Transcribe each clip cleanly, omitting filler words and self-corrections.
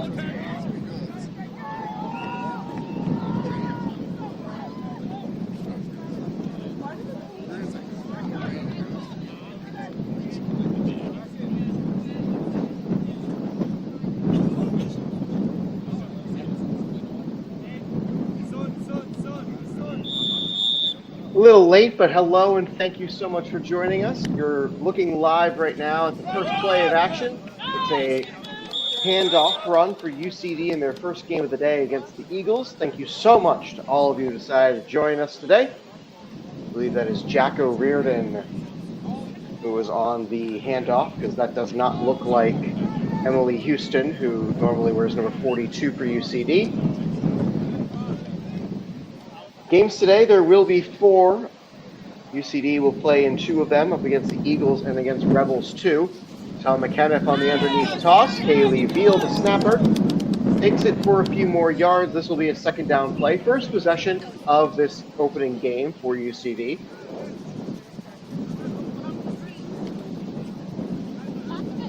A little late, but hello and thank you so much for joining us. You're looking live right now at the first play of action. It's a handoff run for UCD in their first game of the day against the Eagles. Thank you so much to all of you who decided to join us today. I believe that is Jacko Reardon who was on the handoff, because that does not look like Emily Houston, who normally wears number 42 for UCD. Games today, there will be 4. UCD will play in 2 of them, up against the Eagles and against Rebels II. Tom McKenniff on the underneath toss. Kaylee Veal, the snapper, takes it for a few more yards. This will be a second down play. First possession of this opening game for UCD.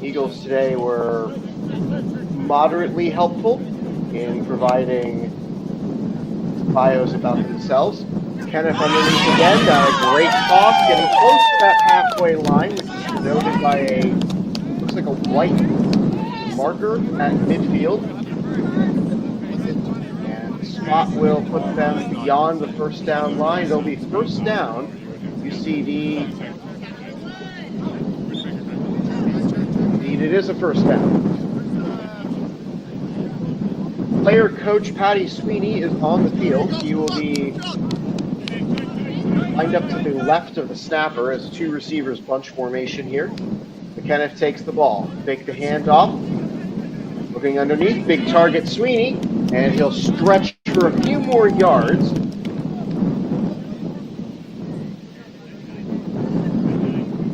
Eagles today were moderately helpful in providing bios about themselves. Kenneth underneath again, a great toss, getting close to that halfway line, which is noted by looks like a white marker at midfield. And Spot will put them beyond the first down line. They'll be first down. UCD, indeed it is a first down. Player coach Patty Sweeney is on the field. He will be lined up to the left of the snapper as 2 receivers bunch formation here. McKenniff takes the ball. Fake the handoff. Looking underneath, big target Sweeney, and he'll stretch for a few more yards.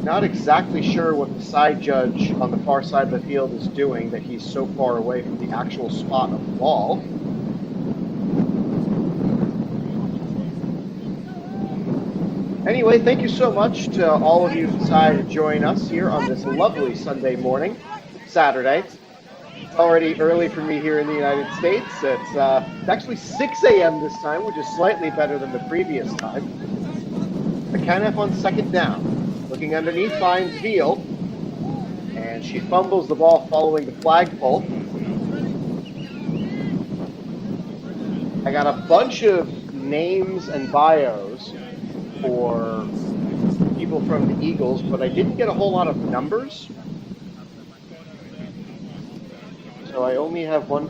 Not exactly sure what the side judge on the far side of the field is doing, that he's so far away from the actual spot of the ball. Anyway, thank you so much to all of you who decided to join us here on this lovely Sunday morning, Saturday. It's already early for me here in the United States. It's actually 6 a.m. this time, which is slightly better than the previous time. McKenniff on second down. Looking underneath, finds Veal, and she fumbles the ball following the flagpole. I got a bunch of names and bios for people from the Eagles, but I didn't get a whole lot of numbers. So I only have 4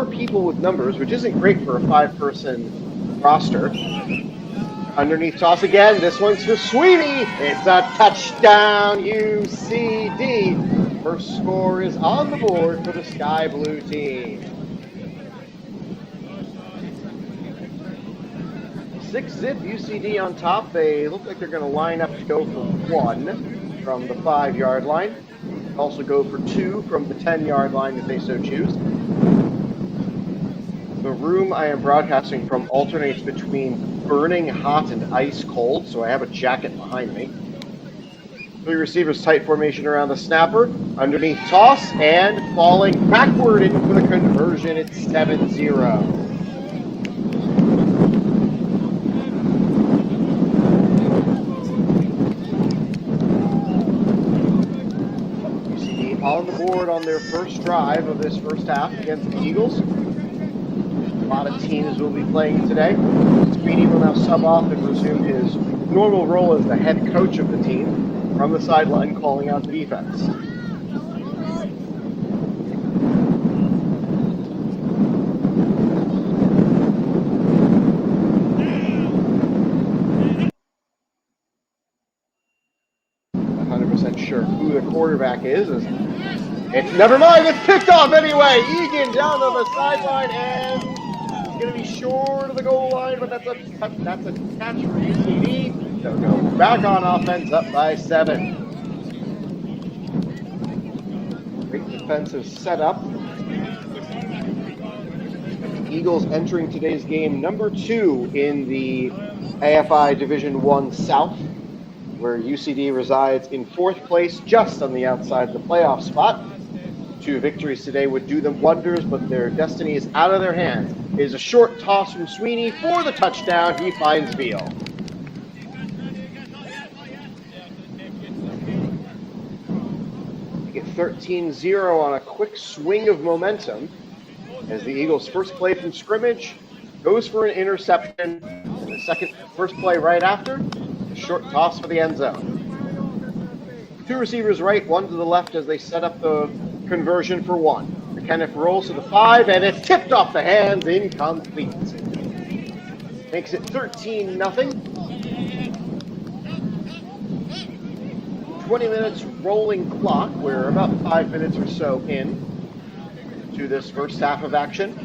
people with numbers, which isn't great for a 5-person roster. Underneath toss again. This one's for Sweeney. It's a touchdown, UCD. First score is on the board for the Sky Blue team. 6-zip UCD on top. They look like they're going to line up to go for 1 from the 5-yard line. Also go for 2 from the 10-yard line if they so choose. The room I am broadcasting from alternates between burning hot and ice cold, so I have a jacket behind me. 3 receivers tight formation around the snapper. Underneath toss and falling backward in for the conversion. It's 7-0. UCD on the board on their first drive of this first half against the Eagles. A lot of teams will be playing today. Sweeney will now sub off and resume his normal role as the head coach of the team from the sideline, calling out the defense. I'm 100% sure who the quarterback is. It's never mind. It's picked off anyway. Egan down on the sideline and going to be short of the goal line, but that's a catch for UCD. They'll go back on offense, up by 7. Great defensive setup. Eagles entering today's game number 2 in the AFI Division I South, where UCD resides in 4th place, just on the outside of the playoff spot. 2 victories today would do them wonders, but their destiny is out of their hands. It is a short toss from Sweeney for the touchdown. He finds Veal. They get 13-0 on a quick swing of momentum as the Eagles' first play from scrimmage goes for an interception. And the first play right after, a short toss for the end zone. 2 receivers right, 1 to the left as they set up the conversion for 1. McKenniff rolls to the 5, and it's tipped off the hands, incomplete. Makes it 13-0. 20 minutes rolling clock. We're about 5 minutes or so in to this first half of action.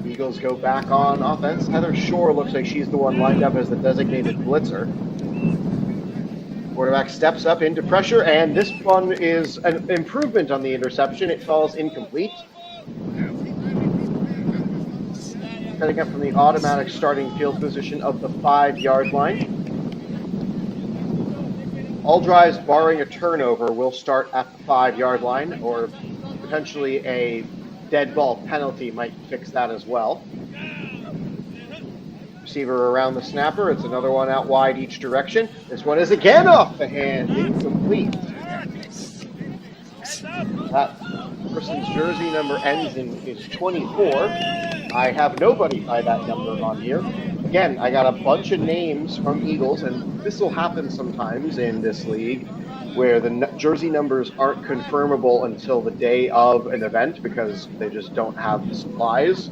Eagles go back on offense. Heather Shore looks like she's the one lined up as the designated blitzer. Quarterback steps up into pressure, and this one is an improvement on the interception. It falls incomplete. Setting up from the automatic starting field position of the 5-yard line. All drives barring a turnover will start at the 5-yard line, or potentially a dead ball penalty might fix that as well. Receiver around the snapper. It's another one out wide each direction. This one is again off the hand, incomplete. That person's jersey number ends in is 24. I have nobody by that number on here. Again, I got a bunch of names from Eagles, and this will happen sometimes in this league where the jersey numbers aren't confirmable until the day of an event because they just don't have the supplies.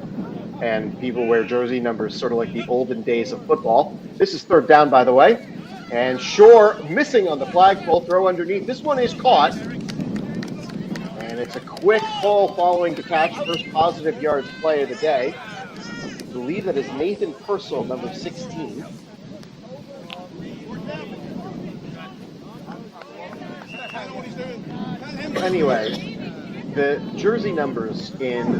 And people wear jersey numbers sort of like the olden days of football. This is 3rd down, by the way. And Shore missing on the flagpole, throw underneath. This one is caught. And it's a quick pull following the catch. First positive yards play of the day. I believe that is Nathan Purcell, number 16. Anyway, the jersey numbers in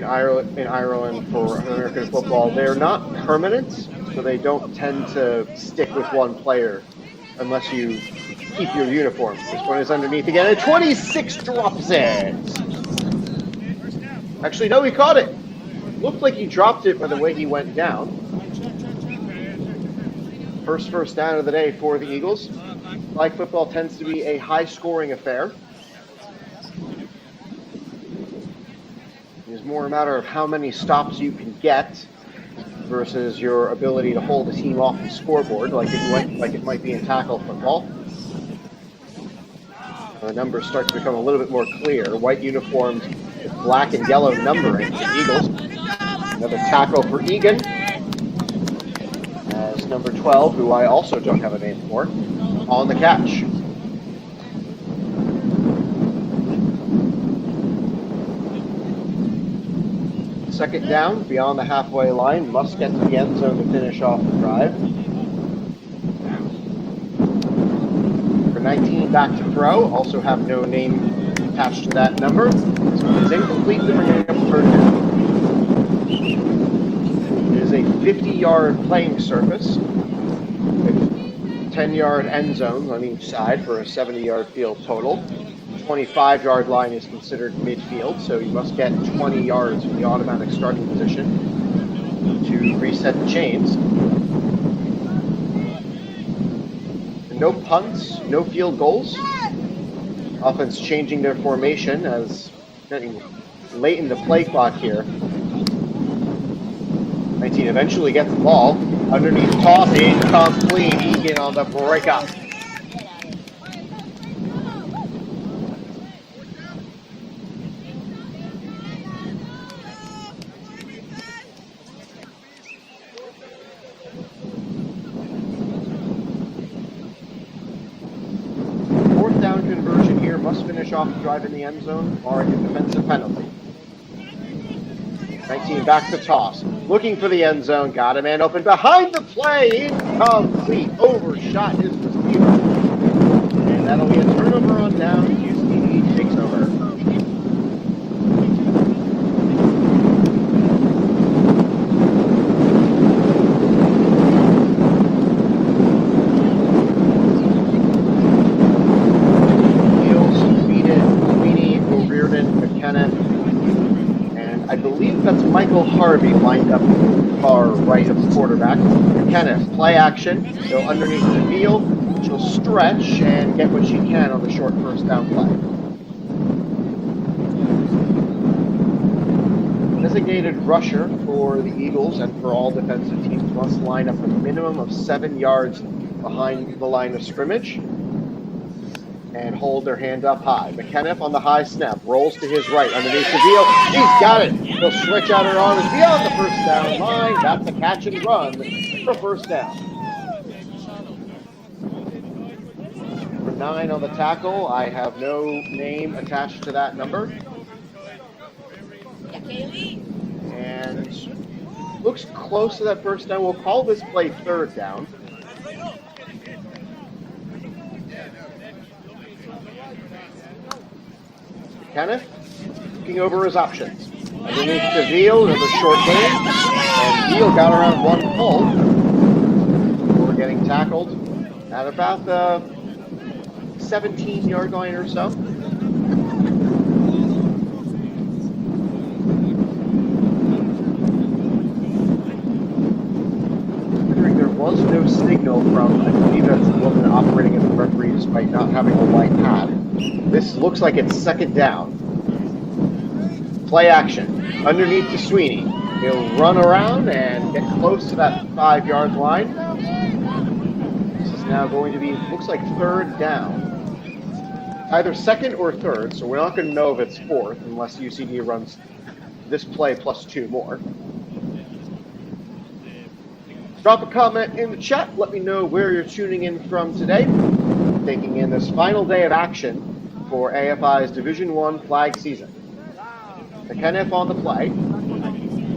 Ireland for American football, they're not permanent, so they don't tend to stick with one player unless you keep your uniform. This one is underneath again, and 26 drops it. Actually, no, he caught it. Looked like he dropped it by the way he went down. First down of the day for the Eagles. Flag football tends to be a high-scoring affair. It's more a matter of how many stops you can get versus your ability to hold a team off the scoreboard, like it might be in tackle football. The numbers start to become a little bit more clear. White uniforms with black and yellow numbering for the Eagles. Another tackle for Egan. As number 12, who I also don't have a name for, on the catch. Second down, beyond the halfway line, must get to the end zone to finish off the drive. For 19, back to throw, also have no name attached to that number. This one is incomplete, to bring it up third down. It is a 50-yard playing surface with 10-yard end zones on each side for a 70-yard field total. 25-yard line is considered midfield, so you must get 20 yards from the automatic starting position to reset the chains. No punts, no field goals. Offense changing their formation as getting late in the play clock here. 19 eventually gets the ball. Underneath toss, incomplete. Egan on the breakup. Must finish off the drive in the end zone or a defensive penalty. 19 back to toss. Looking for the end zone. Got a man open behind the play. Incomplete. Overshot his receiver. And that'll be a turnover on down. UCD takes over. believe that's Michael Harvey lined up far right of the quarterback. Kenneth, play action. He'll underneath the field. She'll stretch and get what she can on the short first down play. Designated rusher for the Eagles and for all defensive teams must line up a minimum of 7 yards behind the line of scrimmage and hold their hand up high. McKenniff on the high snap, rolls to his right underneath the deal. He's got it. He'll stretch out her arms beyond the first down line. That's a catch and run for first down. Number 9 on the tackle. I have no name attached to that number. And looks close to that first down. We'll call this play third down. Kenneth looking over his options. Underneath to Veal, another short game. And Veal got around one pull before getting tackled at about the 17-yard line or so. There was no signal from, I believe that's the woman operating as the referee despite not having a white hat. This looks like it's second down. Play action. Underneath to Sweeney. He'll run around and get close to that 5-yard line. This is now going to be, looks like third down. Either second or third, so we're not going to know if it's fourth unless UCD runs this play plus 2 more. Drop a comment in the chat. Let me know where you're tuning in from today. Taking in this final day of action for AFI's Division I flag season. McKenniff on the play,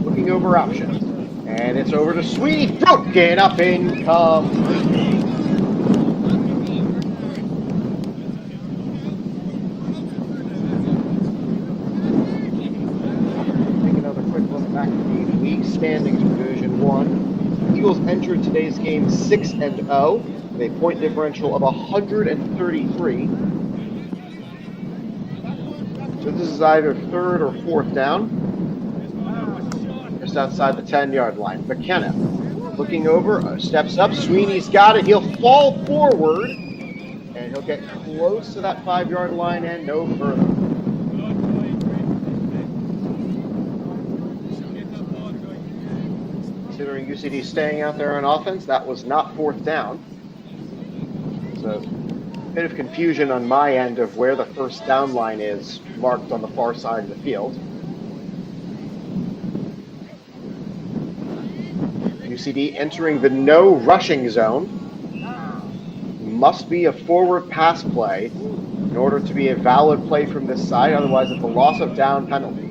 looking over options, and it's over to Sweeney, broken up incomplete. Take another quick look back at the league standings for Division I. Eagles entered today's game 6-0. With a point differential of 133. So this is either third or fourth down. Just outside the 10-yard line. McKenna looking over, steps up. Sweeney's got it. He'll fall forward, and he'll get close to that 5-yard line and no further. Considering UCD staying out there on offense, that was not fourth down. A bit of confusion on my end of where the first down line is marked on the far side of the field. UCD entering the no rushing zone. Must be a forward pass play in order to be a valid play from this side, otherwise it's a loss of down penalty.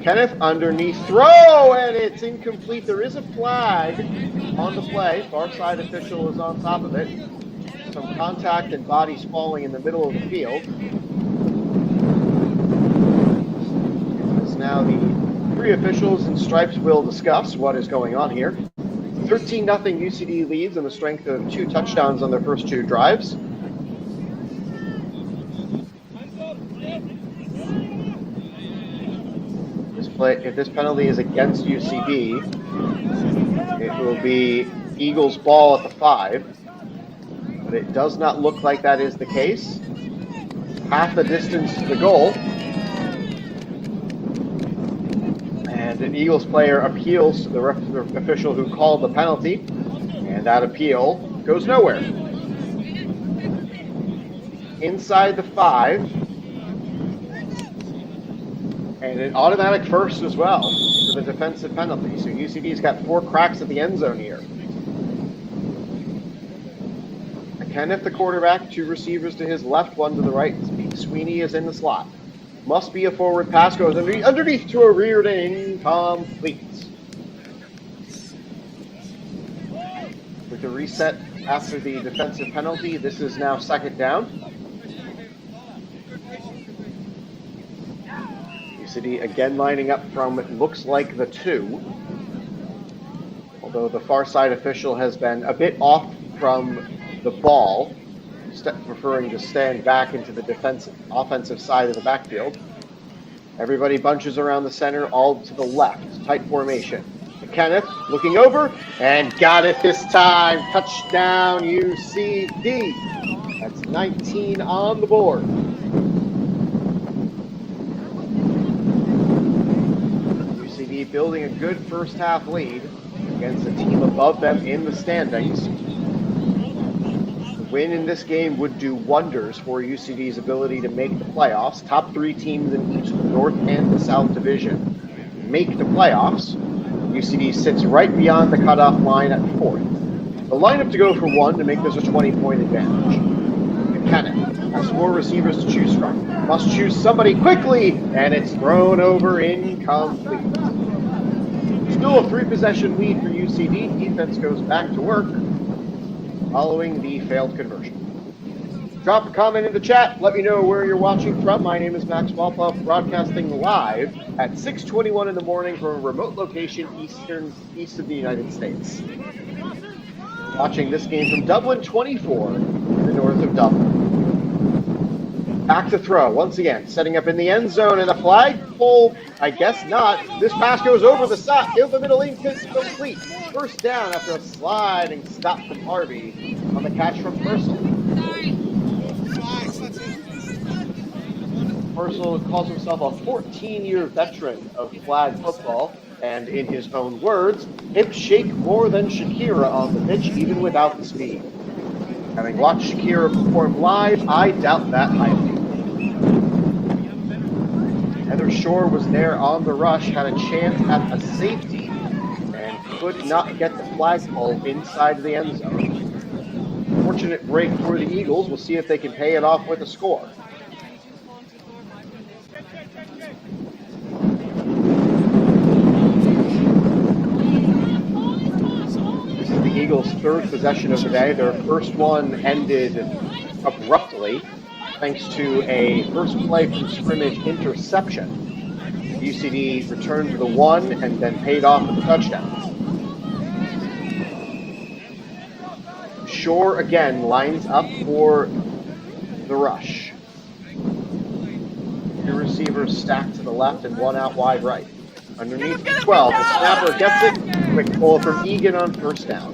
Kenneth underneath throw, and it's incomplete. There is a flag on the play. Far side official is on top of it. Some contact and bodies falling in the middle of the field. As now the 3 officials in stripes will discuss what is going on here. 13-0 UCD leads on the strength of 2 touchdowns on their first 2 drives. If this penalty is against UCD, it will be Eagles ball at the 5, but it does not look like that is the case. Half the distance to the goal, and an Eagles player appeals to the official who called the penalty, and that appeal goes nowhere. Inside the 5. And an automatic first as well for the defensive penalty. So UCD's got 4 cracks at the end zone here. Kenneth, the quarterback, 2 receivers to his left, 1 to the right. Sweeney is in the slot. Must be a forward pass, goes underneath to a reared and incomplete. With the reset after the defensive penalty, this is now second down. City again lining up from, it looks like, the 2. Although the far side official has been a bit off from the ball, preferring to stand back into the offensive side of the backfield. Everybody bunches around the center, all to the left. Tight formation. Kenneth looking over and got it this time. Touchdown UCD. That's 19 on the board. UCD building a good first half lead against a team above them in the standings. The win in this game would do wonders for UCD's ability to make the playoffs. Top 3 teams in each the North and the South Division make the playoffs. UCD sits right beyond the cutoff line at 4th. The lineup to go for 1 to make this a 20-point advantage. Kenneth has 4 receivers to choose from. Must choose somebody quickly, and it's thrown over incomplete. Still a 3-possession lead for UCD. Defense goes back to work following the failed conversion. Drop a comment in the chat. Let me know where you're watching from. My name is Max Wolpoff, broadcasting live at 6:21 in the morning from a remote location east of the United States. Watching this game from Dublin 24 in the north of Dublin. Back to throw once again, setting up in the end zone, and a flagpole, I guess not. This pass goes over the side, in the middle, incomplete. First down after a sliding stop from Harvey on the catch from Purcell. Purcell calls himself a 14-year veteran of flag football, and in his own words, hips shake more than Shakira on the pitch, even without the speed. Having watched Shakira perform live, I doubt that highly. Heather Shore was there on the rush, had a chance at a safety, and could not get the flagpole inside the end zone. Fortunate break for the Eagles. We'll see if they can pay it off with a score. This is the Eagles' 3rd possession of the day. Their first one ended abruptly thanks to a first play from scrimmage interception. UCD returned to the 1 and then paid off with a touchdown. Shore again lines up for the rush. 2 receivers stacked to the left and 1 out wide right. Underneath the 12, the snapper gets it. Quick pull from Egan on first down.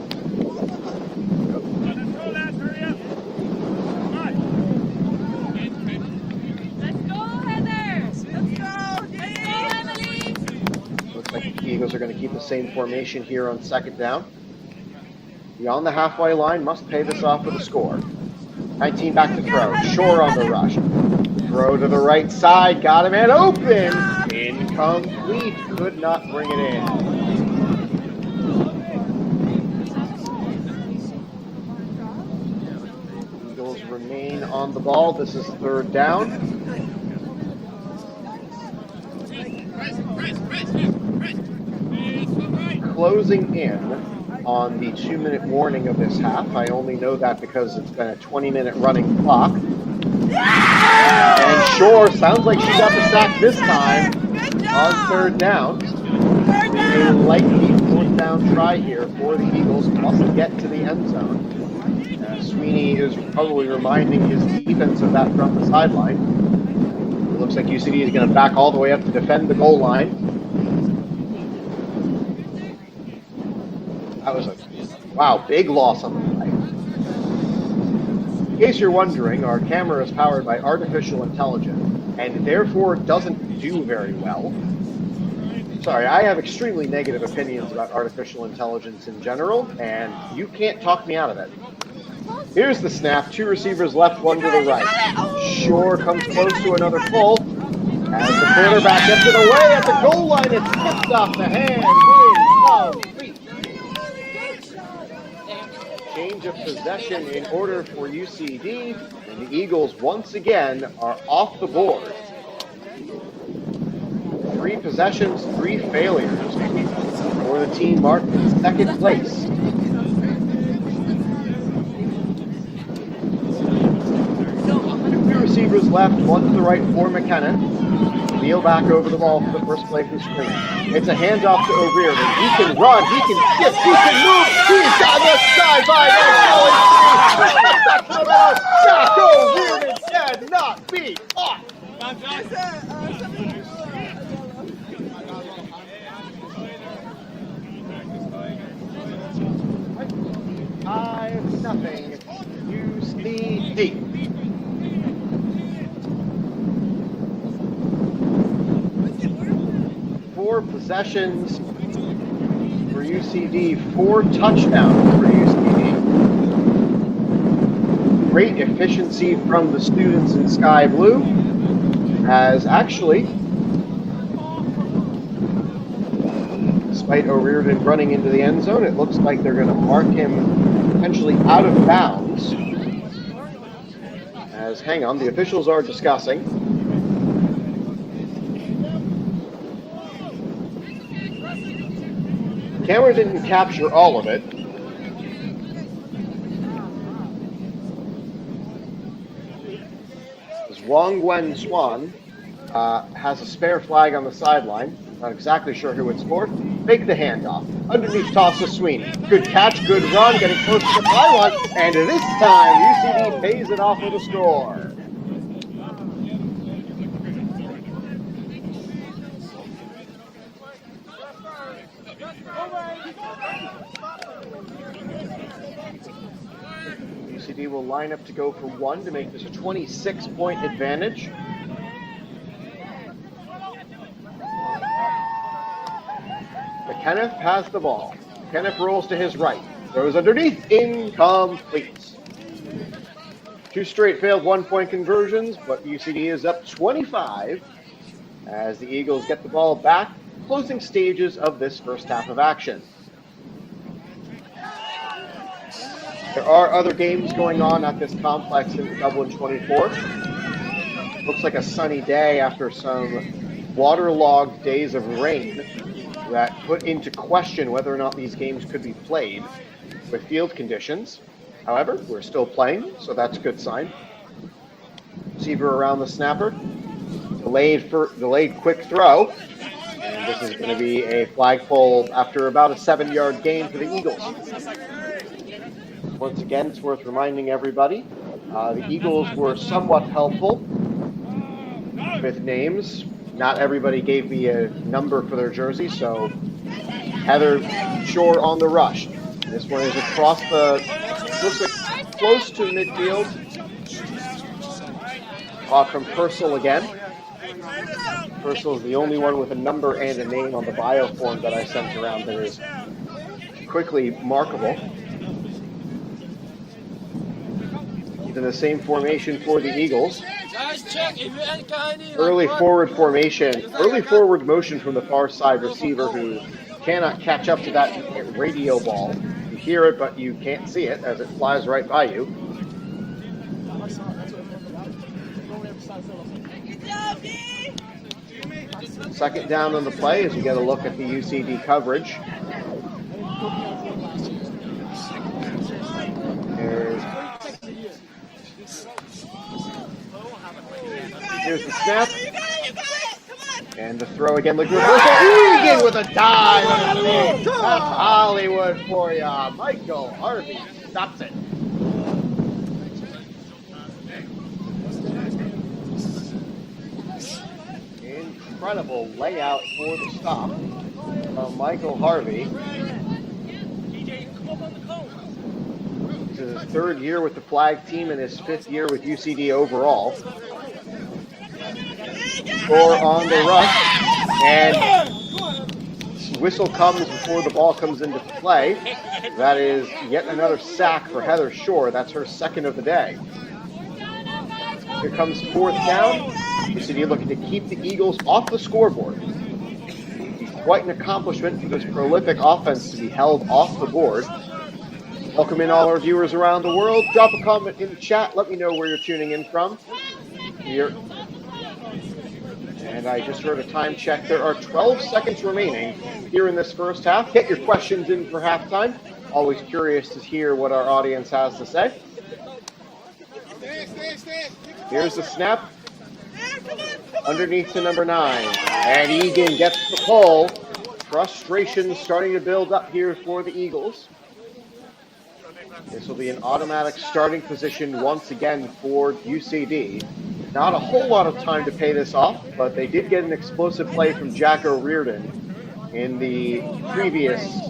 Looks like the Eagles are going to keep the same formation here on second down. Beyond the halfway line, must pay this off with a score. 19 back to throw. Shore on the rush. Throw to the right side. Got him and open. Incomplete. Could not bring it in. Eagles remain on the ball. This is 3rd down. Closing in on the 2-minute warning of this half. I only know that because it's been a 20-minute running clock. And Shore sounds like she got the sack this time on 3rd down. A likely 4th down try here for the Eagles. Must get to the end zone. Sweeney is probably reminding his defense of that from the sideline. It looks like UCD is going to back all the way up to defend the goal line. That was a, wow, big loss on the play. In case you're wondering, our camera is powered by artificial intelligence and therefore doesn't do very well. Sorry, I have extremely negative opinions about artificial intelligence in general, and you can't talk me out of it. Here's the snap. 2 receivers left, 1 to the right. Shore comes close to another pull. As the quarterback gets it away at the goal line, it's tipped off the hand. Incomplete. Change of possession in order for UCD, and the Eagles once again are off the board. 3 possessions, 3 failures for the team marked in 2nd place. 2 receivers left, 1 to the right for McKenna. Kneel back over the ball for the first play from scrimmage. It's a handoff to O'Riordan. He can run, he can skip, he can move. He's got the side by Jack O'Riordan cannot be off. 4 possessions for UCD, 4 touchdowns for UCD. Great efficiency from the students in Sky Blue, as actually, despite O'Riordan running into the end zone, it looks like they're going to mark him potentially out of bounds. As, hang on, the officials are discussing. The camera didn't capture all of it. Wong Gwen Swan has a spare flag on the sideline. Not exactly sure who it's for. Fake the handoff. Underneath toss to Sweeney. Good catch, good run, getting close to the pylon. And this time, UCD pays it off with a score. UCD will line up to go for 1 to make this a 26-point advantage. McKenniff has the ball. McKenniff rolls to his right. Throws underneath. Incomplete. 2 straight failed 1-point conversions, but UCD is up 25 as the Eagles get the ball back. Closing stages of this first half of action. There are other games going on at this complex in Dublin 24. Looks like a sunny day after some waterlogged days of rain that put into question whether or not these games could be played with field conditions. However, we're still playing, so that's a good sign. Receiver around the snapper. Delayed quick throw. And this is going to be a flagpole after about a 7-yard gain for the Eagles. Once again, it's worth reminding everybody, the Eagles were somewhat helpful with names. Not everybody gave me a number for their jersey, so Heather Shore on the rush. This one is across the, looks like close to midfield. From Purcell again. Purcell is the only one with a number and a name on the bio form that I sent around that is quickly markable. In the same formation for the Eagles. Early forward motion from the far side receiver who cannot catch up to that radio ball. You hear it, but you can't see it as it flies right by you. Second down on the play as you get a look at the UCD coverage. Here's the snap. And the throw again. Look, reversal. Egan with a dive. That's Hollywood for ya. Michael Harvey stops it. Incredible layout for the stop from Michael Harvey. This is his 3rd year with the flag team and his 5th year with UCD overall. Score on the rush, and whistle comes before the ball comes into play. That is yet another sack for Heather Shore. That's her 2nd of the day. Here comes 4th down. UCD looking to keep the Eagles off the scoreboard. Quite an accomplishment for this prolific offense to be held off the board. Welcome in all our viewers around the world. Drop a comment in the chat. Let me know where you're tuning in from. Here. And I just heard a time check. There are 12 seconds remaining here in this first half. Get your questions in for halftime. Always curious to hear what our audience has to say. Here's the snap. Underneath to number 9. And Egan gets the pull. Frustration starting to build up here for the Eagles. This will be an automatic starting position once again for UCD. Not a whole lot of time to pay this off, but they did get an explosive play from Jack O'Riordan in the previous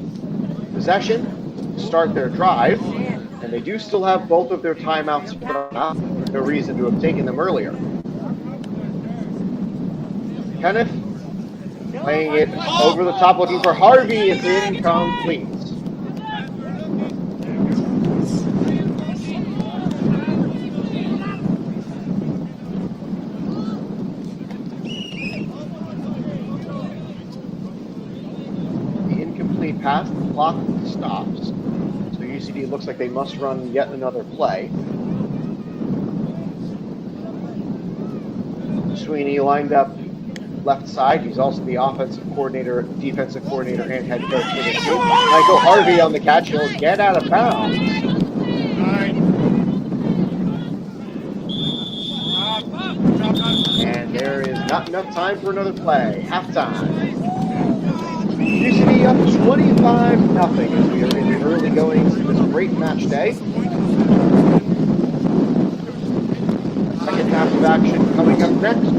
possession to start their drive, and they do still have both of their timeouts. No reason to have taken them earlier. Kenneth Playing it over the top, looking for Harvey. It's incomplete. The incomplete pass, the clock stops. So UCD looks like they must run yet another play. Sweeney lined up left side. He's also the offensive coordinator, defensive coordinator, and head coach for this team. Michael Harvey on the catch. He'll get out of bounds. And there is not enough time for another play. Halftime. UCD up 25-0 as we are in the early goings of this great match day. Second half of action coming up next.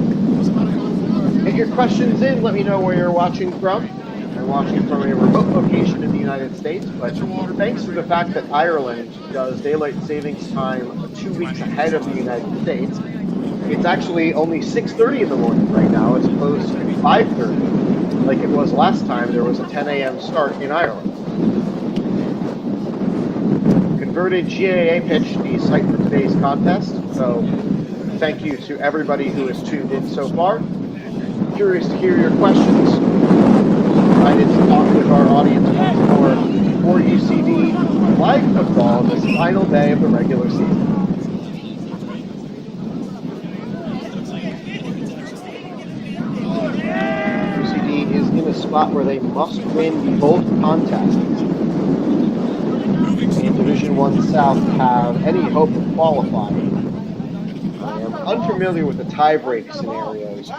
Get your questions in. Let me know where you're watching from. I'm watching from a remote location in the United States, but thanks to the fact that Ireland does daylight savings time 2 weeks ahead of the United States, it's actually only 6:30 in the morning right now as opposed to 5:30, like it was last time there was a 10 a.m. start in Ireland. Converted GAA pitch, the site for today's contest, so thank you to everybody who has tuned in so far. Curious to hear your questions. Excited to talk with our audience once more for UCD live football this final day of the regular season. UCD is in a spot where they must win both contests. In Division I South to have any hope of qualifying. I am unfamiliar with the tiebreak scenarios.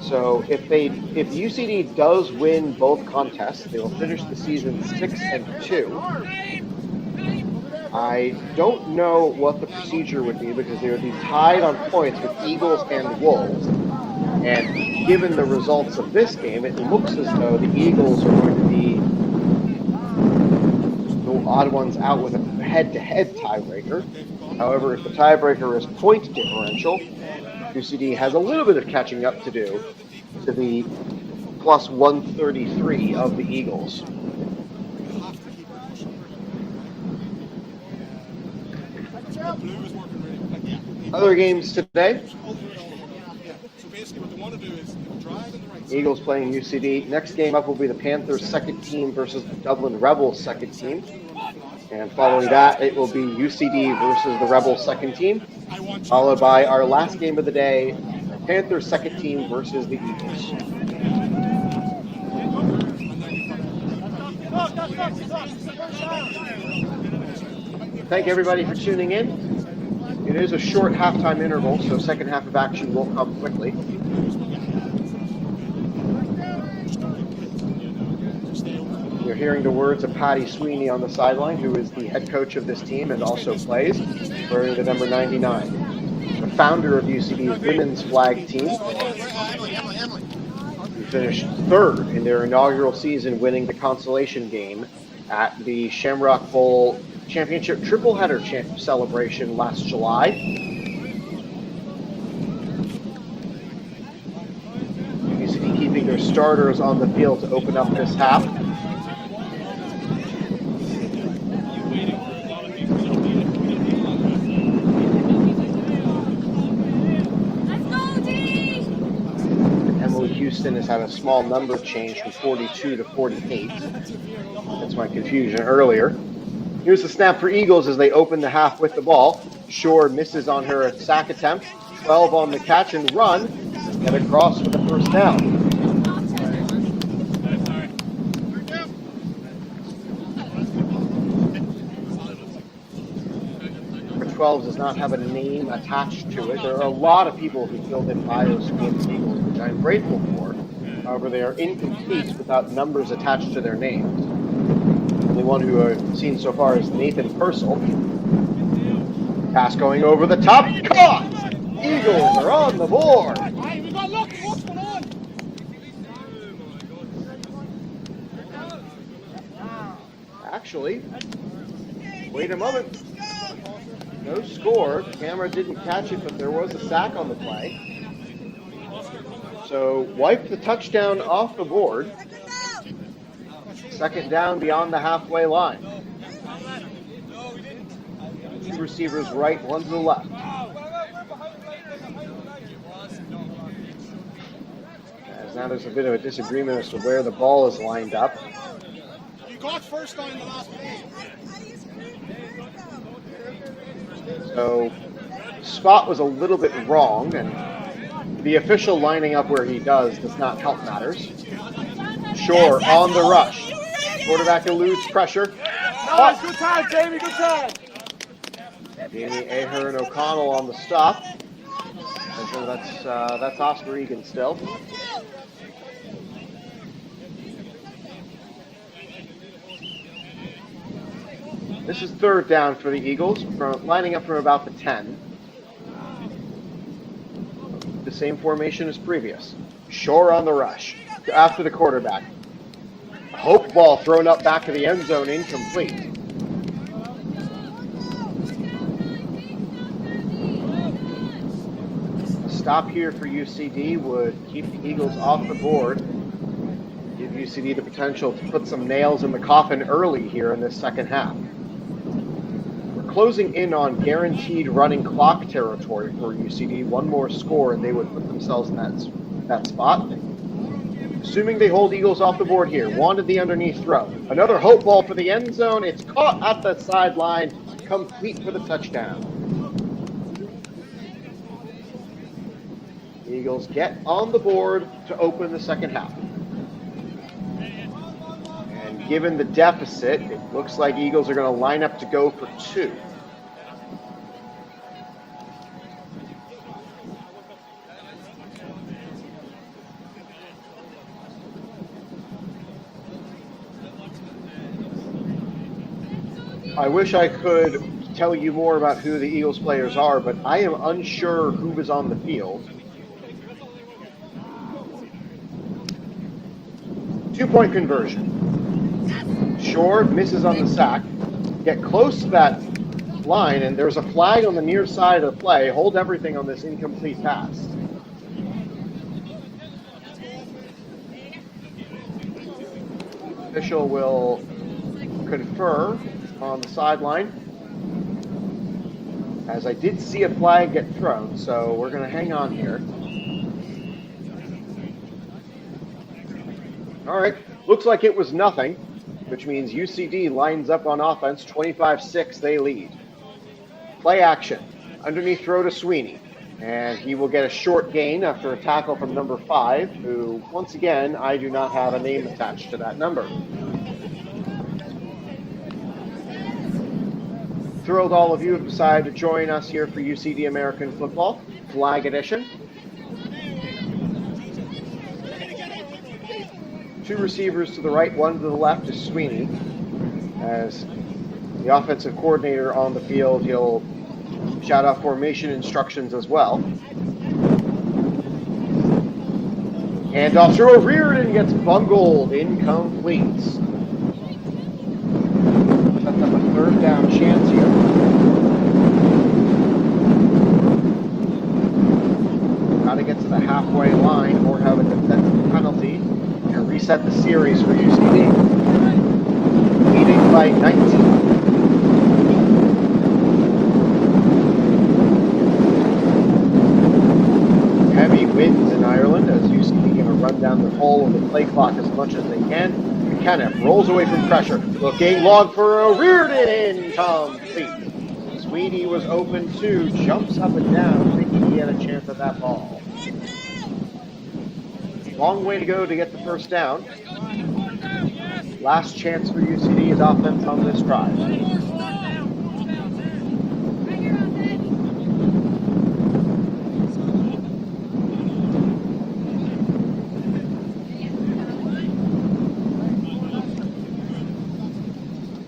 So if UCD does win both contests, they will finish the season 6-2. I don't know what the procedure would be because they would be tied on points with Eagles and Wolves. And given the results of this game, it looks as though the Eagles are going to be the odd ones out with a head-to-head tiebreaker. However, if the tiebreaker is point differential, UCD has a little bit of catching up to do to the plus 133 of the Eagles. Other games today. Eagles playing UCD. Next game up will be the Panthers' second team versus the Dublin Rebels' second team. And following that, it will be UCD versus the Rebels' second team, followed by our last game of the day, the Panthers' second team versus the Eagles. Thank everybody for tuning in. It is a short halftime interval, so second half of action will come quickly. You're hearing the words of Patty Sweeney on the sideline, who is the head coach of this team and also plays, wearing the number 99. The founder of UCD's women's flag team. Who finished third in their inaugural season, winning the consolation game at the Shamrock Bowl Championship Tripleheader celebration last July. UCD keeping their starters on the field to open up this half. Houston has had a small number change from 42 to 48. That's my confusion earlier. Here's the snap for Eagles as they open the half with the ball. Shore misses on her sack attempt. 12 on the catch and run. Get across for the first down. Number 12 does not have a name attached to it. There are a lot of people who filled in bios for the Eagles, which I'm grateful for. However, they are incomplete without numbers attached to their names. The only one who I've seen so far is Nathan Purcell. Pass going over the top. Caught! Eagles are on the board. Actually, wait a moment. No score. The camera didn't catch it, but there was a sack on the play. So wipe the touchdown off the board. Second down beyond the halfway line. Two receivers right, one to the left. As now there's a bit of a disagreement as to where the ball is lined up. You got first down the last play. So spot was a little bit wrong, and the official lining up where he does not help matters. Shore on the rush. Quarterback eludes pressure. Nice, good time, Jamie, good time. Jamie Ahern O'Connell on the stop. So that's Oscar Egan still. This is third down for the Eagles, lining up from about the 10. The same formation as previous. Shore on the rush after the quarterback. Hope ball thrown up back of the end zone, incomplete. Stop here for UCD would keep the Eagles off the board, give UCD the potential to put some nails in the coffin early here in this second half. We're closing in on guaranteed running clock territory for UCD. One more score and they would put themselves in that spot. Assuming they hold Eagles off the board here, wanted the underneath throw. Another hope ball for the end zone. It's caught at the sideline, complete for the touchdown. The Eagles get on the board to open the second half. And given the deficit, it looks like Eagles are going to line up to go for two. I wish I could tell you more about who the Eagles players are, but I am unsure who was on the field. 2-point conversion. Shore misses on the sack. Get close to that line, and there's a flag on the near side of the play. Hold everything on this incomplete pass. Official will confer on the sideline, as I did see a flag get thrown, so we're going to hang on here. All right, looks like it was nothing, which means UCD lines up on offense, 25-6, they lead. Play action, underneath throw to Sweeney, and he will get a short gain after a tackle from number 5, who, once again, I do not have a name attached to that number. Thrilled all of you have decided to join us here for UCD American Football, Flag Edition. Two receivers to the right, one to the left is Sweeney. As the offensive coordinator on the field, he'll shout out formation instructions as well. Handoff to Reardon gets bungled, incomplete. Sets up a third down chance here. Got to get to the halfway line or have a defensive penalty and reset the series for UCD. Leading by 19. Heavy winds in Ireland as UCD going to run down the whole of the play clock as much as they can. McKenna rolls away from pressure. Looking long for a Reardon, incomplete. Sweeney was open too, jumps up and down, thinking he had a chance at that ball. Long way to go to get the first down. Last chance for UCD's offense on this drive.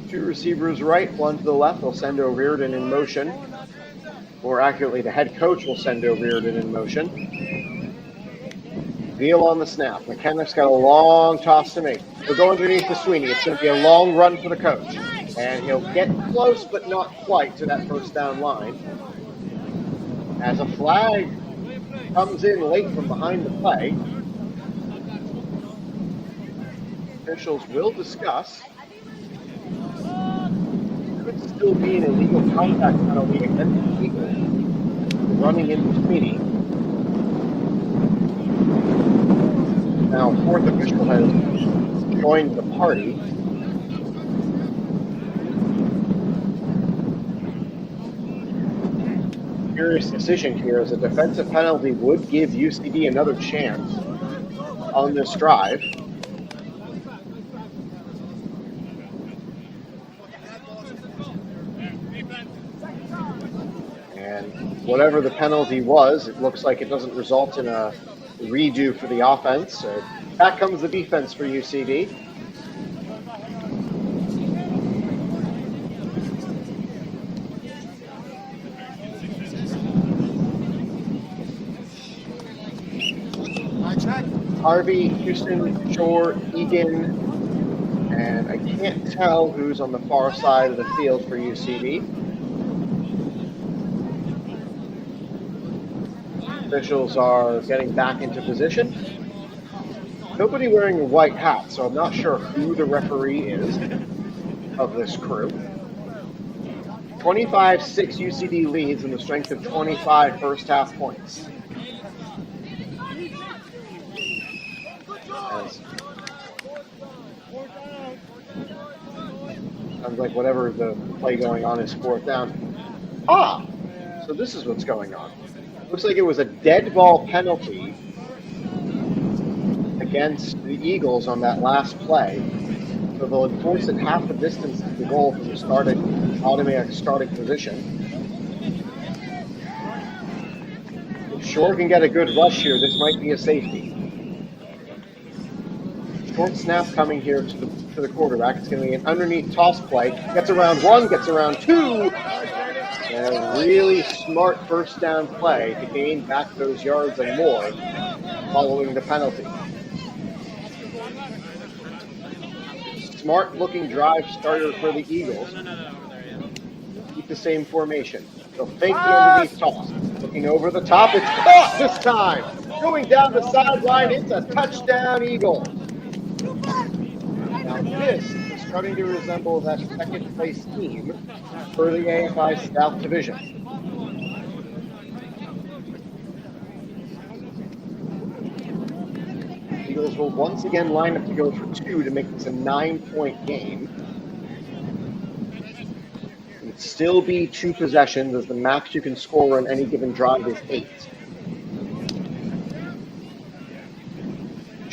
Two receivers right, one to the left. They'll send O'Riordan in motion. More accurately, the head coach will send O'Riordan in motion. Veal on the snap. McKenna's got a long toss to make. We'll go underneath to Sweeney. It's going to be a long run for the coach. And he'll get close, but not quite to that first down line. As a flag comes in late from behind the play. Officials will discuss. Could still be an illegal contact penalty against the Eagles. Running in between. Now, fourth official has joined the party. Curious decision here, as a defensive penalty would give UCD another chance on this drive. And whatever the penalty was, it looks like it doesn't result in a redo for the offense. So back comes the defense for UCD. Harvey, Houston, Shore, Egan, and I can't tell who's on the far side of the field for UCD. Officials are getting back into position. Nobody wearing a white hat, so I'm not sure who the referee is of this crew. 25-6 UCD leads in the strength of 25 first half points. Sounds like whatever the play going on is fourth down. So this is what's going on. Looks like it was a dead ball penalty against the Eagles on that last play. So they'll enforce it half the distance to the goal from the automatic starting position. If Shore can get a good rush here, this might be a safety. Short snap coming here to the quarterback. It's going to be an underneath toss play. Gets around one, gets around two. And a really smart first down play to gain back those yards and more following the penalty. Smart looking drive starter for the Eagles. Keep the same formation. They'll fake the underneath toss. Looking over the top. It's caught this time. Going down the sideline. It's a touchdown, Eagles. Now this is starting to resemble that second place team for the AFI South Division. Eagles will once again line up to go for two to make this a 9-point game. It'd still be 2 possessions, as the max you can score on any given drive is 8.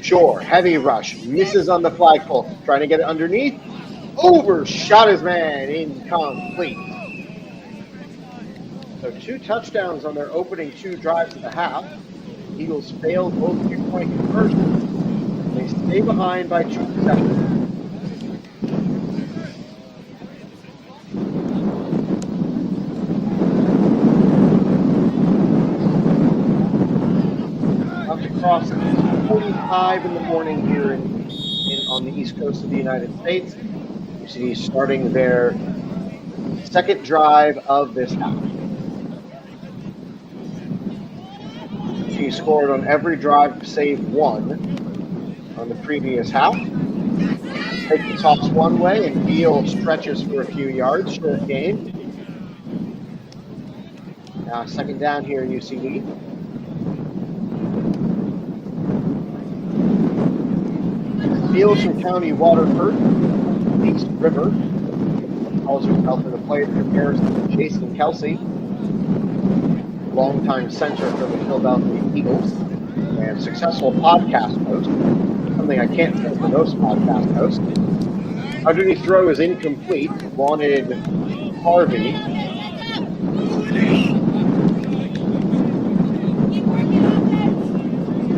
Shore, heavy rush, misses on the flagpole, trying to get it underneath, overshot his man, incomplete. So 2 touchdowns on their opening 2 drives of the half. Eagles failed both 2-point conversions. They stay behind by 2 possessions. Up to cross 45 in the morning here on the east coast of the United States. UCD is starting their second drive of this half. She scored on every drive save 1 on the previous half. Take the toss one way and Beal stretches for a few yards, short gain. Now second down here in UCD. Fields from County Waterford, East River, calls herself in the player comparison to Jason Kelsey, longtime center for the Philadelphia Eagles, and successful podcast host, something I can't say for most podcast hosts. Underneath throw is incomplete, wanted Harvey.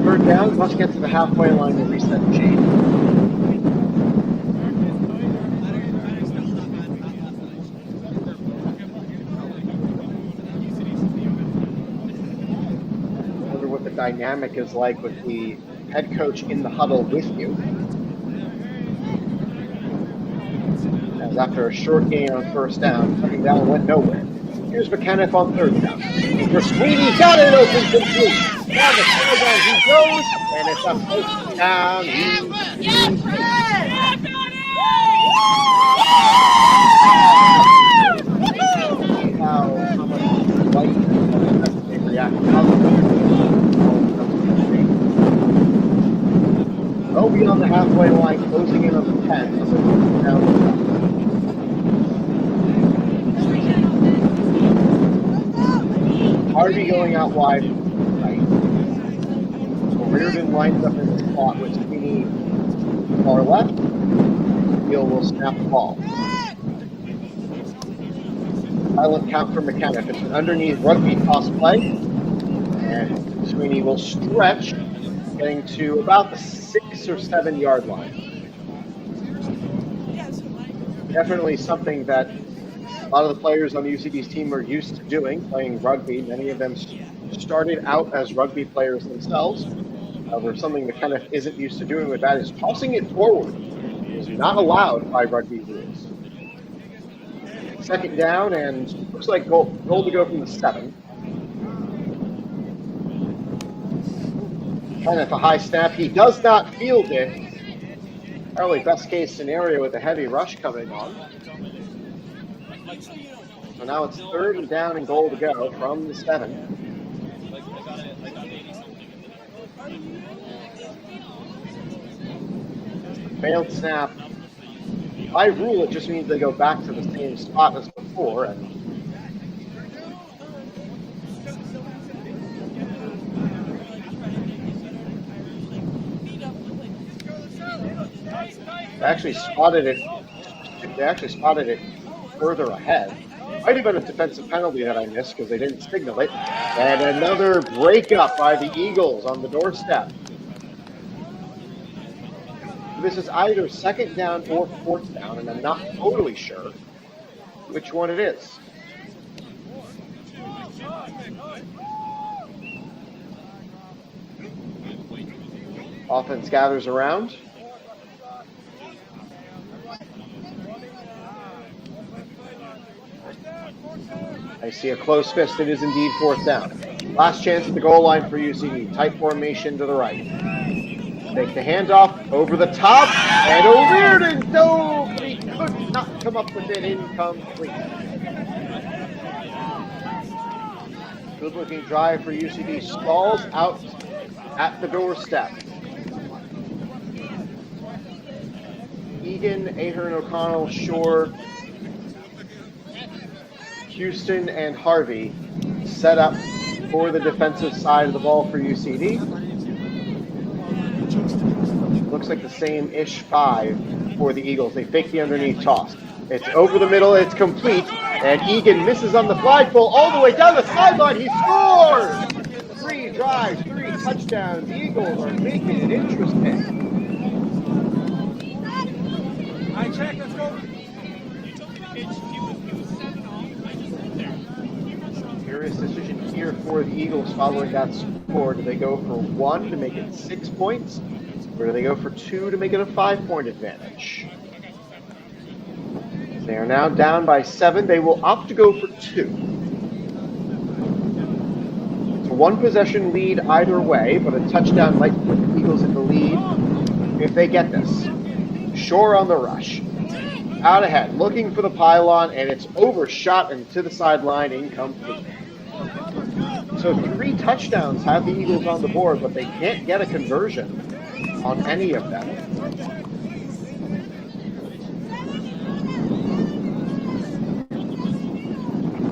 Third down, must get to the halfway line to reset the chain. Dynamic is like with the head coach in the huddle with you. As after a short gain on first down, second down went nowhere. Here's McKenniff on third down. For Sweeney, got it open complete. Down the sideline he goes, and it's a first down. How much light they react. Oh, beyond the halfway line, closing in on the 10. So down the Harvey going out wide. Right. So Reardon lines up in the spot with Sweeney far left. Gill will snap the ball. Silent count for McKenna. It's an underneath rugby toss play. And Sweeney will stretch, getting to about the 6 or 7 yard line. Definitely something that a lot of the players on the UCD's team are used to doing, playing rugby. Many of them started out as rugby players themselves. However, something McKenna isn't used to doing with that is tossing it forward. It is not allowed by rugby rules. Second down, and looks like goal to go from the 7. Kind of a high snap. He does not field it. Probably best case scenario with a heavy rush coming on. So now it's 3rd down and goal to go from the 7. Failed snap. By rule, it just means they go back to the same spot as before. And they actually spotted it further ahead. Might have been a defensive penalty that I missed because they didn't signal it. And another breakup by the Eagles on the doorstep. This is either 2nd down or 4th down, and I'm not totally sure which one it is. Offense gathers around. I see a close fist. It is indeed 4th down. Last chance at the goal line for UCD. Tight formation to the right. Take the handoff over the top, and O'Riordan dove, but he could not come up with it. Incomplete. Good-looking drive for UCD. Stalls out at the doorstep. Egan, Ahern, O'Connell, Shore, Houston, and Harvey set up for the defensive side of the ball for UCD. Looks like the same-ish 5 for the Eagles. They fake the underneath toss. It's over the middle. It's complete. And Egan misses on the flagpole all the way down the sideline. He scores! 3 drives, 3 touchdowns. The Eagles are making it interesting. I check, let's go. Curious decision here for the Eagles following that score. Do they go for 1 to make it 6 points? Or do they go for 2 to make it a 5-point advantage? They are now down by 7. They will opt to go for 2. It's a 1-possession lead either way, but a touchdown might put the Eagles in the lead if they get this. Shore on the rush. Out ahead, looking for the pylon, and it's overshot and to the sideline, incomplete. So 3 touchdowns have the Eagles on the board, but they can't get a conversion on any of them.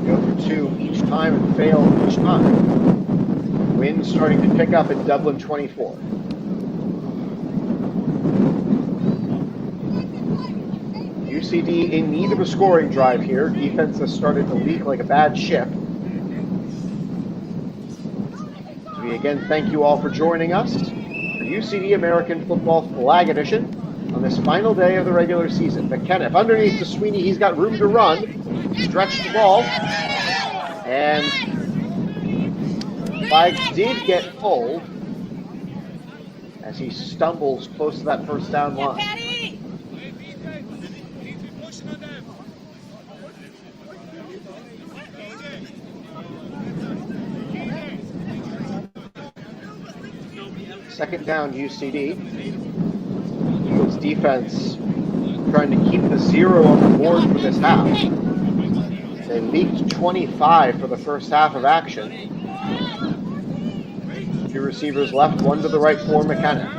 Go for 2 each time and fail each time. Wind starting to pick up in Dublin 24. UCD in need of a scoring drive here. Defense has started to leak like a bad ship. We again thank you all for joining us for UCD American Football Flag Edition on this final day of the regular season. McKenna underneath to Sweeney. He's got room to run. Stretch the ball. And flag did get pulled as he stumbles close to that 1st down line. Second down, UCD. Eagles defense trying to keep the 0 on the board for this half. They leaked 25 for the first half of action. 2 receivers left, 1 to the right for McKenna.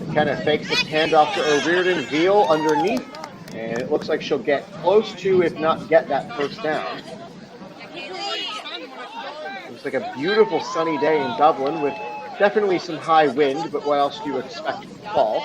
McKenna fakes this handoff to O'Riordan. Veal underneath, and it looks like she'll get close to, if not get that first down. Looks like a beautiful sunny day in Dublin with definitely some high wind, but what else do you expect from fall?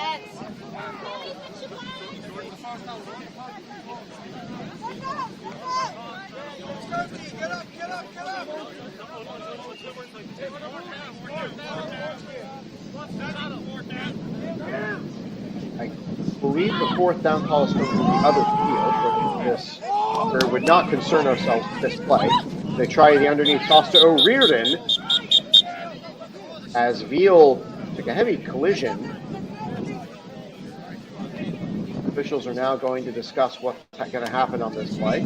I believe the 4th down call is coming from the other field, but it would not concern ourselves with this play. They try the underneath toss to O'Riordan as Veal took a heavy collision. Officials are now going to discuss what's going to happen on this play.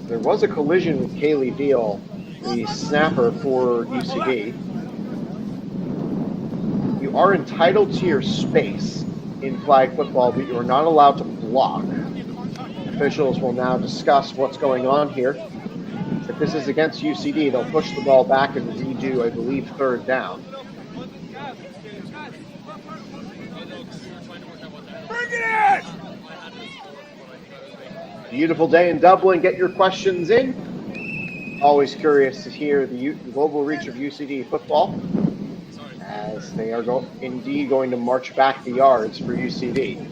There was a collision with Kaylee Veal, the snapper for UCD. You are entitled to your space in flag football, but you are not allowed to block. Officials will now discuss what's going on here. If this is against UCD, they'll push the ball back and redo, I believe, 3rd down. Beautiful day in Dublin. Get your questions in. Always curious to hear the global reach of UCD football, as they are indeed going to march back the yards for UCD.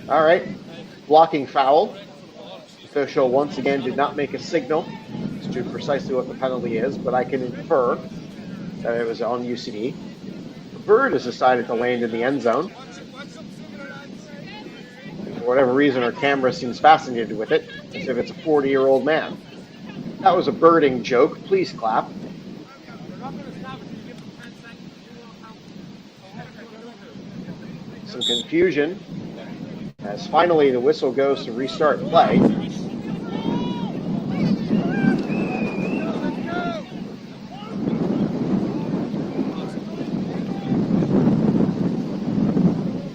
All right, blocking foul. Official once again did not make a signal as to precisely what the penalty is, but I can infer that it was on UCD. The bird has decided to land in the end zone. For whatever reason, our camera seems fascinated with it, as if it's a 40-year-old man. That was a birding joke. Please clap. Some confusion as finally the whistle goes to restart play.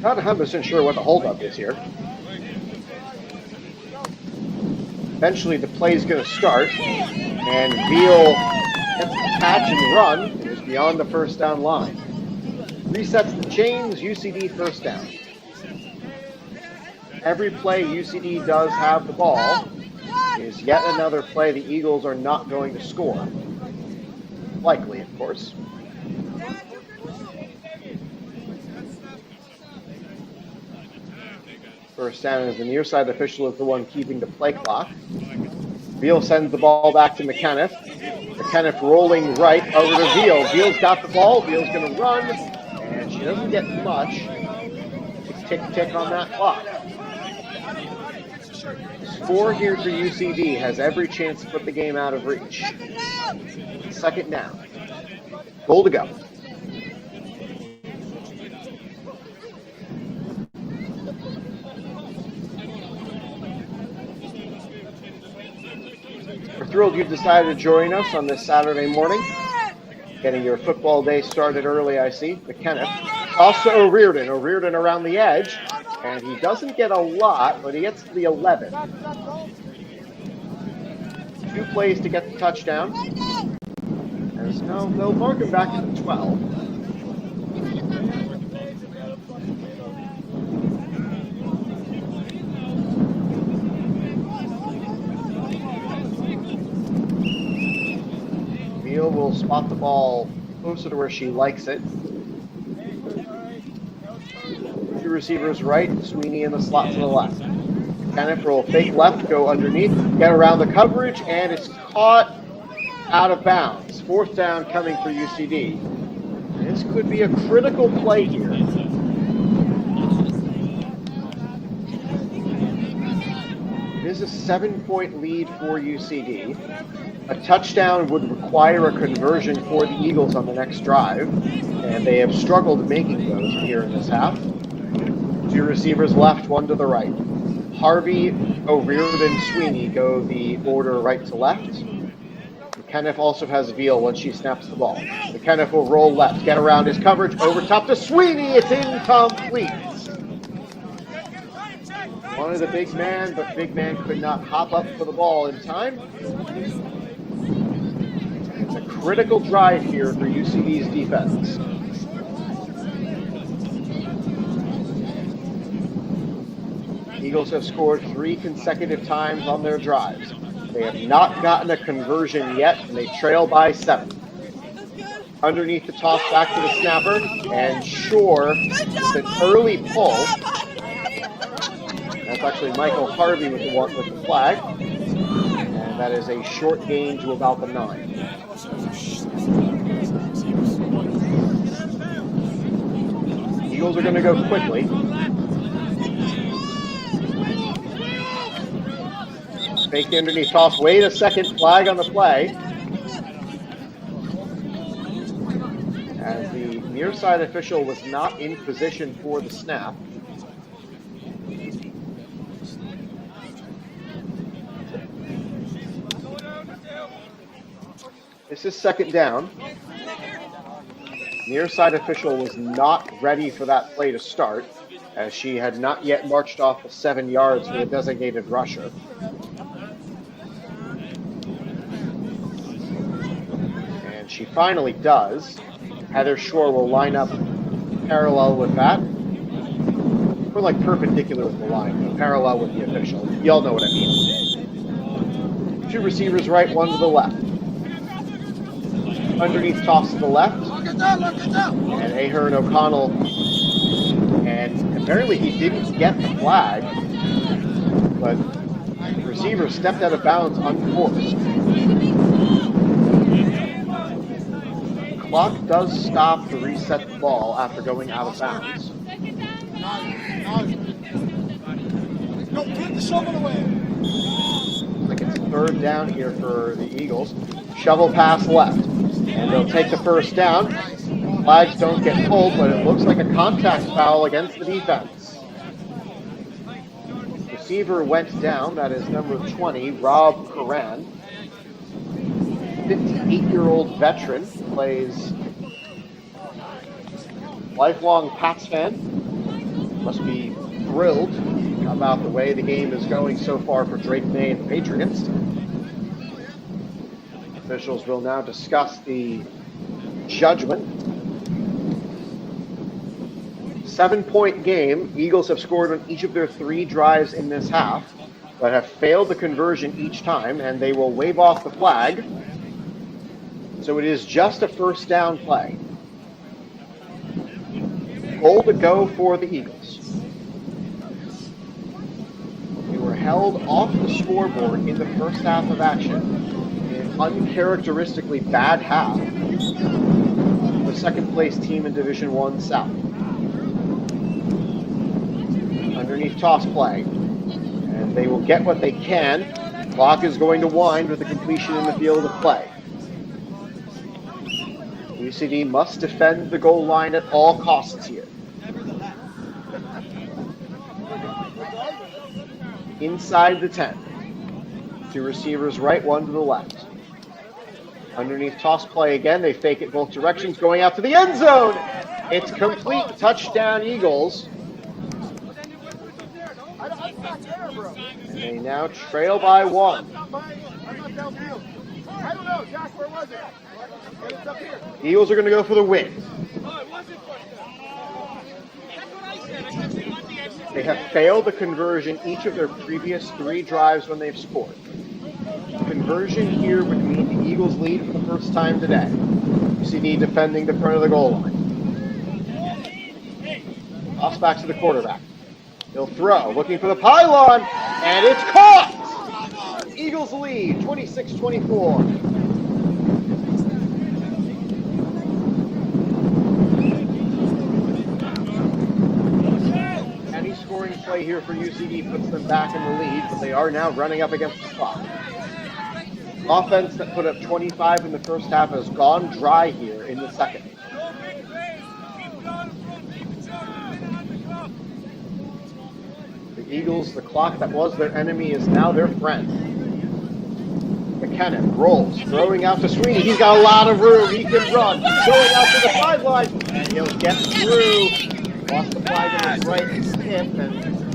Not 100% sure what the holdup is here. Eventually the play is going to start, and Veal gets the catch and run. It was beyond the first down line. Resets the chains, UCD first down. Every play UCD does have the ball is yet another play the Eagles are not going to score. Likely, of course. First down is the near side official is the one keeping the play clock. Veal sends the ball back to McKenna. McKenna rolling right over to Veal. Veal's got the ball. Veal's going to run, and she doesn't get much. Tick on that clock. Score here for UCD has every chance to put the game out of reach. 2nd down. Goal to go. We're thrilled you've decided to join us on this Saturday morning. Getting your football day started early, I see. McKenna. Also O'Riordan. O'Riordan around the edge. And he doesn't get a lot, but he gets to the 11. 2 plays to get the touchdown. And no, they'll mark him back to the 12. Veal will spot the ball closer to where she likes it. 2 receivers right, Sweeney in the slot to the left. Kenneth will fake left, go underneath, get around the coverage, and it's caught out of bounds. 4th down coming for UCD. This could be a critical play here. It is a 7-point lead for UCD. A touchdown would require a conversion for the Eagles on the next drive, and they have struggled making those here in this half. 2 receivers left, 1 to the right. Harvey, O'Riordan, Sweeney go the order right to left. Kenneth also has Veal when she snaps the ball. The Kenneth will roll left, get around his coverage, over top to Sweeney. It's incomplete. Wanted the big man, but big man could not hop up for the ball in time. It's a critical drive here for UCD's defense. Eagles have scored 3 consecutive times on their drives. They have not gotten a conversion yet, and they trail by 7. Underneath the toss back to the snapper, and Shore with an early pull. That's actually Michael Harvey with the flag, and that is a short gain to about the 9. Eagles are going to go quickly. Faked underneath toss. Wait a second. Flag on the play. As the near side official was not in position for the snap. This is 2nd down. Near side official was not ready for that play to start, as she had not yet marched off the 7 yards for the designated rusher. And she finally does. Heather Shore will line up parallel with that. We're like perpendicular with the line, parallel with the official. Y'all know what I mean. 2 receivers right, 1 to the left. Underneath toss to the left. And Ahern O'Connell. And apparently he didn't get the flag, but the receiver stepped out of bounds unforced. Clock does stop to reset the ball after going out of bounds. Go, get the shovel away. Looks like it's 3rd down here for the Eagles. Shovel pass left. And they'll take the 1st down. Flags don't get pulled, but it looks like a contact foul against the defense. Receiver went down. That is number 20, Rob Curran. 58-year-old veteran, plays lifelong Pats fan. Must be thrilled about the way the game is going so far for Drake May and the Patriots. Officials will now discuss the judgment. 7-point game. Eagles have scored on each of their 3 drives in this half, but have failed the conversion each time, and they will wave off the flag. So it is just a 1st down play. Goal to go for the Eagles. They were held off the scoreboard in the first half of action. Uncharacteristically bad half. The 2nd place team in Division I South. Underneath toss play. And they will get what they can. Clock is going to wind with a completion in the field of play. UCD must defend the goal line at all costs here. Inside the 10. 2 receivers right, 1 to the left. Underneath toss play again. They fake it both directions, going out to the end zone. It's complete. Touchdown Eagles. And they now trail by 1. The Eagles are going to go for the win. They have failed the conversion each of their previous 3 drives when they've scored. Conversion here would mean the Eagles lead for the first time today. UCD defending the front of the goal line. Toss back to the quarterback. He'll throw, looking for the pylon, and it's caught! Eagles lead, 26-24. Any scoring play here for UCD puts them back in the lead, but they are now running up against the clock. Offense that put up 25 in the first half has gone dry here in the second. The Eagles, the clock that was their enemy, is now their friend. The Kenneth rolls, throwing out to Sweeney. He's got a lot of room. He can run. Throwing out to the sideline. And he'll get through. Lost the flag in his right hip. And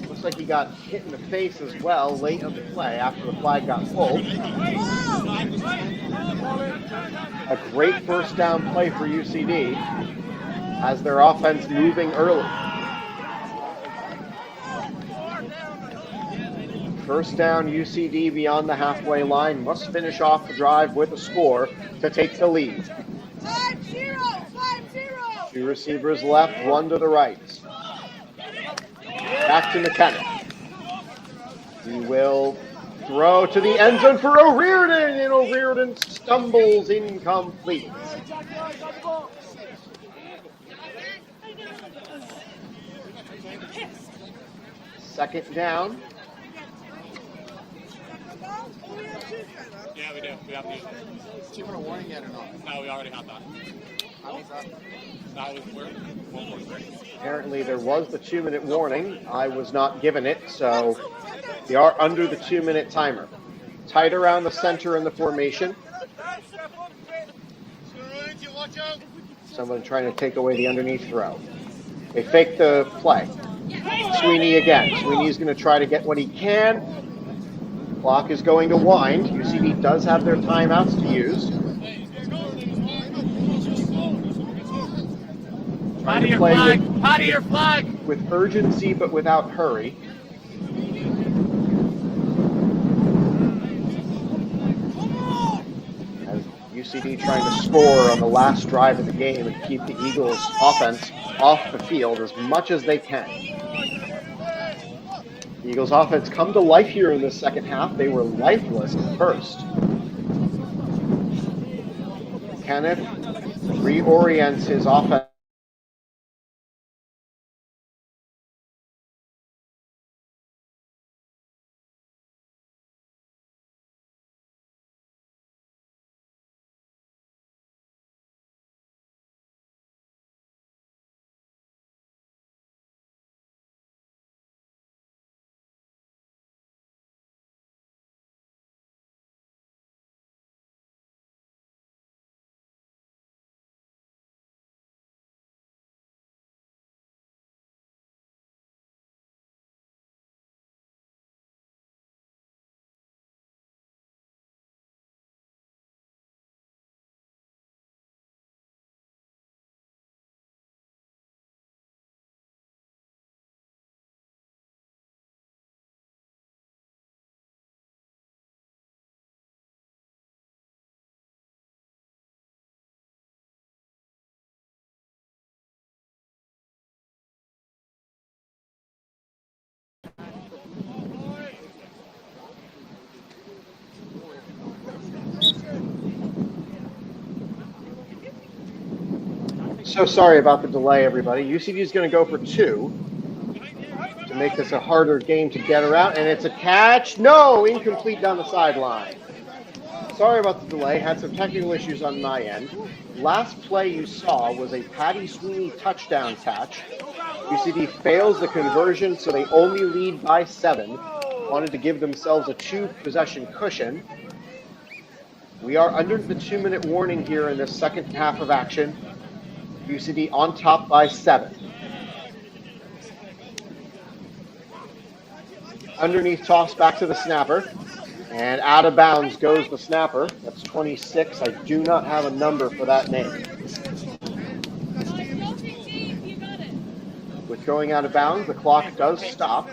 looks like he got hit in the face as well late on the play after the flag got pulled. A great first down play for UCD as their offense moving early. First down, UCD beyond the halfway line, must finish off the drive with a score to take the lead. 5-0. 5-0. 2 receivers left, 1 to the right. Back to McKenna. He will throw to the end zone for O'Riordan, and O'Riordan stumbles incomplete. Second down. Yeah, we do. We have to use it. Do you want a warning yet or not? No, we already have that. How was that? That was where? 143. Apparently there was the 2-minute warning. I was not given it, so they are under the 2-minute timer. Tight around the center in the formation. Someone trying to take away the underneath throw. They fake the play. Sweeney again. Sweeney's going to try to get what he can. Clock is going to wind. UCD does have their timeouts to use. Trying to play with urgency but without hurry. As UCD trying to score on the last drive of the game and keep the Eagles' offense off the field as much as they can. The Eagles' offense come to life here in the second half. They were lifeless at first. Kenneth reorients his offense. So sorry about the delay, everybody. UCD is going to go for 2 to make this a harder game to get around, and it's a catch. No, incomplete down the sideline. Sorry about the delay. Had some technical issues on my end. Last play you saw was a Patty Sweeney touchdown catch. UCD fails the conversion, so they only lead by 7. Wanted to give themselves a 2-possession cushion. We are under the 2-minute warning here in the second half of action. UCD on top by 7. Underneath toss back to the snapper. And out of bounds goes the snapper. That's 26. I do not have a number for that name. With going out of bounds, the clock does stop.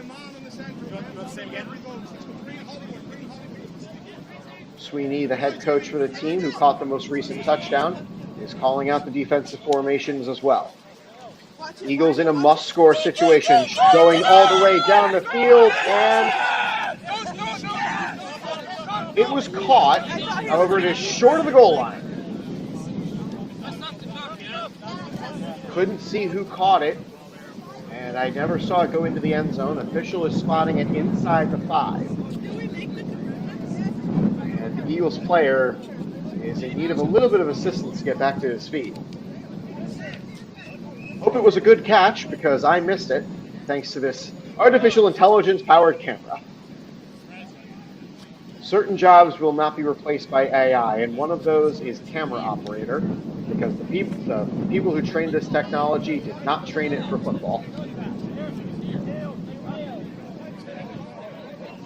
Sweeney, the head coach for the team who caught the most recent touchdown, is calling out the defensive formations as well. Eagles in a must-score situation, going all the way down the field, and it was caught. However, it is short of the goal line. Couldn't see who caught it, and I never saw it go into the end zone. Official is spotting it inside the 5. And the Eagles player is in need of a little bit of assistance to get back to his feet. Hope it was a good catch because I missed it, thanks to this artificial intelligence-powered camera. certain jobs will not be replaced by AI, and one of those is camera operator, because the people who trained this technology did not train it for football.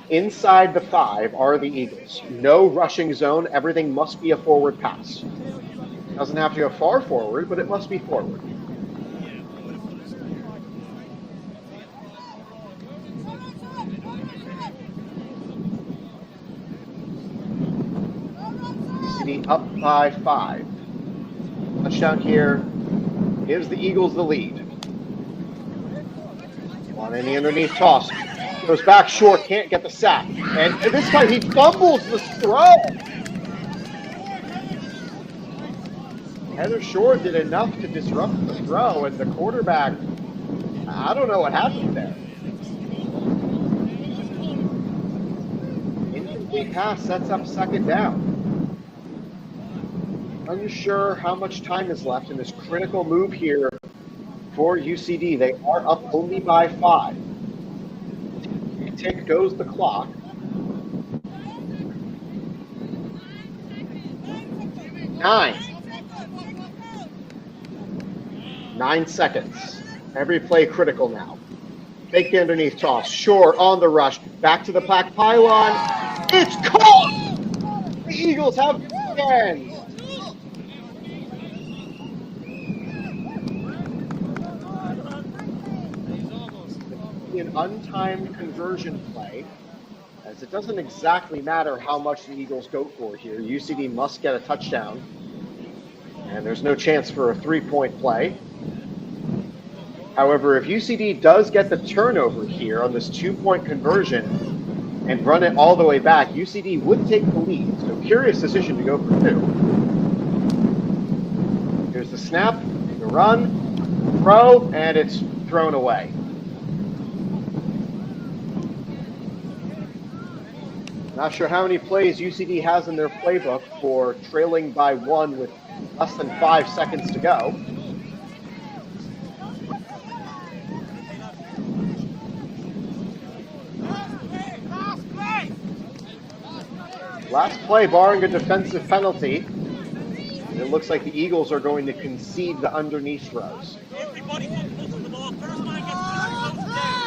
Inside the 5 are the Eagles. No rushing zone. Everything must be a forward pass. Doesn't have to go far forward, but it must be forward. UCD up by 5. Touchdown here gives the Eagles the lead. One in the underneath toss. Goes back short, can't get the sack. And this time he fumbles the throw. Heather Shore did enough to disrupt the throw, and the quarterback, I don't know what happened there. Incomplete pass sets up second down. Unsure how much time is left in this critical move here for UCD. They are up only by 5. Tick goes the clock. 9 seconds. Every play critical now. Fake the underneath toss. Shore on the rush. Back to the pack pylon. It's caught! The Eagles have it again. An untimed conversion play, as it doesn't exactly matter how much the Eagles go for here. UCD must get a touchdown, and there's no chance for a 3-point play. However, if UCD does get the turnover here on this 2-point conversion and run it all the way back, UCD would take the lead. So curious decision to go for 2. Here's the snap, the run, throw, and it's thrown away. Not sure how many plays UCD has in their playbook for trailing by 1 with less than 5 seconds to go. Last play, barring a defensive penalty, and it looks like the Eagles are going to concede the underneath throws.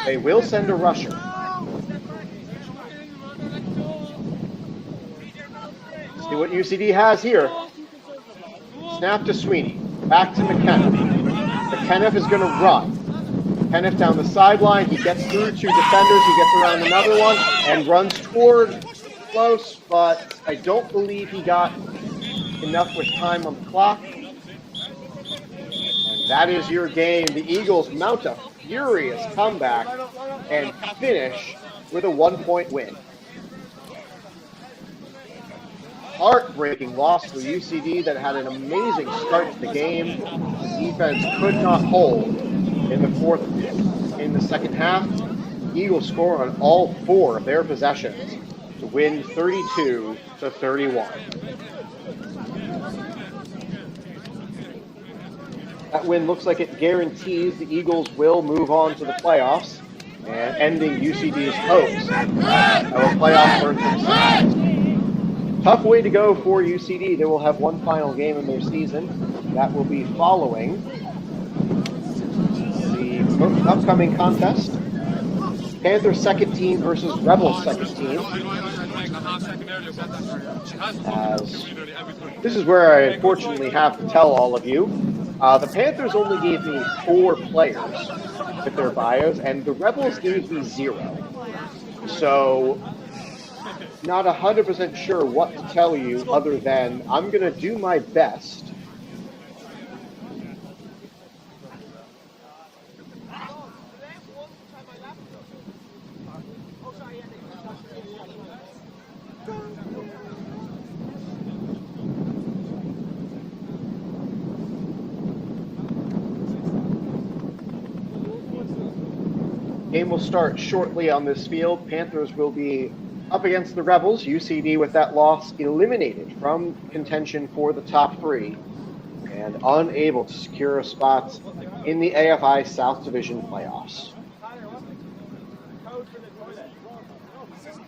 They will send a rusher. See what UCD has here. Snap to Sweeney. Back to McKenna. McKenna is going to run. McKenna down the sideline. He gets through 2 defenders. He gets around another one and runs toward close, but I don't believe he got enough with time on the clock. And that is your game. The Eagles mount a furious comeback and finish with a 1-point win. Heartbreaking loss for UCD that had an amazing start to the game. The defense could not hold in the second half. Eagles score on all 4 of their possessions to win 32-31. That win looks like it guarantees the Eagles will move on to the playoffs and ending UCD's hopes of a playoff berth themselves. Tough way to go for UCD. They will have one final game in their season. That will be following the upcoming contest. Panthers second team versus Rebels second team. This is where I unfortunately have to tell all of you. The Panthers only gave me 4 players with their bios, and the Rebels gave me 0. So, not 100% sure what to tell you other than I'm going to do my best Game will start shortly on this field. Panthers will be up against the Rebels. UCD with that loss eliminated from contention for the top 3 and unable to secure a spot in the AFI South Division playoffs.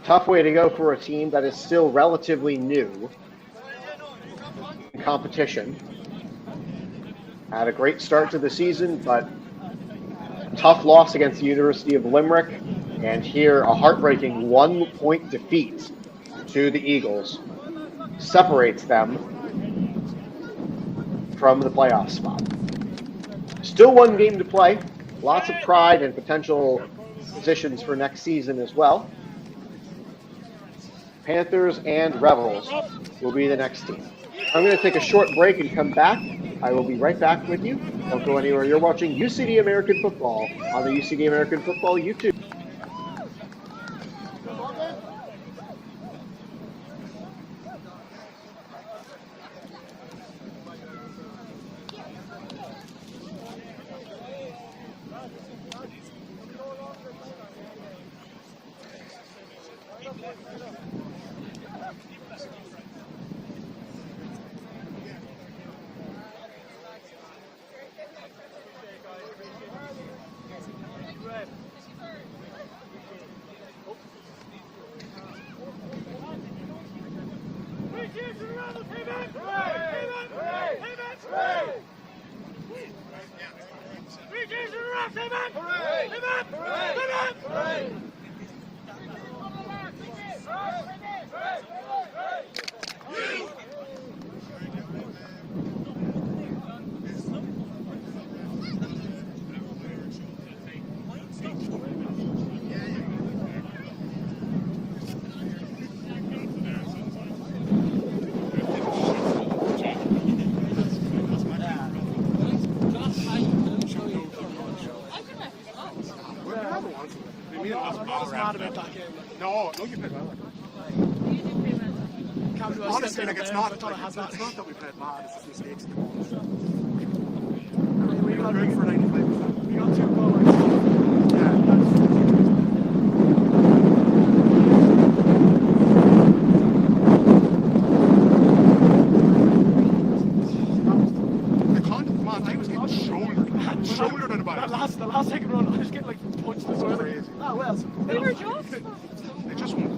Tough way to go for a team that is still relatively new in competition. Had a great start to the season, but tough loss against the University of Limerick, and here a heartbreaking 1-point defeat to the Eagles separates them from the playoff spot. Still one game to play, lots of pride and potential positions for next season as well. Panthers and Rebels will be the next team. I'm going to take a short break and come back. I will be right back with you. Don't go anywhere. You're watching UCD American Football on the UCD American Football YouTube. No, you played well. Honestly, like, it's not that we played bad, it's just mistakes in the balls. We got good for 95%. We got 2 goals. Shouldered at about the last second run, I was getting like punched as well. Crazy. Oh well. They were just. They just won.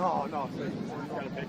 No, no, you gotta pick.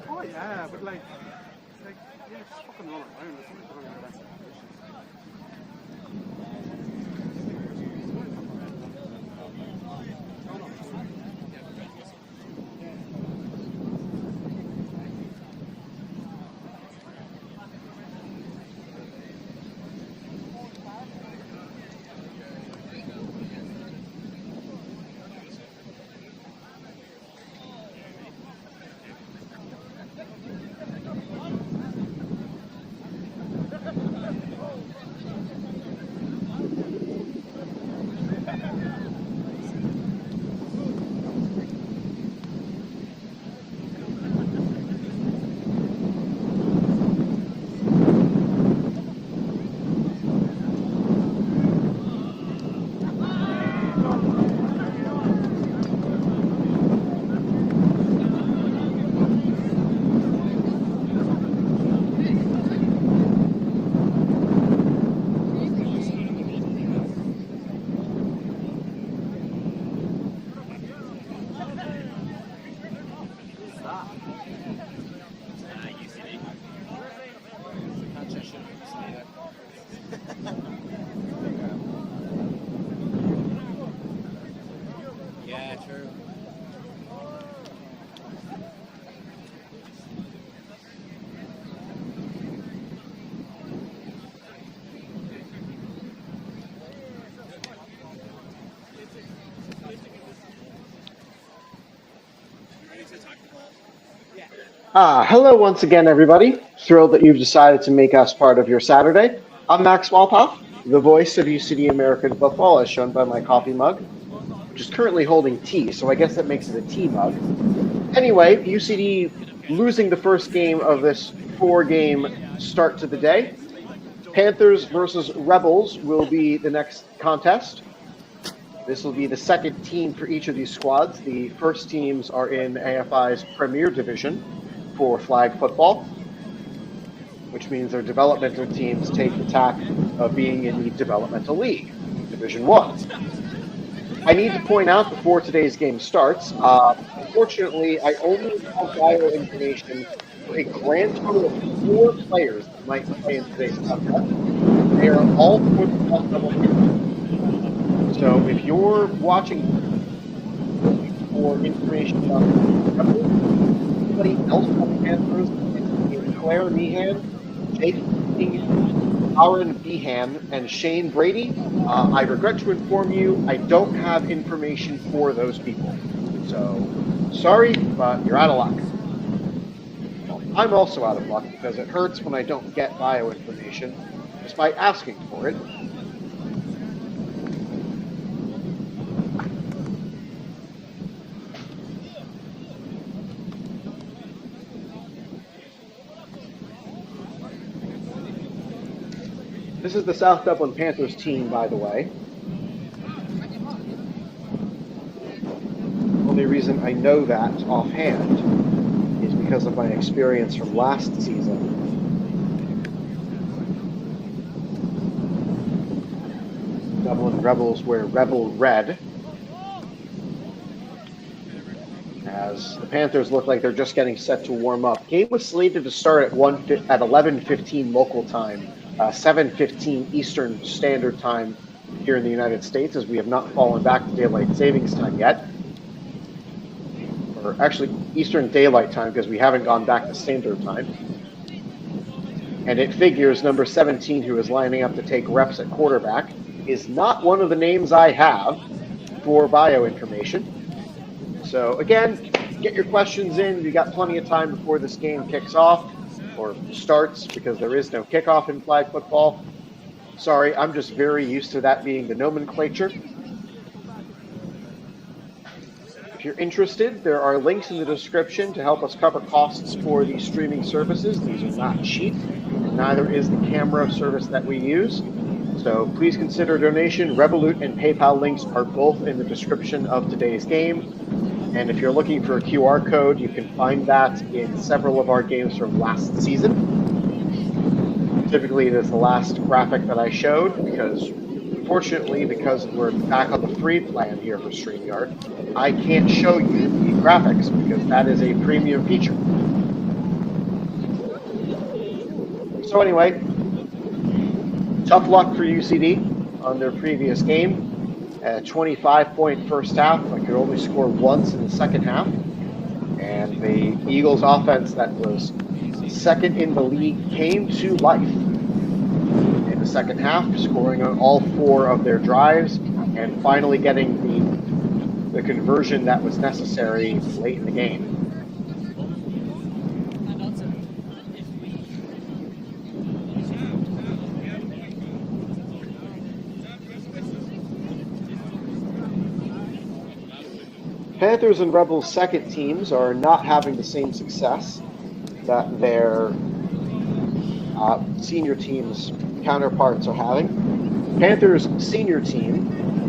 Oh yeah, but like, yeah, just fucking roll around. It's only going to be Yeah, true. Hello once again, everybody. Thrilled that you've decided to make us part of your Saturday. I'm Max Wolpoff, the voice of UCD American football, as shown by my coffee mug, which is currently holding tea, so I guess that makes it a tea mug. Anyway, UCD losing the first game of this 4-game start to the day. Panthers versus Rebels will be the next contest. This will be the second team for each of these squads. The first teams are in AFI's Premier Division for flag football, which means their developmental teams take the tack of being in the Developmental League, Division 1. I need to point out before today's game starts, unfortunately, I only have bio information for a grand total of 4 players that might play in today's contest. They are all for the South Dublin Panthers. So if you're watching for information about anybody else on the Panthers, it's Claire Meehan, Jake Meehan, Aaron Behan, and Shane Brady. I regret to inform you, I don't have information for those people. So, sorry, but you're out of luck. Well, I'm also out of luck because it hurts when I don't get bio information despite asking for it. This is the South Dublin Panthers team, by the way. Only reason I know that offhand is because of my experience from last season. Dublin Rebels wear Rebel Red, as the Panthers look like they're just getting set to warm up. Game was slated to start at 11:15 local time, 7:15 Eastern Standard Time here in the United States, as we have not fallen back to daylight savings time yet. Or actually Eastern Daylight Time, because we haven't gone back to Standard Time. And it figures number 17, who is lining up to take reps at quarterback, is not one of the names I have for bio information. So again, get your questions in. You got plenty of time before this game kicks off or starts, because there is no kickoff in flag football. Sorry, I'm just very used to that being the nomenclature. If you're interested, there are links in the description to help us cover costs for these streaming services. These are not cheap. Neither is the camera service that we use. So please consider a donation. Revolut and PayPal links are both in the description of today's game. And if you're looking for a QR code, you can find that in several of our games from last season. Typically, it is the last graphic that I showed, because unfortunately, because we're back on the free plan here for StreamYard, I can't show you the graphics because that is a premium feature. So anyway, tough luck for UCD on their previous game. A 25-point first half, but could only score once in the second half. And the Eagles offense that was second in the league came to life in the second half, scoring on all 4 of their drives and finally getting the conversion that was necessary late in the game. Panthers and Rebels second teams are not having the same success that their senior teams' counterparts are having. Panthers' senior team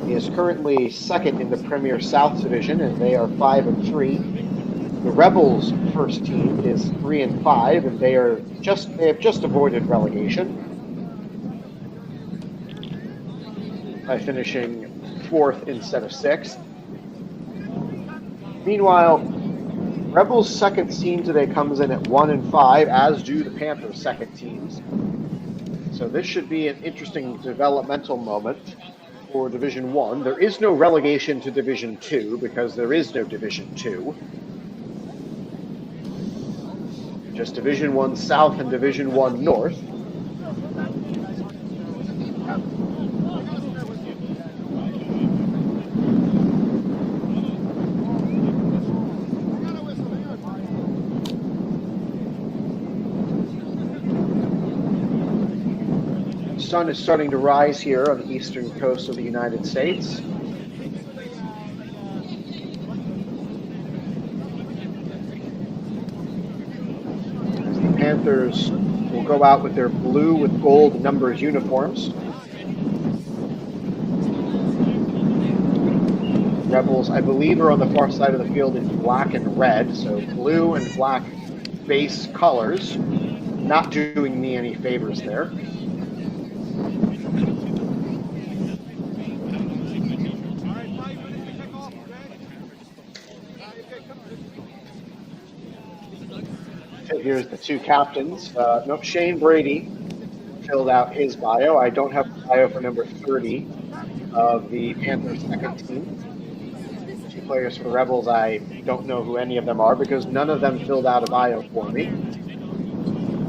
is currently second in the Premier South Division, and they are 5-3. The Rebels' first team is 3-5, and they have just avoided relegation by finishing 4th instead of 6th. Meanwhile, Rebels' second team today comes in at 1-5, as do the Panthers' second teams. So this should be an interesting developmental moment for Division 1. There is no relegation to Division 2 because there is no Division 2. Just Division 1 South and Division 1 North. The sun is starting to rise here on the eastern coast of the United States. The Panthers will go out with their blue with gold numbers uniforms. Rebels, I believe, are on the far side of the field in black and red, so blue and black base colors. Not doing me any favors there. Here's the 2 captains. No, Shane Brady filled out his bio. I don't have a bio for number 30 of the Panthers' second team. 2 players for the Rebels, I don't know who any of them are because none of them filled out a bio for me.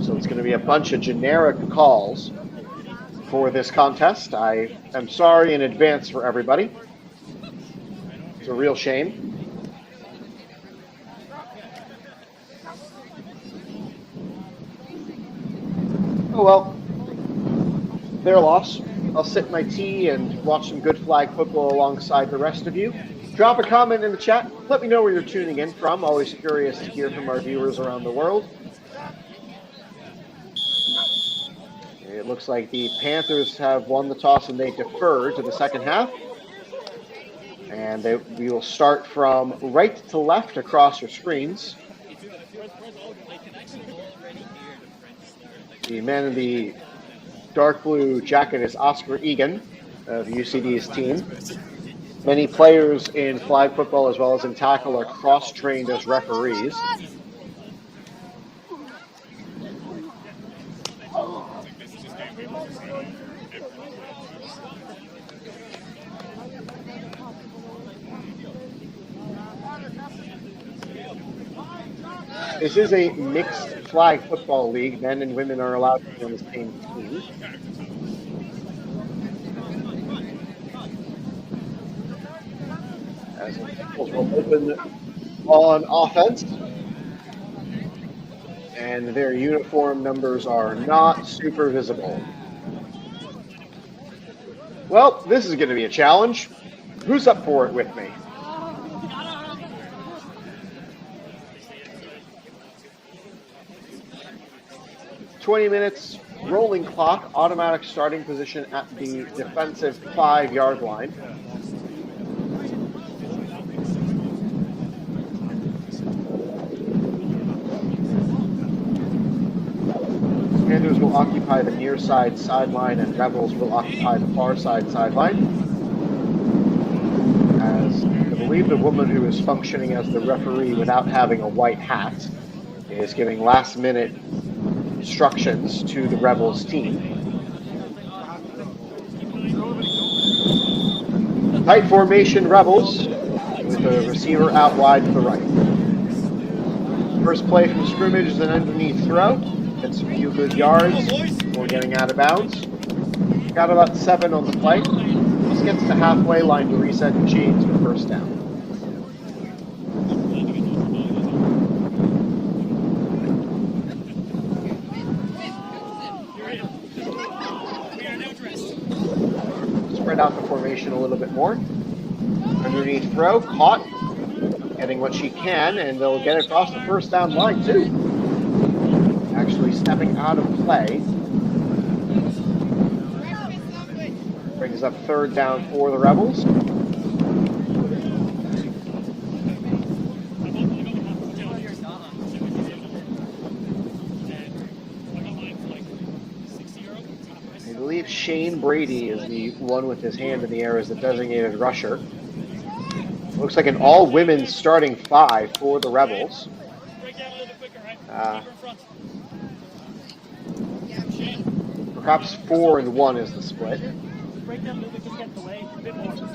So it's going to be a bunch of generic calls for this contest. I am sorry in advance for everybody. It's a real shame. Oh well, their loss. I'll sip my tea and watch some good flag football alongside the rest of you. Drop a comment in the chat. Let me know where you're tuning in from. Always curious to hear from our viewers around the world. It looks like the Panthers have won the toss and they defer to the second half. And we will start from right to left across your screens. The man in the dark blue jacket is Oscar Egan. of UCD's team. Many players in flag football as well as in tackle are cross-trained as referees. This is a mixed flag football league. Men and women are allowed to be on the same team. As the Rebels will open on offense. And their uniform numbers are not super visible. Well, this is going to be a challenge. Who's up for it with me? "20 minutes, rolling clock, automatic starting position at the defensive 5-yard line. Panthers will occupy the near side sideline and Rebels will occupy the far side sideline. As I believe the woman who is functioning as the referee without having a white hat is giving last-minute instructions to the Rebels team. Tight formation Rebels with the receiver out wide to the right. First play from scrimmage is an underneath throw. Gets a few good yards before getting out of bounds. Got about 7 on the play. Just gets to halfway line to reset the chains for first down. Spread out the formation a little bit more. Underneath throw, caught, getting what she can, and they'll get across the first down line too. Actually stepping out of play. Brings up third down for the Rebels. I believe Shane Brady is the one with his hand in the air as the designated rusher. Looks like an all-women starting 5 for the Rebels. Perhaps 4 and 1 is the split.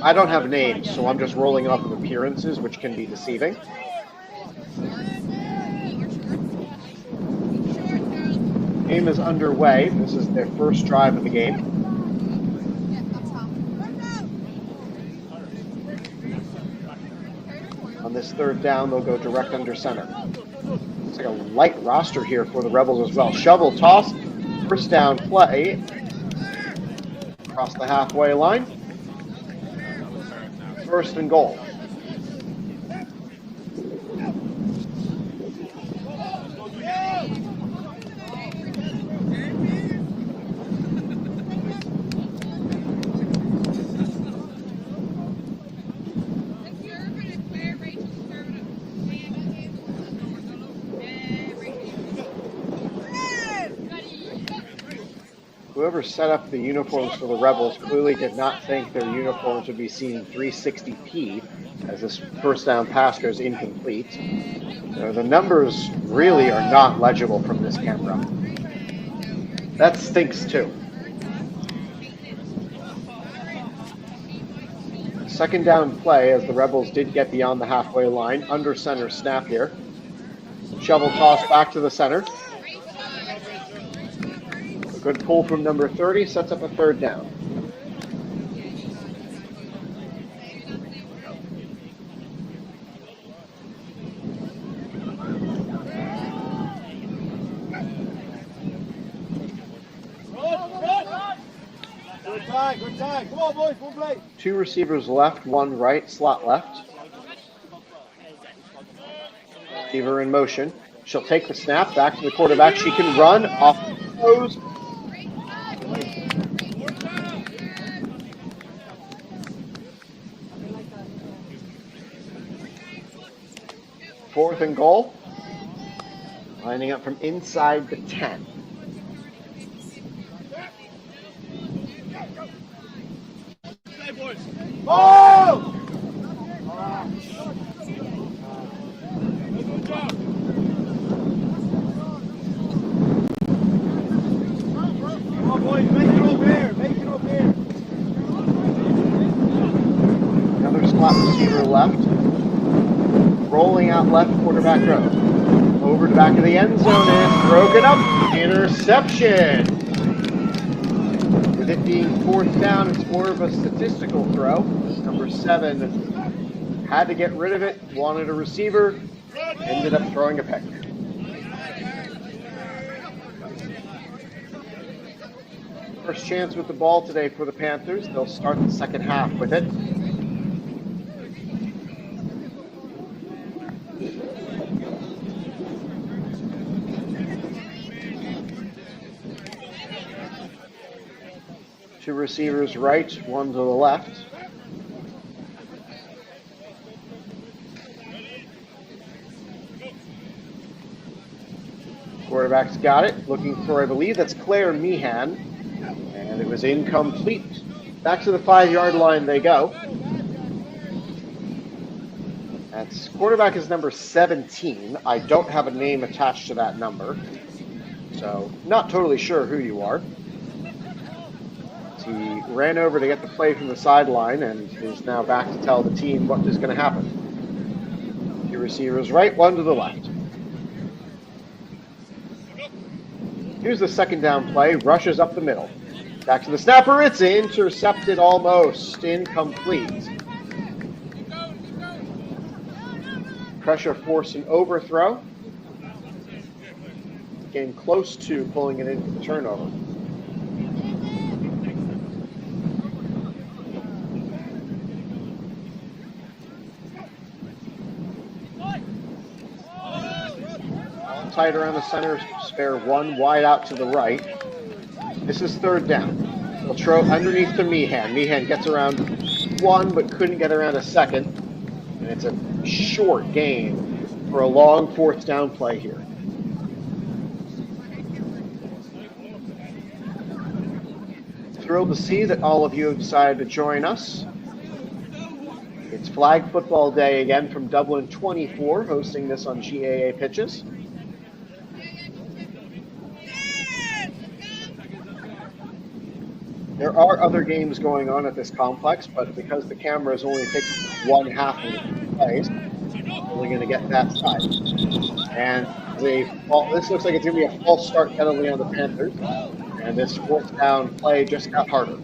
I don't have names, so I'm just rolling off of appearances, which can be deceiving. Game is underway. This is their first drive of the game. On this third down, they'll go direct under center. It's like a light roster here for the Rebels as well. Shovel toss, first down play. Across the halfway line. First and goal. Whoever set up the uniforms for the Rebels clearly did not think their uniforms would be seen 360p as this first down pass goes incomplete. So the numbers really are not legible from this camera. That stinks too. Second down play as the Rebels did get beyond the halfway line. Under center snap here. Shovel toss back to the center. Good pull from number 30, sets up a third down. Good time. Come on, boys, one play. 2 receivers left, 1 right, slot left. Receiver in motion. She'll take the snap, back to the quarterback. She can run off the toes. Fourth and goal. Lining up from inside the 10. Oh! Come on, boys, make it over here. Make it over here. Another slot receiver left. Rolling out left, quarterback throw. Over to back of the end zone, and it's broken up. Interception. With it being 4th down, it's more of a statistical throw. Number 7 had to get rid of it, wanted a receiver, ended up throwing a pick. First chance with the ball today for the Panthers. They'll start the second half with it. Two receivers right, one to the left. Quarterback's got it, looking for, I believe that's Claire Meehan, and it was incomplete. Back to the 5-yard line they go. That's quarterback is number 17. I don't have a name attached to that number, so not totally sure who you are. He ran over to get the play from the sideline and is now back to tell the team what is going to happen. Two receivers right, one to the left. Here's the second down play, rushes up the middle. Back to the snapper, it's intercepted almost, incomplete. Pressure forced an overthrow. Came close to pulling it in for the turnover. Tight around the center, spare one wide out to the right. This is 3rd down. They'll throw underneath to Meehan. Meehan gets around one, but couldn't get around a second. And it's a short gain for a long 4th down play here. Thrilled to see that all of you have decided to join us. It's Flag Football Day again from Dublin 24, hosting this on GAA pitches. There are other games going on at this complex, but because the cameras only take one half of the plays, we're only going to get that side. And this looks like it's going to be a false start penalty on the Panthers, and this 4th down play just got harder.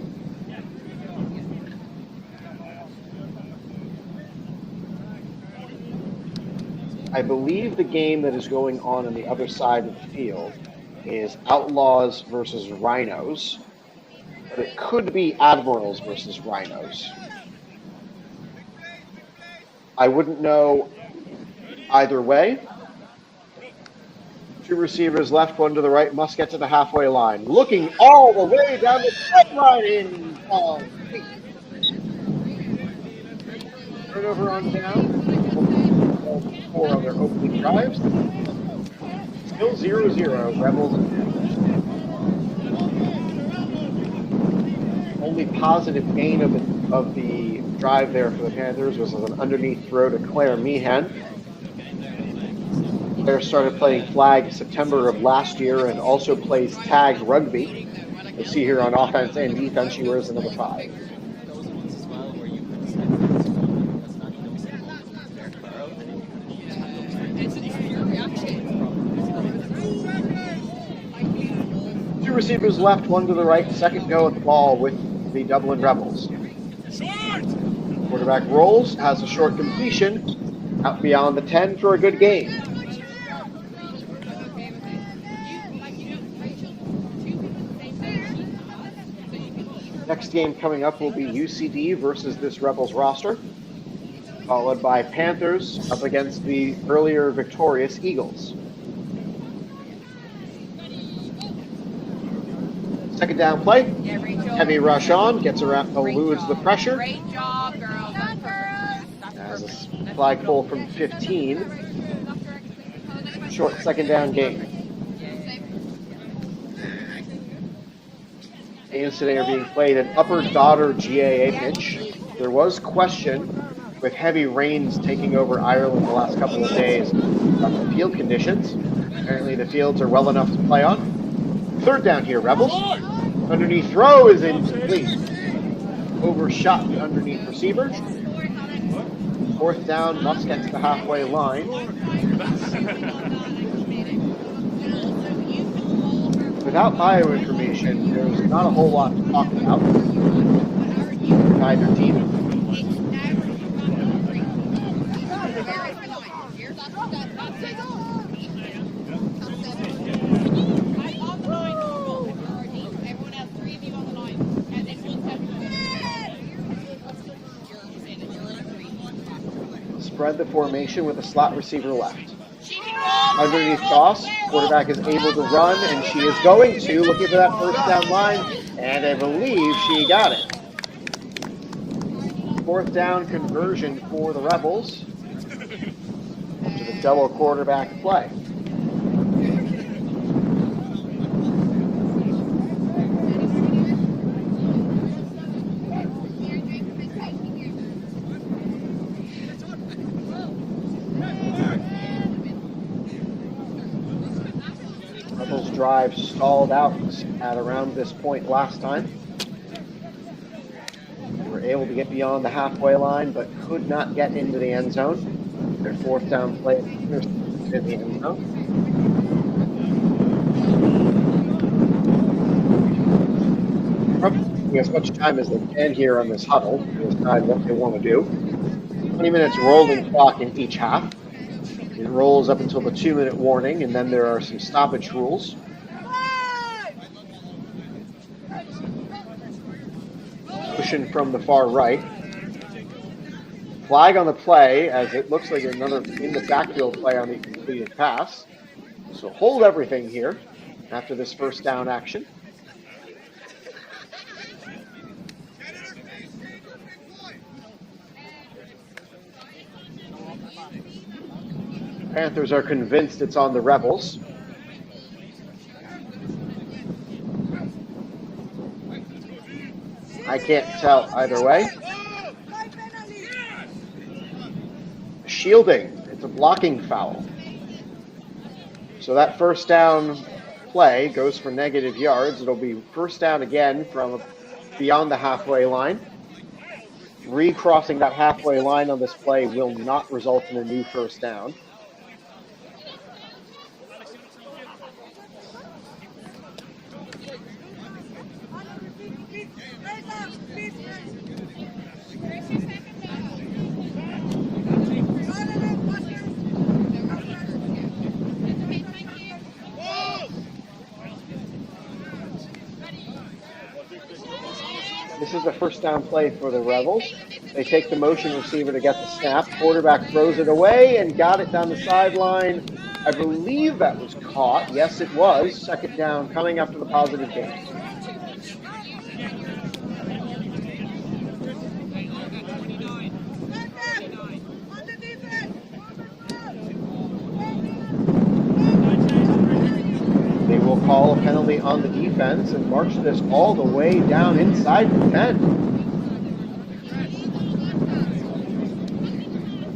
I believe the game that is going on the other side of the field is Outlaws versus Rhinos. But it could be Admirals versus Rhinos. I wouldn't know either way. Two receivers left, one to the right, must get to the halfway line. Looking all the way down the sideline in turnover on down. 4 other opening drives. Still 0-0, Rebels and Panthers. Only positive gain of the drive there for the Panthers was an underneath throw to Claire Meehan. Claire started playing flag September of last year and also plays tag rugby. You'll see here on offense and defense she wears the number 5. Two receivers left, one to the right, second go at the ball with the Dublin Rebels. Quarterback rolls, has a short completion, out beyond the 10 for a good gain. Next game coming up will be UCD versus this Rebels roster, followed by Panthers up against the earlier victorious Eagles. Second down play, heavy rush on, gets around, eludes the pressure. Great job, girl. Has a flag pull from 15. Short second down gain. Games today are being played at Upper Dodder GAA pitch. There was question with heavy rains taking over Ireland the last couple of days about the field conditions. Apparently the fields are well enough to play on. Third down here, Rebels. Underneath throw is incomplete. Overshot the underneath receiver. Fourth down must get to the halfway line. Without bioinformation, there's not a whole lot to talk about. Neither team. Spread the formation with a slot receiver left. Underneath toss, quarterback is able to run, and she is going to, looking for that first down line, and I believe she got it. Fourth down conversion for the Rebels to the double quarterback play. Drive stalled out at around this point last time. They were able to get beyond the halfway line, but could not get into the end zone. Their fourth down play in the end zone. Probably as much time as they can here on this huddle to decide what they want to do. 20 minutes rolling clock in each half. It rolls up until the 2-minute warning, and then there are some stoppage rules. Pushing from the far right. Flag on the play, as it looks like another in the backfield play on the completed pass. So hold everything here after this first down action. Panthers are convinced it's on the Rebels. I can't tell either way. Shielding. It's a blocking foul. So that first down play goes for negative yards. It'll be first down again from beyond the halfway line. Recrossing that halfway line on this play will not result in a new first down. This is the first down play for the Rebels. They take the motion receiver to get the snap. Quarterback throws it away and got it down the sideline. I believe that was caught. Yes, it was. Second down coming after the positive gain. They will call a penalty on the defense and march this all the way down inside the 10.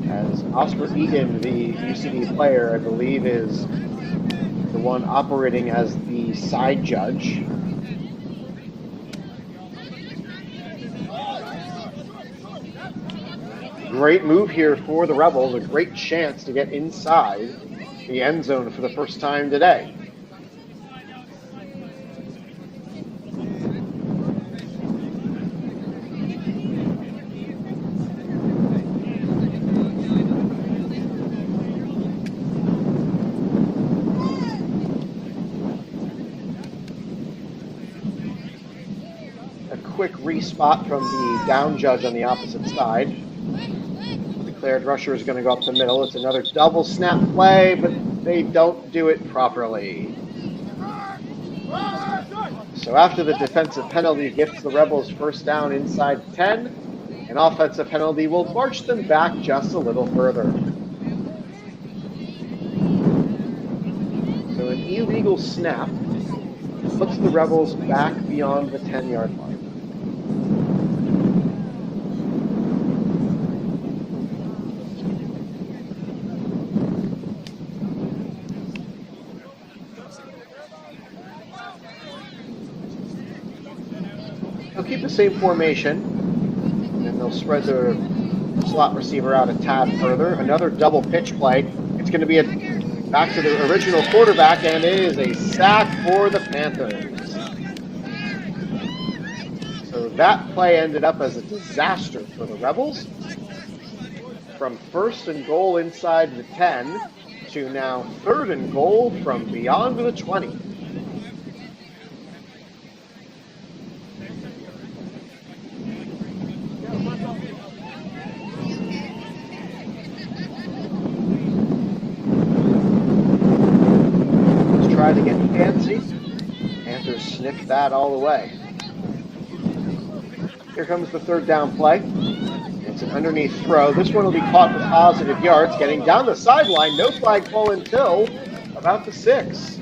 As Oscar Egan, the UCD player, I believe, is the one operating as the side judge. Great move here for the Rebels, a great chance to get inside the end zone for the first time today. Quick respot from the down judge on the opposite side. Declared rusher is going to go up the middle. It's another double snap play, but they don't do it properly. So after the defensive penalty gets the Rebels first down inside 10, an offensive penalty will march them back just a little further. So an illegal snap puts the Rebels back beyond the 10-yard line. They'll keep the same formation, and they'll spread the slot receiver out a tad further. Another double pitch play. It's going to be back to the original quarterback, and it is a sack for the Panthers. So that play ended up as a disaster for the Rebels. From 1st and goal inside the 10 to now 3rd and goal from beyond the 20. Try to get fancy. Panthers sniffed that all the way. Here comes the 3rd down play. It's an underneath throw. This one will be caught for positive yards. Getting down the sideline. No flag pull until about the 6.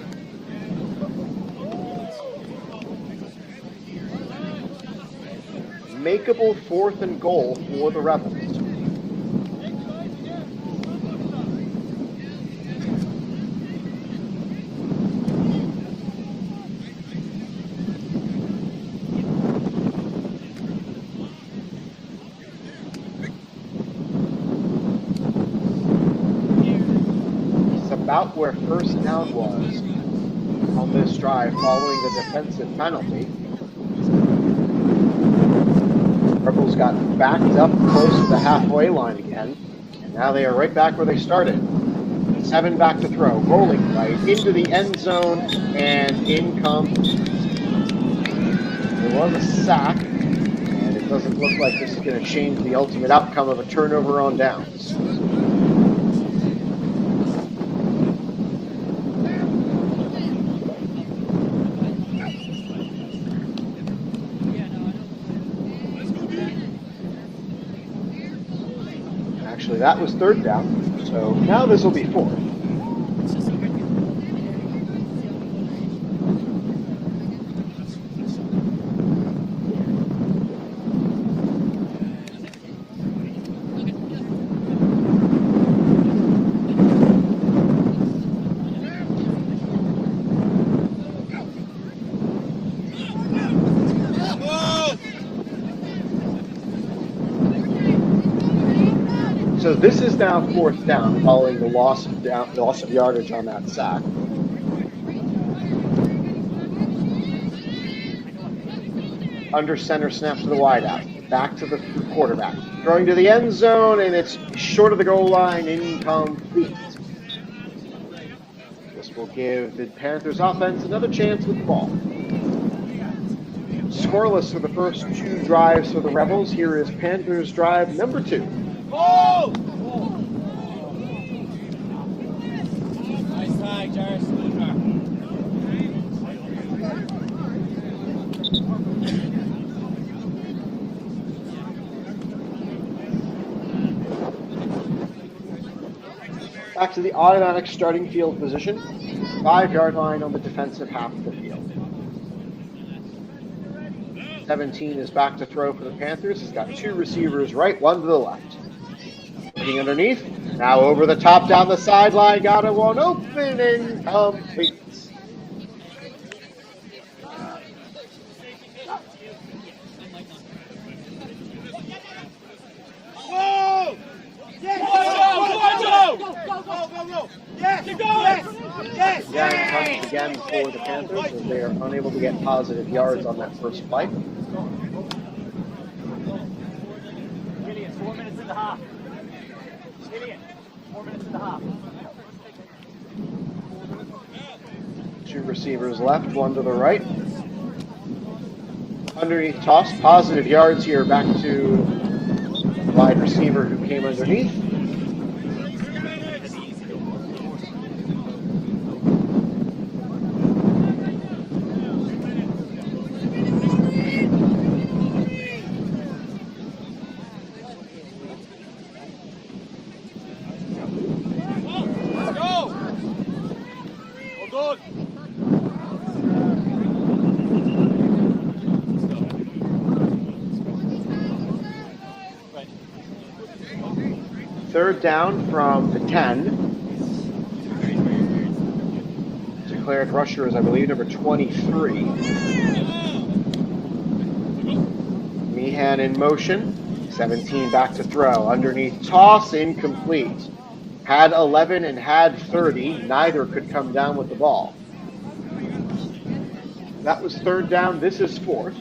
Makeable 4th and goal for the Rebels. About where 1st down was on this drive following the defensive penalty. Rebels got backed up close to the halfway line again, and now they are right back where they started. 7 back to throw, rolling right into the end zone, and incomplete. There was a sack, and it doesn't look like this is going to change the ultimate outcome of a turnover on downs. Actually, that was 3rd down, so now this will be 4th. So this is now 4th down, following the loss of yardage on that sack. Under center, snaps to the wideout. Back to the quarterback. Throwing to the end zone, and it's short of the goal line, incomplete. This will give the Panthers offense another chance with the ball. Scoreless for the first 2 drives for the Rebels. Here is Panthers drive number 2. Oh! Nice tag, Jarvis. Back to the automatic starting field position. 5-yard line on the defensive half of the field. 17 is back to throw for the Panthers. He's got 2 receivers right, 1 to the left. Looking underneath. Now over the top down the sideline. Got it one open and complete. Whoa! Yes! Go! Yes! Keep going! Yes! Again, punched again for the Panthers as they are unable to get positive yards on that first play. Gideon, 4 minutes in the half. Gideon, 4 minutes in the half. 2 receivers left, 1 to the right. Underneath toss, positive yards here back to wide receiver who came underneath. Third down from the 10. Declared rusher is, I believe, number 23. Meehan in motion. 17 back to throw. Underneath toss, incomplete. Had 11 and had 30. Neither could come down with the ball. That was third down. This is fourth.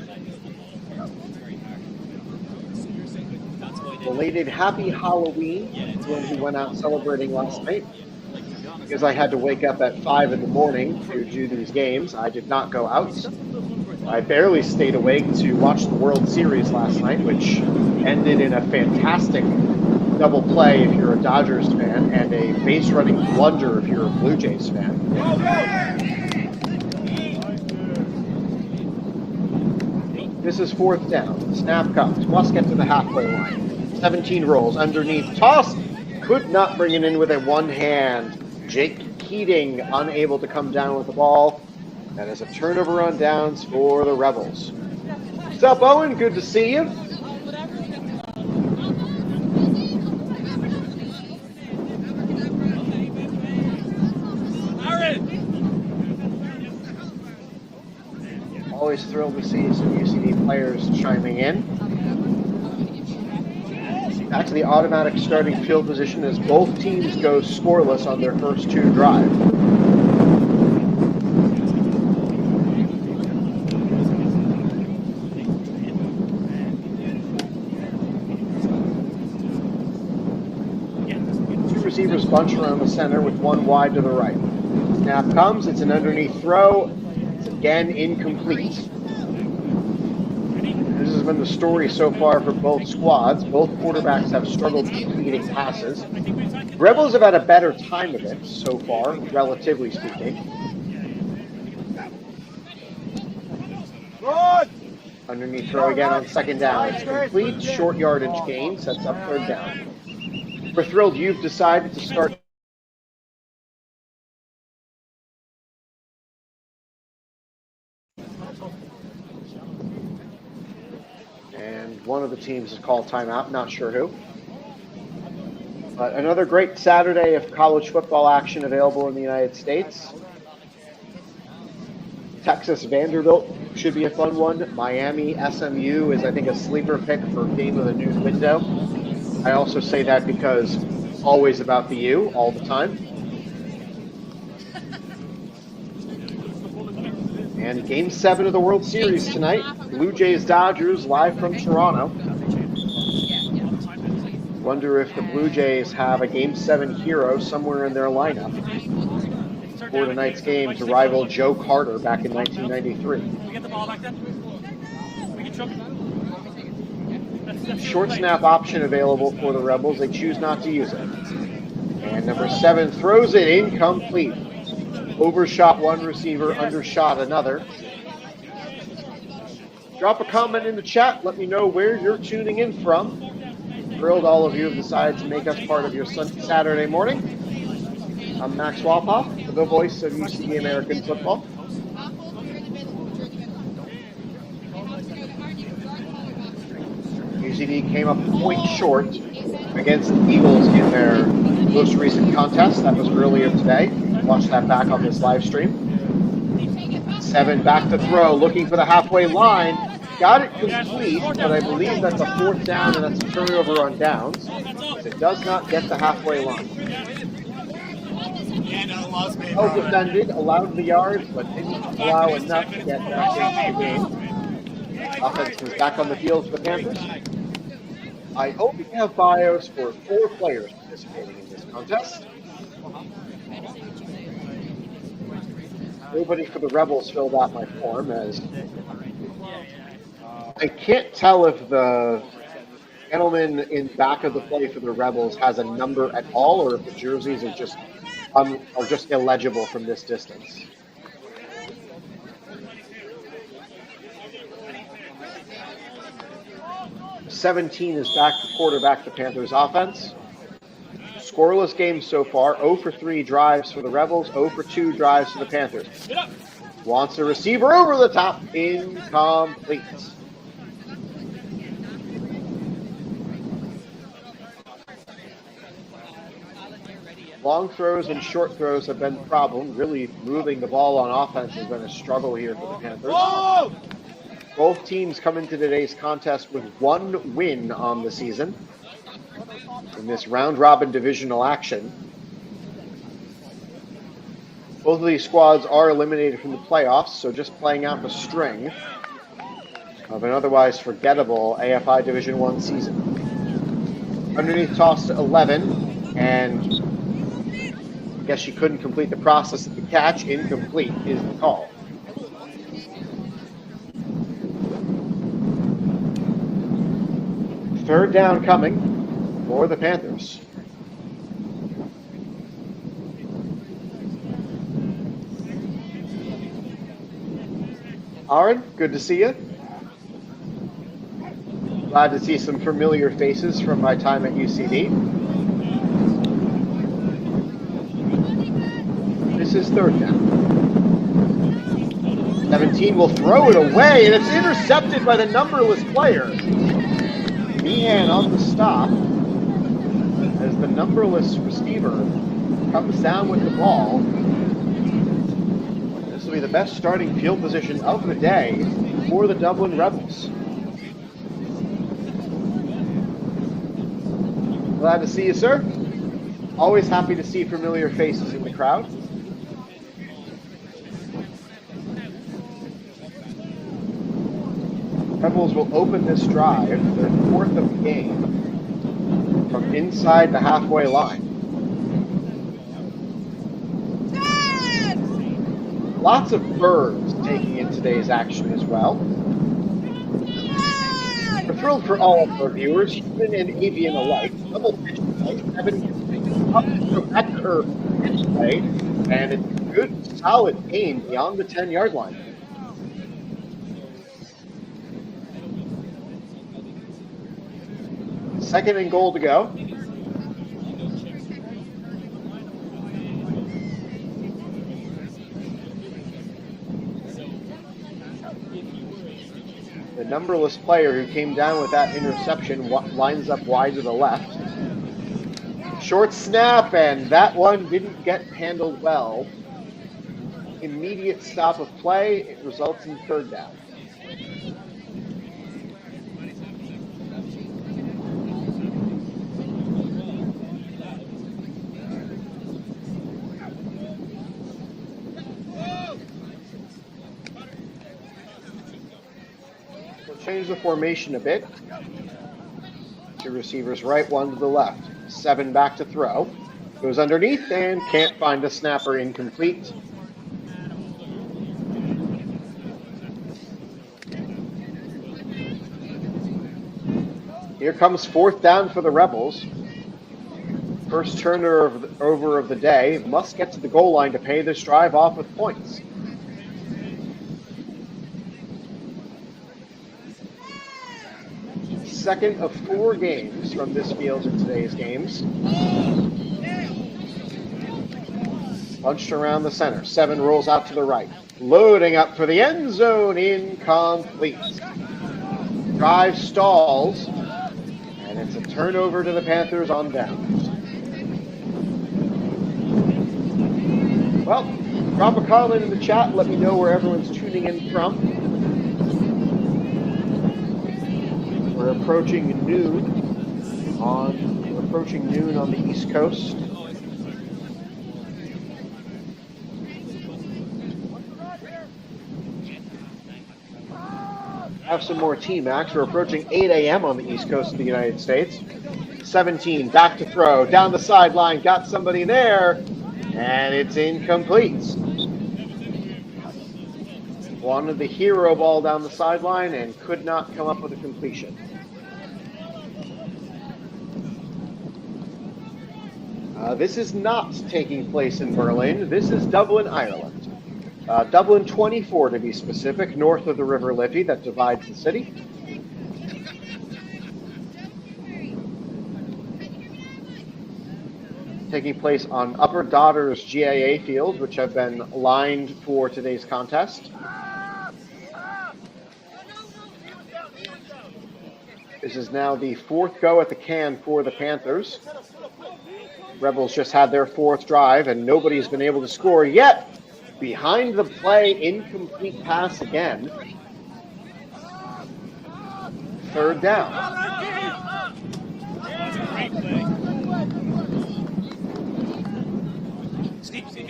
Belated happy Halloween to when we went out celebrating last night. Because I had to wake up at 5 in the morning to do these games, I did not go out. I barely stayed awake to watch the World Series last night, which ended in a fantastic double play if you're a Dodgers fan, and a base running blunder if you're a Blue Jays fan. This is fourth down. Snap comes. Must get to the halfway line. 17 rolls underneath. Toss. Could not bring it in with a one hand. Jake Keating unable to come down with the ball. That is a turnover on downs for the Rebels. What's up, Owen? Good to see you. Always thrilled to see some UCD players chiming in. Back to the automatic starting field position as both teams go scoreless on their first two drives. Two receivers bunch around the center with one wide to the right. Snap comes, it's an underneath throw. It's again incomplete. This has been the story so far for both squads. Both quarterbacks have struggled completing passes. Rebels have had a better time of it so far, relatively speaking. Underneath throw again on second down. It's complete. Short yardage gain sets up third down. We're thrilled you've decided to start. And one of the teams has called timeout, not sure who. But another great Saturday of college football action available in the United States. Texas Vanderbilt should be a fun one. Miami SMU is, I think, a sleeper pick for game of the noon window. I also say that because it's always about the U all the time. And Game 7 of the World Series tonight. Blue Jays Dodgers live from Toronto. Wonder if the Blue Jays have a Game 7 hero somewhere in their lineup for tonight's game to rival Joe Carter back in 1993. We get the ball back then? We can choke it. Short snap option available for the Rebels. They choose not to use it. And number 7 throws it incomplete. Overshot one receiver, undershot another. Drop a comment in the chat. Let me know where you're tuning in from. Thrilled all of you have decided to make us part of your Saturday morning. I'm Max Wolpoff, the voice of UCD American football. UCD came up a point short against the Eagles in their most recent contest. That was earlier today. Watch that back on this live stream. 7 back to throw, looking for the halfway line. Got it complete, but I believe that's a fourth down and that's a turnover on downs. It does not get the halfway line. Well defended, allowed the yards, but didn't allow enough to get back into the game. Offense was back on the field for the Panthers. I hope you have bios for 4 players participating in this contest. Nobody for the Rebels filled out my form, as I can't tell if the gentleman in back of the play for the Rebels has a number at all, or if the jerseys are just illegible from this distance. $17 is back to quarterback the Panthers offense. Scoreless game so far. 0 for 3 drives for the Rebels, 0 for 2 drives for the Panthers. Wants a receiver over the top. Incomplete. Long throws and short throws have been the problem. Really moving the ball on offense has been a struggle here for the Panthers. Oh! Both teams come into today's contest with 1 win on the season in this round-robin divisional action. Both of these squads are eliminated from the playoffs, so just playing out the string of an otherwise forgettable AFI Division I season. Underneath toss to 11, and I guess she couldn't complete the process of the catch. Incomplete is the call. Third down coming for the Panthers. Aaron, good to see you. Glad to see some familiar faces from my time at UCD. This is third down. 17 will throw it away, and it's intercepted by the numberless player. Meehan on the stop as the numberless receiver comes down with the ball. This will be the best starting field position of the day for the Dublin Rebels. Glad to see you, sir. Always happy to see familiar faces in the crowd. Rebels will open this drive, their 4th of the game, from inside the halfway line. Lots of birds taking in today's action as well. We're thrilled for all of our viewers, human and avian alike. Double pitch play, 7 up to back to her pitch play, and it's a good, solid gain beyond the 10-yard line. Second and goal to go. The numberless player who came down with that interception lines up wide to the left. Short snap, and that one didn't get handled well. Immediate stop of play. It results in third down. Change the formation a bit. 2 receivers right, 1 to the left. 7 back to throw. Goes underneath and can't find a snapper. Incomplete. Here comes 4th down for the Rebels. First turnover of the day. Must get to the goal line to pay this drive off with points. Second of 4 games from this field in today's games. Punched around the center. 7 rolls out to the right. Loading up for the end zone. Incomplete. Drive stalls. And it's a turnover to the Panthers on downs. Well, drop a comment in the chat. Let me know where everyone's tuning in from. We're approaching noon on the East Coast. Have some more T-Max. We're approaching 8 a.m. on the East Coast of the United States. 17, back to throw, down the sideline, got somebody there, and it's incomplete. Wanted the hero ball down the sideline and could not come up with a completion. This is not taking place in Berlin. This is Dublin, Ireland. Dublin 24 to be specific, north of the River Liffey that divides the city. Taking place on Upper Daughters GAA fields, which have been lined for today's contest. This is now the fourth go at the can for the Panthers. Rebels just had their fourth drive, and nobody's been able to score yet. Behind the play, incomplete pass again. Third down. Steve, you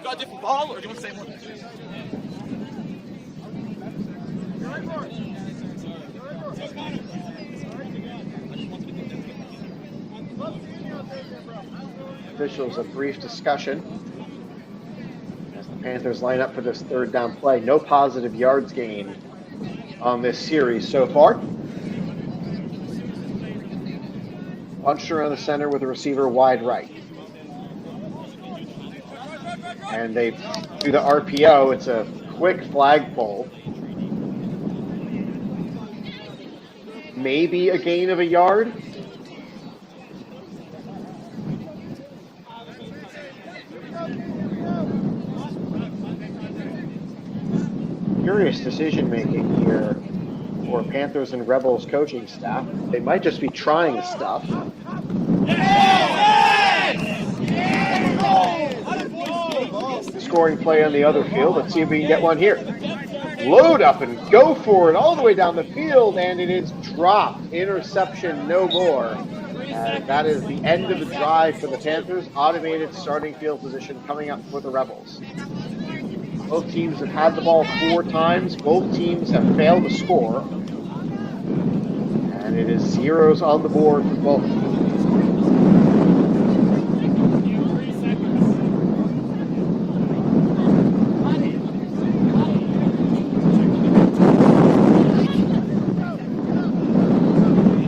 got a different ball, or do you want the same one? Officials a brief discussion as the Panthers line up for this third down play. No positive yards gain on this series so far. Punched around the center with the receiver wide right. And they do the RPO. It's a quick flagpole. Maybe a gain of a yard. Curious decision making here for Panthers and Rebels coaching staff. They might just be trying stuff. Scoring play on the other field. Let's see if we can get one here. Load up and go for it all the way down the field, and it is dropped. Interception, no more. That is the end of the drive for the Panthers. Automated starting field position coming up for the Rebels. Both teams have had the ball 4 times. Both teams have failed to score. And it is zeros on the board for both.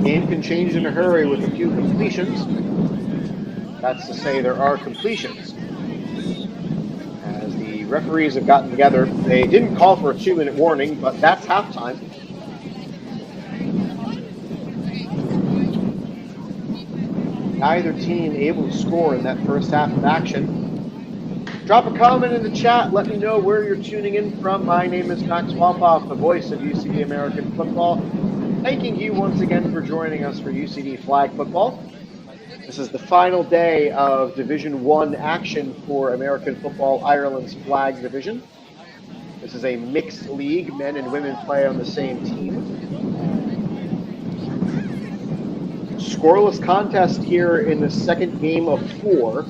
Game can change in a hurry with a few completions. That's to say there are completions. As the referees have gotten together, they didn't call for a 2-minute warning, but that's halftime. Neither team able to score in that first half of action. Drop a comment in the chat. Let me know where you're tuning in from. My name is Max Wolpoff, the voice of UCD American Football. Thanking you once again for joining us for UCD Flag Football. This is the final day of Division I action for American Football Ireland's Flag Division. This is a mixed league. Men and women play on the same team. Scoreless contest here in the second game of 4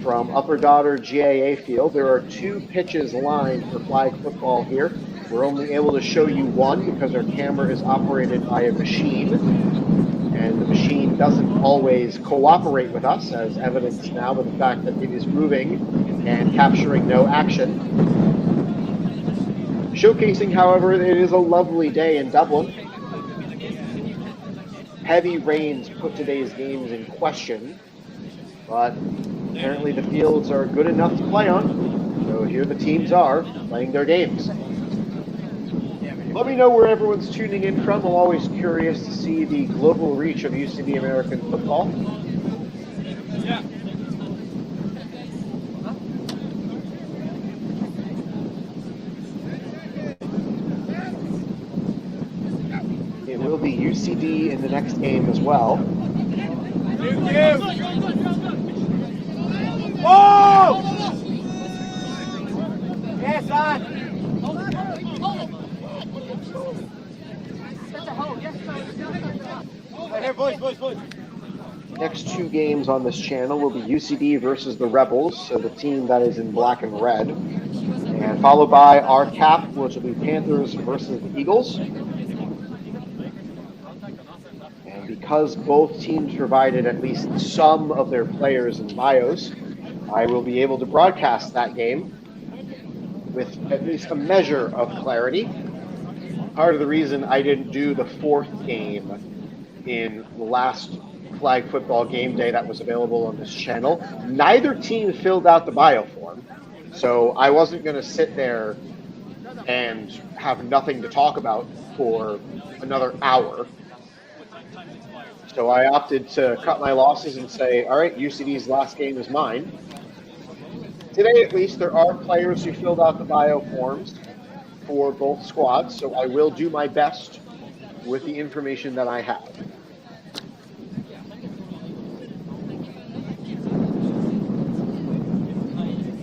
from Upper Dodder GAA Field. There are 2 pitches lined for flag football here. We're only able to show you one because our camera is operated by a machine, and the machine doesn't always cooperate with us, as evidenced now by the fact that it is moving and capturing no action. Showcasing, however, it is a lovely day in Dublin. Heavy rains put today's games in question, but apparently the fields are good enough to play on, so here the teams are playing their games. Let me know where everyone's tuning in from. I'm always curious to see the global reach of UCD American Football. Yeah. It will be UCD in the next game as well. Oh! Yes, on. Here, boys. Next 2 games on this channel will be UCD versus the Rebels, so the team that is in black and red, and followed by our cap, which will be Panthers versus the Eagles. And because both teams provided at least some of their players in bios, I will be able to broadcast that game with at least a measure of clarity. Part of the reason I didn't do the 4th game in the last flag football game day that was available on this channel, neither team filled out the bio form, so I wasn't going to sit there and have nothing to talk about for another hour. So I opted to cut my losses and say, all right, UCD's last game is mine. Today, at least, there are players who filled out the bio forms for both squads, so I will do my best with the information that I have.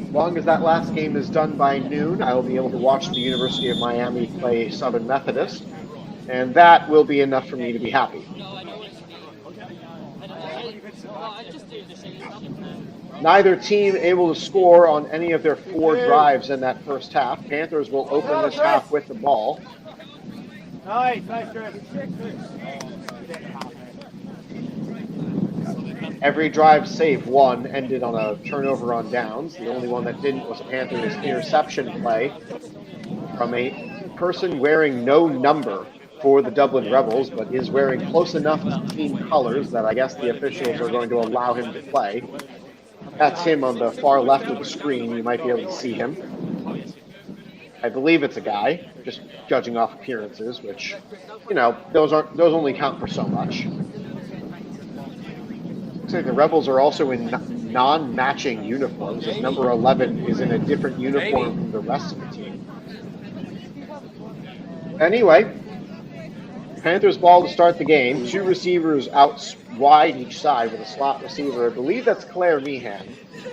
As long as that last game is done by noon, I will be able to watch the University of Miami play Southern Methodist, and that will be enough for me to be happy. Neither team able to score on any of their 4 drives in that first half. Panthers will open this half with the ball. Nice, Chris. Every drive save one ended on a turnover on downs. The only one that didn't was a Panthers interception play from a person wearing no number for the Dublin Rebels, but is wearing close enough to team colors that I guess the officials are going to allow him to play. That's him on the far left of the screen. You might be able to see him. I believe it's a guy, just judging off appearances, which, you know, those only count for so much. Looks like the Rebels are also in non-matching uniforms, as number 11 is in a different uniform from the rest of the team. Anyway, Panthers ball to start the game. 2 receivers out wide each side with a slot receiver. I believe that's Claire Meehan,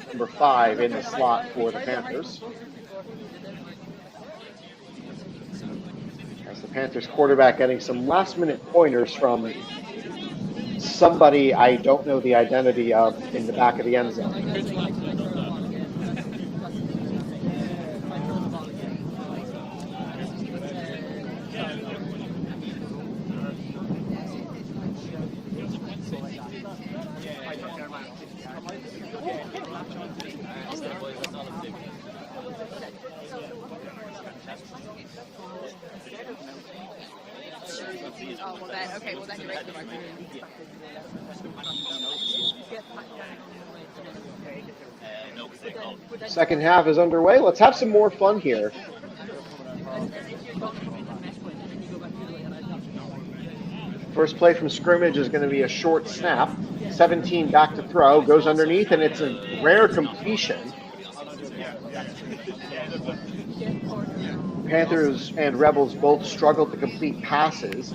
number 5 in the slot for the Panthers. As the Panthers quarterback getting some last-minute pointers from somebody I don't know the identity of in the back of the end zone. Second half is underway. Let's have some more fun here. First play from scrimmage is going to be a short snap. 17 back to throw, goes underneath, and it's a rare completion. Panthers and Rebels both struggled to complete passes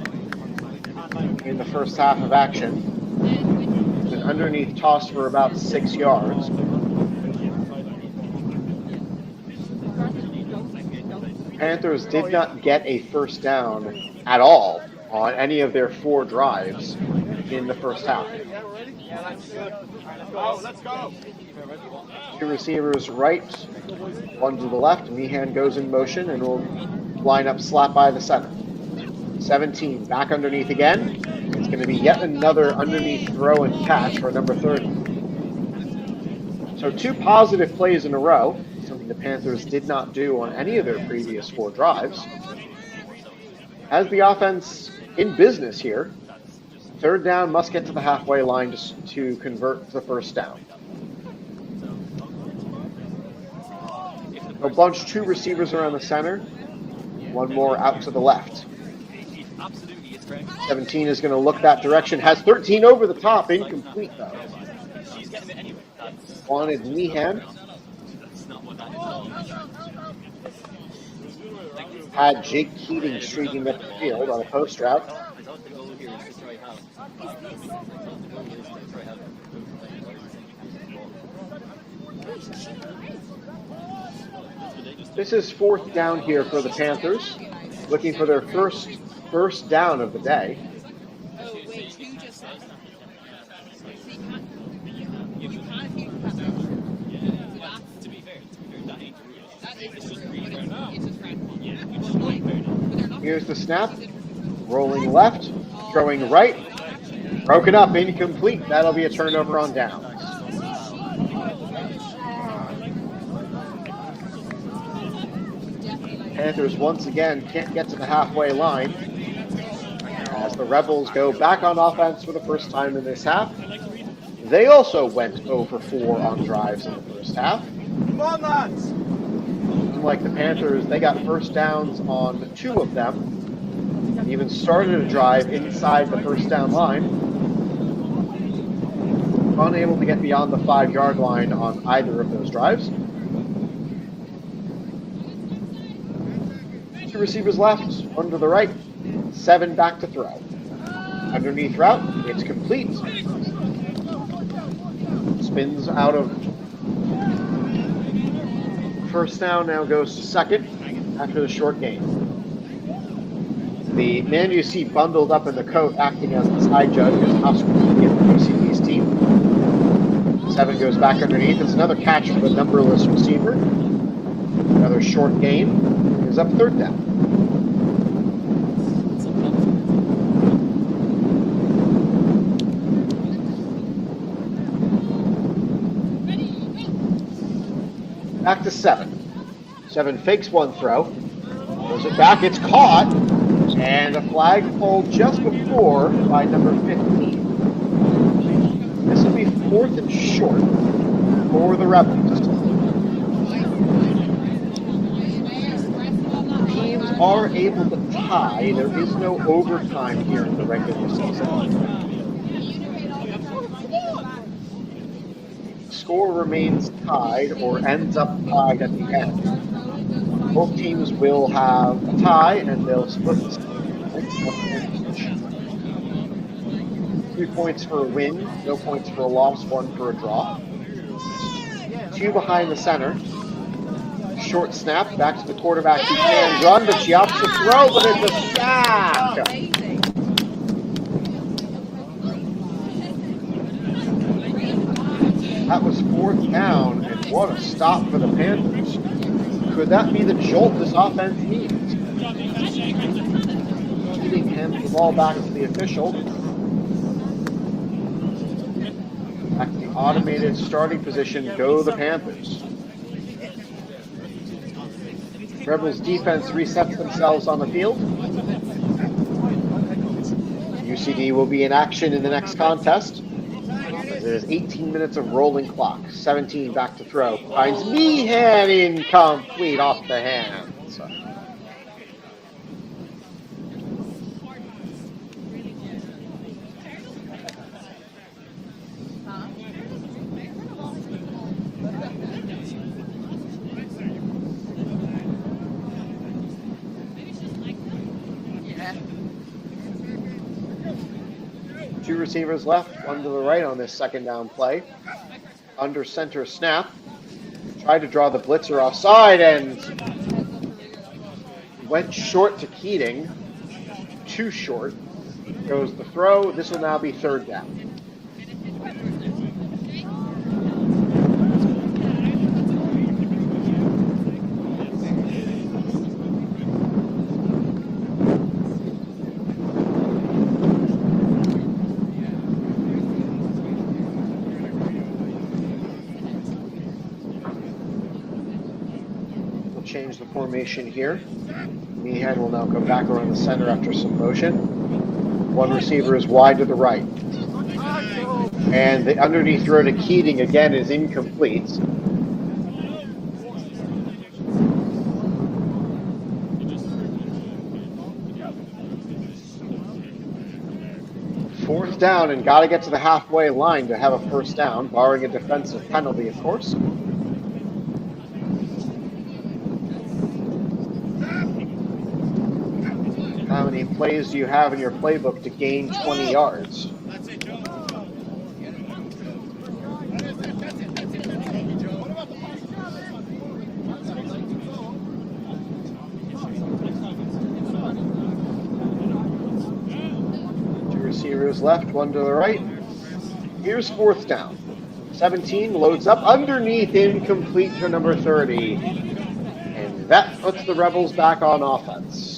in the first half of action. It's an underneath toss for about 6 yards. Panthers did not get a first down at all on any of their 4 drives in the first half. Let's go. 2 receivers right, 1 to the left. Meehan goes in motion and will line up slap by the center. 17 back underneath again. It's going to be yet another underneath throw and catch for number 30. So 2 positive plays in a row, something the Panthers did not do on any of their previous 4 drives. As the offense in business here, 3rd down must get to the halfway line to convert the first down. A bunch 2 receivers around the center, 1 more out to the left. 17 is going to look that direction, has 13 over the top, incomplete though. Wanted Meehan. Had Jake Keating streaking up the field on a post route. This is 4th down here for the Panthers, looking for their first down of the day. Here's the snap, rolling left, throwing right, broken up, incomplete. That'll be a turnover on downs. Panthers once again can't get to the halfway line as the Rebels go back on offense for the first time in this half. They also went 0 for 4 on drives in the first half. Come on, lads. Unlike the Panthers, they got first downs on 2 of them. Even started a drive inside the first down line. Unable to get beyond the 5-yard line on either of those drives. 2 receivers left, 1 to the right. 7 back to throw. Underneath route, it's complete. Spins out of first down, now goes to second after the short gain. The man you see bundled up in the coat acting as the side judge is Oscar UCD's team. 7 goes back underneath. It's another catch for the numberless receiver. Another short gain. Is up third down. Back to 7. 7 fakes one throw. Throws it back. It's caught. And a flag pulled just before by number 15. This will be 4th and short for the Rebels. Teams are able to tie. There is no overtime here in the regular season. Score remains tied or ends up tied at the end. Both teams will have a tie and they'll split the 3 points for a win, no points for a loss, 1 for a draw. 2 behind the center. Short snap, back to the quarterback who can run, but she opts to throw, but it's a sack. That was 4th down, and what a stop for the Panthers. Could that be the jolt this offense needs? Keating hands the ball back to the official. Back to the automated starting position, go the Panthers. Rebels defense resets themselves on the field. UCD will be in action in the next contest. There's 18 minutes of rolling clock. 17 back to throw. Finds Meehan, incomplete off the hands. Two receivers left, one to the right on this second down play. Under center snap. Tried to draw the blitzer offside and went short to Keating. Too short. Goes the throw. This will now be 3rd down. Change the formation here. Meehan will now go back around the center after some motion. One receiver is wide to the right. And the underneath throw to Keating again is incomplete. Fourth down, and got to get to the halfway line to have a first down, barring a defensive penalty, of course. How many plays do you have in your playbook to gain 20 yards? Two receivers left, one to the right. Here's 4th down. 17 loads up underneath, incomplete to number 30. And that puts the Rebels back on offense.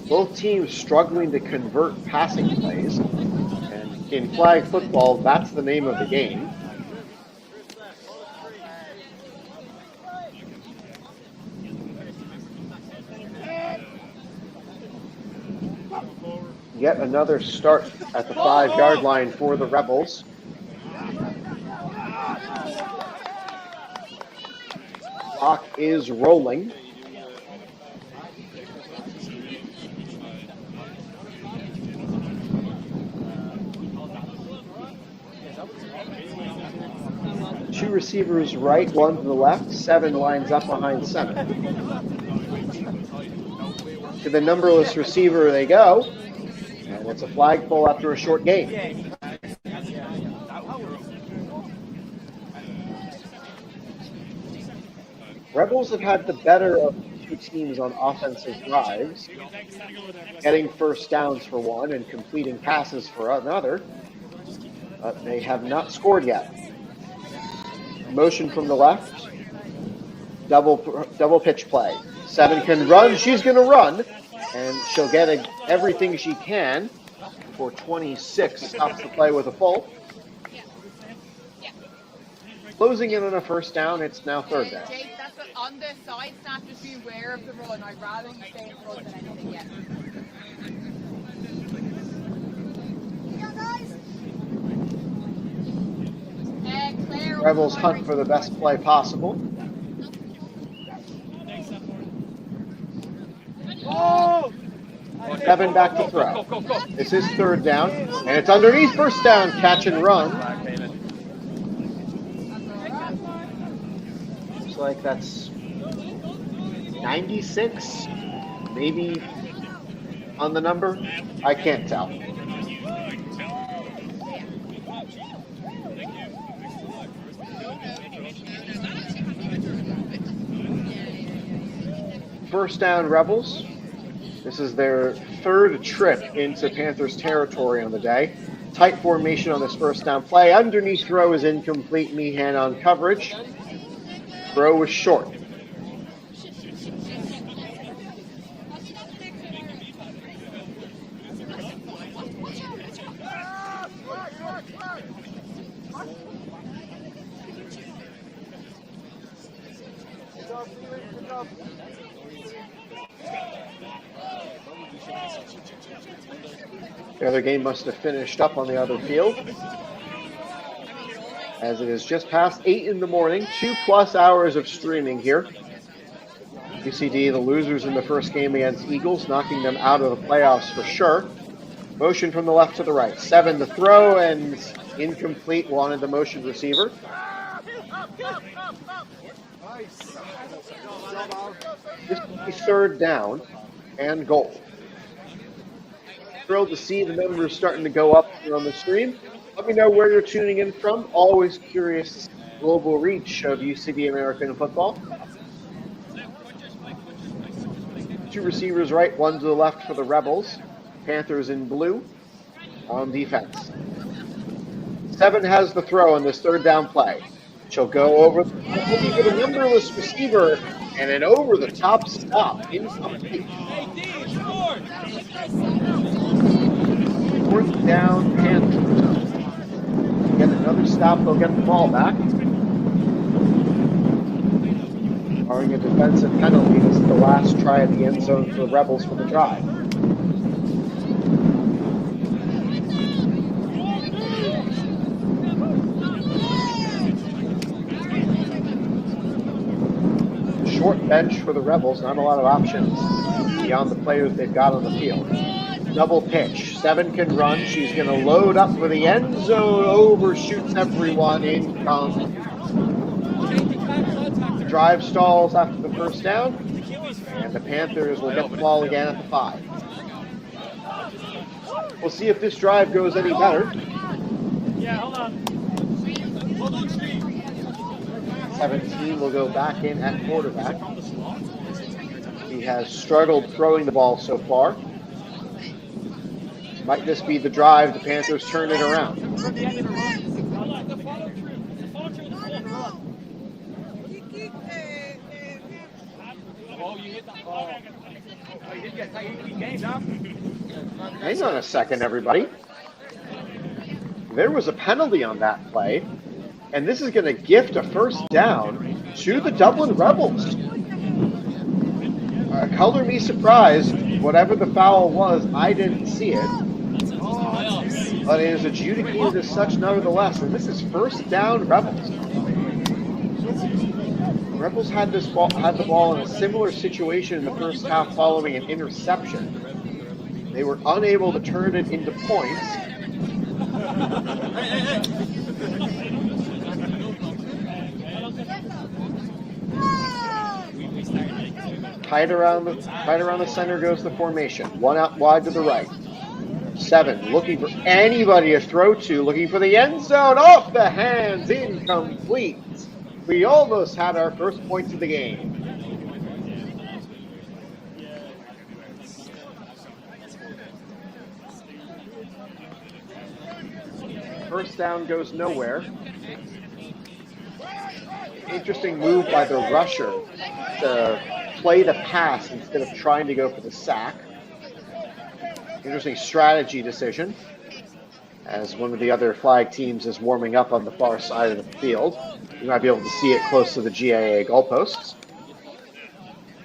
Both teams struggling to convert passing plays, and in flag football, that's the name of the game. Yet another start at the 5-yard line for the Rebels. Clock is rolling. Two receivers right, one to the left. 7 lines up behind center. To the numberless receiver they go, and it's a flagpole after a short gain. Rebels have had the better of two teams on offensive drives, getting first downs for one and completing passes for another, but they have not scored yet. Motion from the left, double pitch play. 7 can run, she's going to run, and she'll get everything she can for 26, stops the play with a full. Closing in on a first down, it's now third down. Jake, that's what, on the side snap, just be aware of the run. I'd rather you stay in front than anything yet. Claire, Rebels hunt for the best play possible. Oh! 7 back to throw. This is third down, and it's underneath first down, catch and run. Looks like that's 96, maybe on the number. I can't tell. First down, Rebels. This is their third trip into Panthers territory on the day. Tight formation on this first down play. Underneath throw is incomplete. Meehan on coverage. Throw was short. The other game must have finished up on the other field, as it is just past 8 in the morning, 2+ hours of streaming here. UCD, the losers in the first game against Eagles, knocking them out of the playoffs for sure. Motion from the left to the right. 7 to throw, and incomplete, wanted the motion receiver. This will be third down and goal. Thrilled to see the numbers starting to go up here on the stream. Let me know where you're tuning in from. Always curious global reach of UCD American football. 2 receivers right, 1 to the left for the Rebels. Panthers in blue on defense. 7 has the throw on this third down play. She'll go over, looking for the numberless receiver, and an over-the-top stop. Incomplete. Fourth down, Panthers. Get another stop, they'll get the ball back. Barring a defensive penalty, this is the last try at the end zone for the Rebels for the drive. Short bench for the Rebels, not a lot of options beyond the players they've got on the field. Double pitch, 7 can run, she's going to load up for the end zone, overshoots everyone, incomplete. Drive stalls after the first down, and the Panthers will get the ball again at the 5. We'll see if this drive goes any better. Yeah, hold on. 17 will go back in at quarterback. He has struggled throwing the ball so far. Might this be the drive the Panthers turn it around? Hang on a second, everybody. There was a penalty on that play, and this is going to gift a first down to the Dublin Rebels. Color me surprised. Whatever the foul was, I didn't see it. But it is adjudicated as such nevertheless, and this is first down Rebels. Rebels had the ball in a similar situation in the first half following an interception. They were unable to turn it into points. Tight around the center goes the formation. One out wide to the right. 7 looking for anybody to throw to, looking for the end zone. Off the hands, incomplete. We almost had our first points of the game. First down goes nowhere. Interesting move by the rusher to play the pass instead of trying to go for the sack. Interesting strategy decision, as one of the other flag teams is warming up on the far side of the field. You might be able to see it close to the GAA goalposts.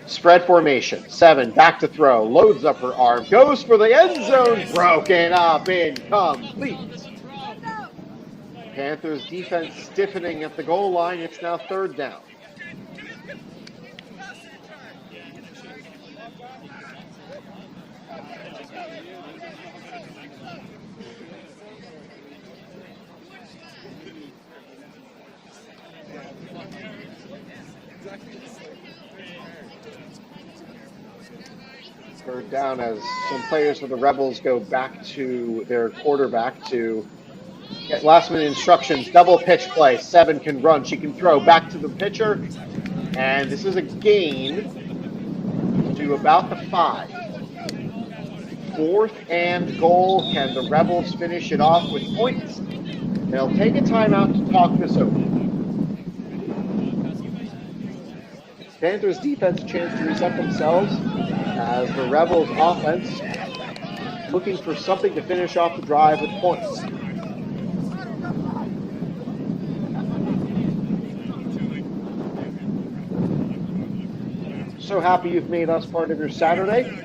Spread formation. 7 back to throw. Loads up her arm. Goes for the end zone. Broken up. Incomplete. Panthers defense stiffening at the goal line. It's now 3rd down. Third down as some players for the Rebels go back to their quarterback to get last minute instructions. Double pitch play. 7 can run. She can throw back to the pitcher. And this is a gain to about the 5. 4th and goal. Can the Rebels finish it off with points? They'll take a timeout to talk this over. Panthers defense chance to reset themselves as the Rebels offense looking for something to finish off the drive with points. So happy you've made us part of your Saturday.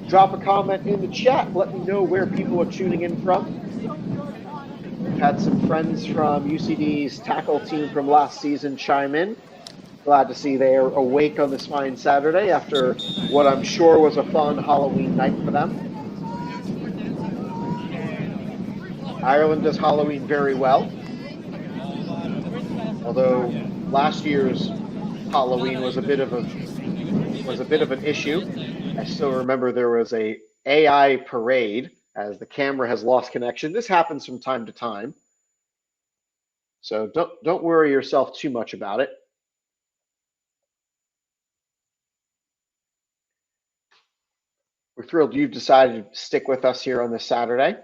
Drop a comment in the chat. Let me know where people are tuning in from. We've had some friends from UCD's tackle team from last season chime in. Glad to see they are awake on this fine Saturday after what I'm sure was a fun Halloween night for them. Ireland does Halloween very well. Although last year's Halloween was a bit of an issue. I still remember there was a AI parade as the camera has lost connection. This happens from time to time. So don't worry yourself too much about it. We're thrilled you've decided to stick with us here on this Saturday.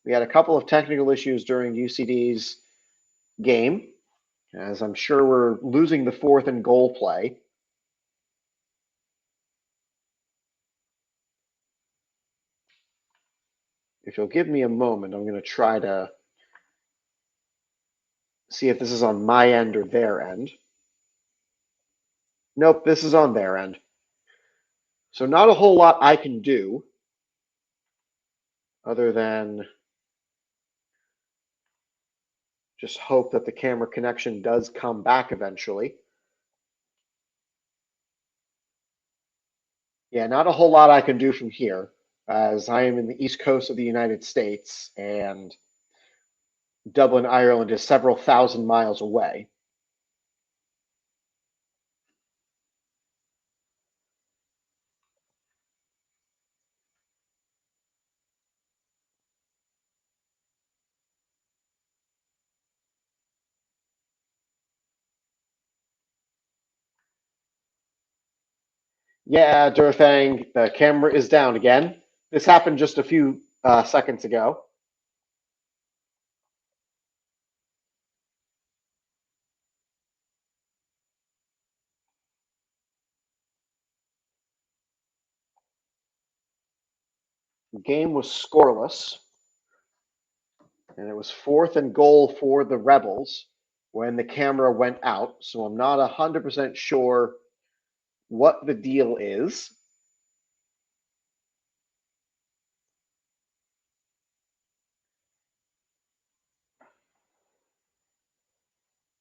We had a couple of technical issues during UCD's game, as I'm sure we're losing the 4th and goal play. If you'll give me a moment, I'm going to try to see if this is on my end or their end. Nope, this is on their end. So not a whole lot I can do other than just hope that the camera connection does come back eventually. Yeah, not a whole lot I can do from here, as I am in the east coast of the United States and Dublin, Ireland is several thousand miles away. Yeah, Durthang, the camera is down again. This happened just a few seconds ago. The game was scoreless, and it was 4th and goal for the Rebels when the camera went out. So I'm not 100% sure what the deal is.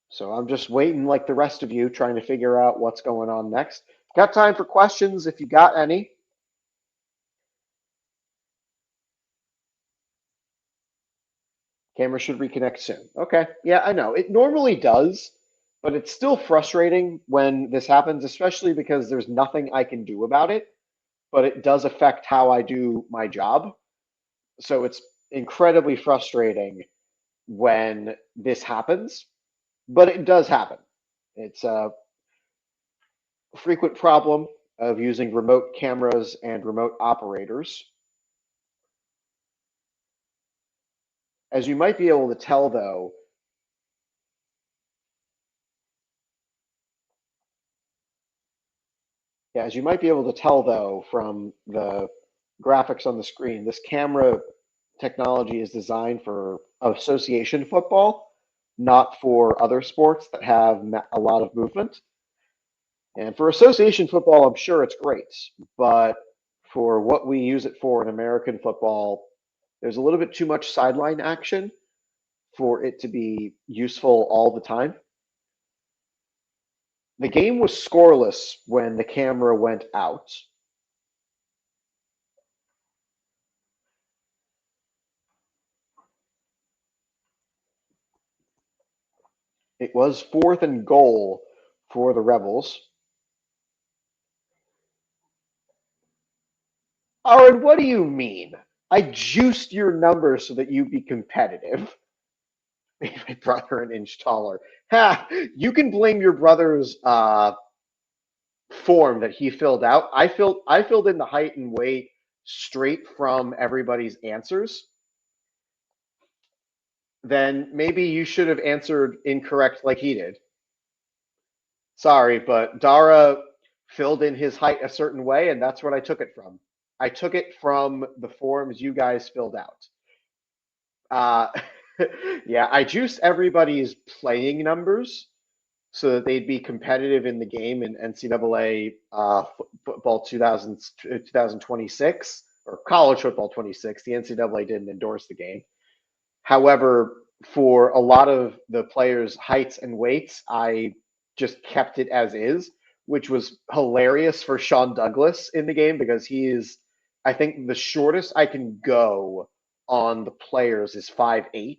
So I'm just waiting like the rest of you, trying to figure out what's going on next. Got time for questions if you got any. Camera should reconnect soon. Okay, yeah, I know. It normally does, But it's still frustrating when this happens, especially because there's nothing I can do about it, but it does affect how I do my job. So it's incredibly frustrating when this happens, but it does happen. It's a frequent problem of using remote cameras and remote operators. As you might be able to tell, though, from the graphics on the screen, this camera technology is designed for association football, not for other sports that have a lot of movement. And for association football, I'm sure it's great, but for what we use it for in American football, there's a little bit too much sideline action for it to be useful all the time. The game was scoreless when the camera went out. It was 4th and goal for the Rebels. Aaron, what do you mean? I juiced your numbers so that you'd be competitive. Made my brother an inch taller. Ha! You can blame your brother's form that he filled out. I filled in the height and weight straight from everybody's answers. Then maybe you should have answered incorrect like he did. Sorry, but Dara filled in his height a certain way, and that's what I took it from. I took it from the forms you guys filled out. Yeah, I juiced everybody's playing numbers so that they'd be competitive in the game in NCAA football 2026 or college football 26. The NCAA didn't endorse the game. However, for a lot of the players' heights and weights, I just kept it as is, which was hilarious for Sean Douglas in the game because he is, I think, the shortest I can go on the players is 5'8".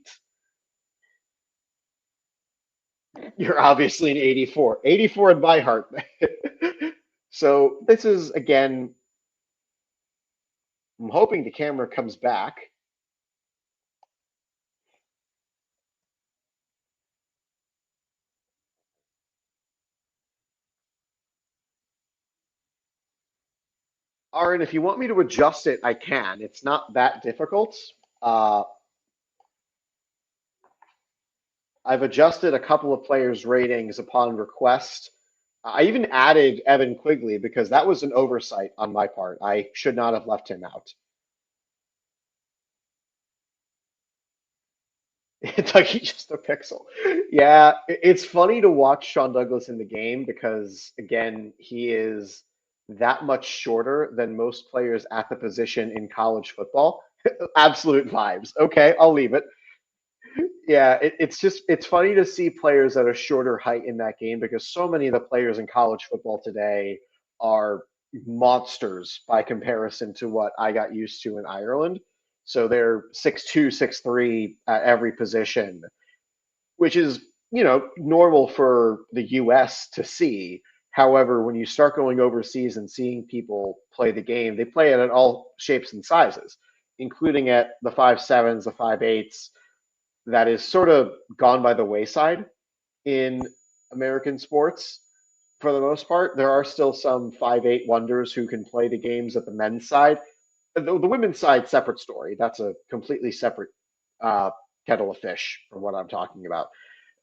You're obviously an 84. 84 in my heart. So this is, again, I'm hoping the camera comes back. Aaron, if you want me to adjust it, I can. It's not that difficult. I've adjusted a couple of players' ratings upon request. I even added Evan Quigley because that was an oversight on my part. I should not have left him out. It's like he's just a pixel. Yeah, it's funny to watch Sean Douglas in the game because, again, he is that much shorter than most players at the position in college football. Absolute vibes. Okay, I'll leave it. Yeah, it's funny to see players at a shorter height in that game because so many of the players in college football today are monsters by comparison to what I got used to in Ireland. So they're 6'2", 6'3" at every position, which is, normal for the US to see. However, when you start going overseas and seeing people play the game, they play it at all shapes and sizes, including at the 5'7s, the 5'8s. That is sort of gone by the wayside in American sports for the most part. There are still some 5'8 wonders who can play the games at the men's side. The women's side, separate story. That's a completely separate kettle of fish from what I'm talking about.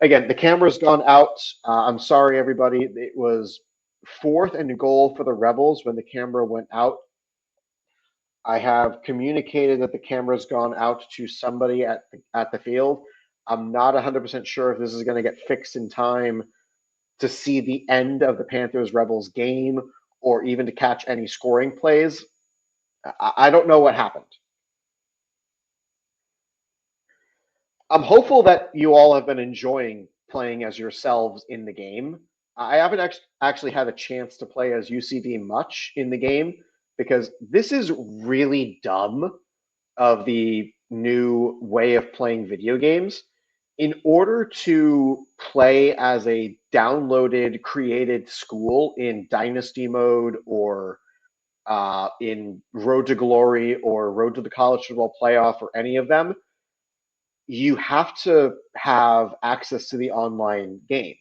Again, the camera's gone out. I'm sorry, everybody. It was 4th and goal for the Rebels when the camera went out. I have communicated that the camera's gone out to somebody at the field. I'm not 100% sure if this is going to get fixed in time to see the end of the Panthers-Rebels game or even to catch any scoring plays. I don't know what happened. I'm hopeful that you all have been enjoying playing as yourselves in the game. I haven't actually had a chance to play as UCD much in the game because this is really dumb of the new way of playing video games. in order to play as a downloaded, created school in Dynasty mode or in Road to Glory or Road to the College Football Playoff or any of them, you have to have access to the online game,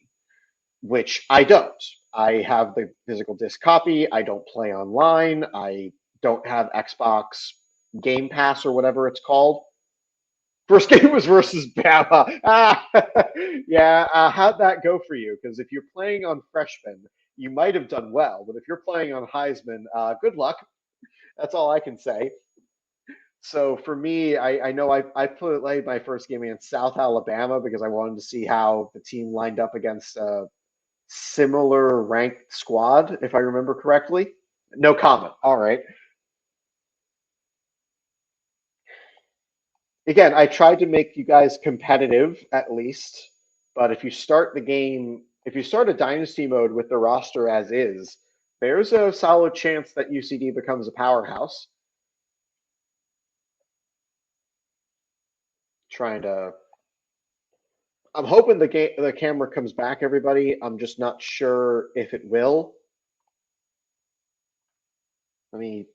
which I don't. I have the physical disc copy. I don't play online. I don't have Xbox Game Pass or whatever it's called. First game was versus Bama. Yeah, how'd that go for you? Because if you're playing on freshman, you might have done well, but if you're playing on Heisman, good luck. That's all I can say. So for me, I know I played my first game against South Alabama because I wanted to see how the team lined up against a similar ranked squad, if I remember correctly. No comment. All right. Again, I tried to make you guys competitive at least, but if you start the game, if you start a dynasty mode with the roster as is, there's a solid chance that UCD becomes a powerhouse. Trying to, I'm hoping the camera comes back, everybody. I'm just not sure if it will. Let me.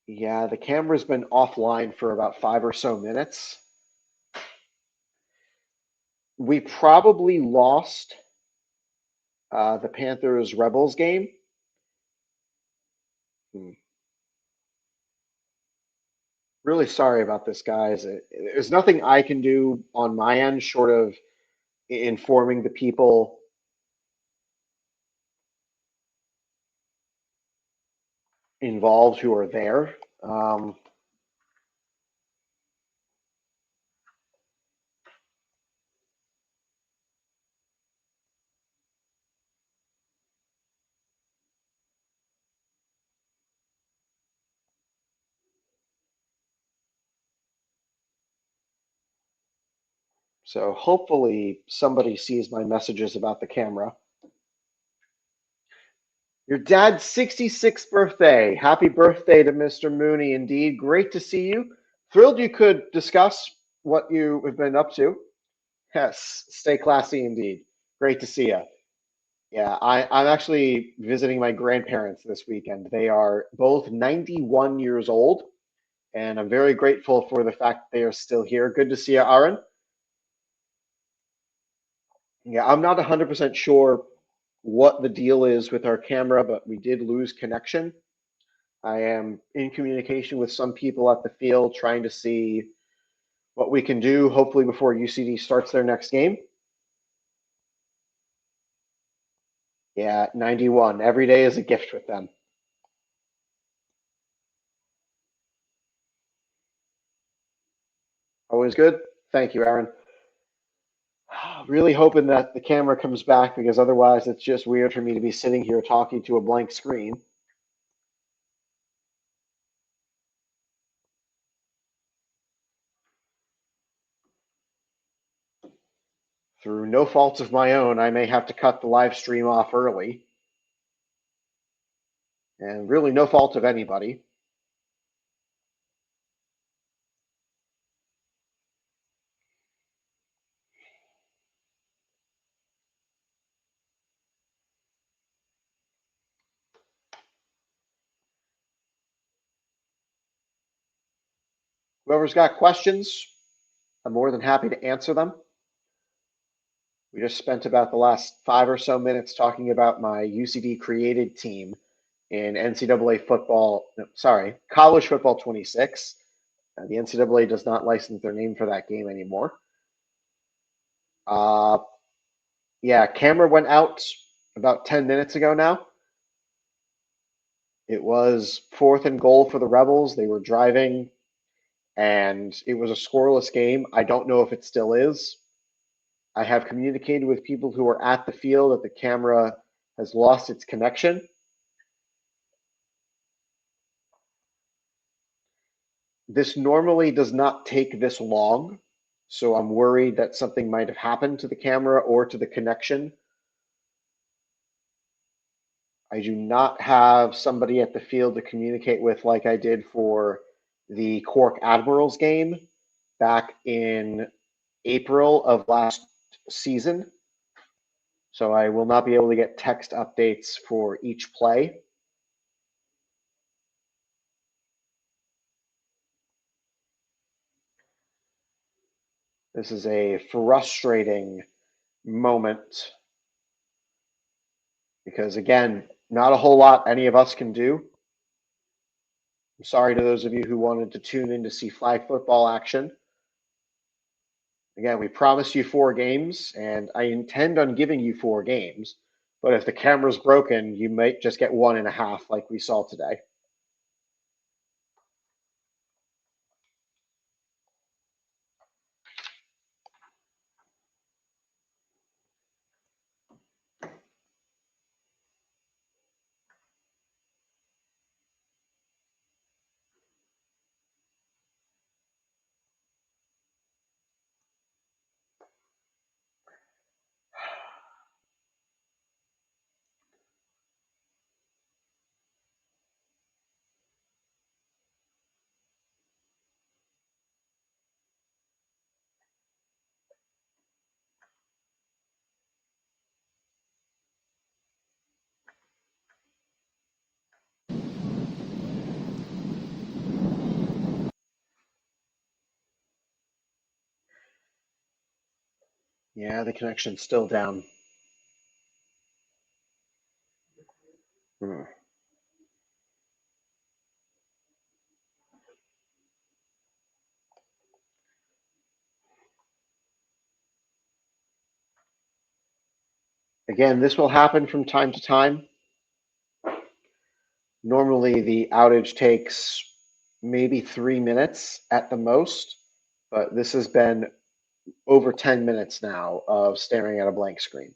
Yeah, the camera's been offline for about 5 or so minutes. We probably lost the Panthers Rebels game. Really sorry about this, guys. There's nothing I can do on my end short of informing the people involved who are there. So hopefully somebody sees my messages about the camera. Your dad's 66th birthday. Happy birthday to Mr. Mooney. Indeed. Great to see you. Thrilled you could discuss what you have been up to. Yes, stay classy indeed. Great to see you. Yeah, I'm actually visiting my grandparents this weekend. They are both 91 years old, and I'm very grateful for the fact that they are still here. Good to see you, Aaron. Yeah, I'm not 100% sure what the deal is with our camera, but we did lose connection. I am in communication with some people at the field trying to see what we can do, hopefully before UCD starts their next game. Yeah, 91. Every day is a gift with them. Always good. Thank you, Aaron. Really hoping that the camera comes back because otherwise it's just weird for me to be sitting here talking to a blank screen. Through no fault of my own, I may have to cut the live stream off early. And really no fault of anybody. Whoever's got questions, I'm more than happy to answer them. We just spent about the last 5 or so minutes talking about my UCD created team in NCAA football, no, sorry, college football 26. The NCAA does not license their name for that game anymore. Yeah, camera went out about 10 minutes ago now. It was 4th and goal for the Rebels. They were driving, and it was a scoreless game. I don't know if it still is. I have communicated with people who are at the field that the camera has lost its connection. This normally does not take this long. so I'm worried that something might have happened to the camera or to the connection. I do not have somebody at the field to communicate with like I did for the Cork Admirals game back in April of last season. So I will not be able to get text updates for each play. This is a frustrating moment because, again, not a whole lot any of us can do. I'm sorry to those of you who wanted to tune in to see flag football action. Again, we promised you 4 games, and I intend on giving you 4 games. But if the camera's broken, you might just get 1.5 like we saw today. Yeah, the connection's still down. Again, this will happen from time to time. Normally, the outage takes maybe 3 minutes at the most, but this has been over 10 minutes now of staring at a blank screen.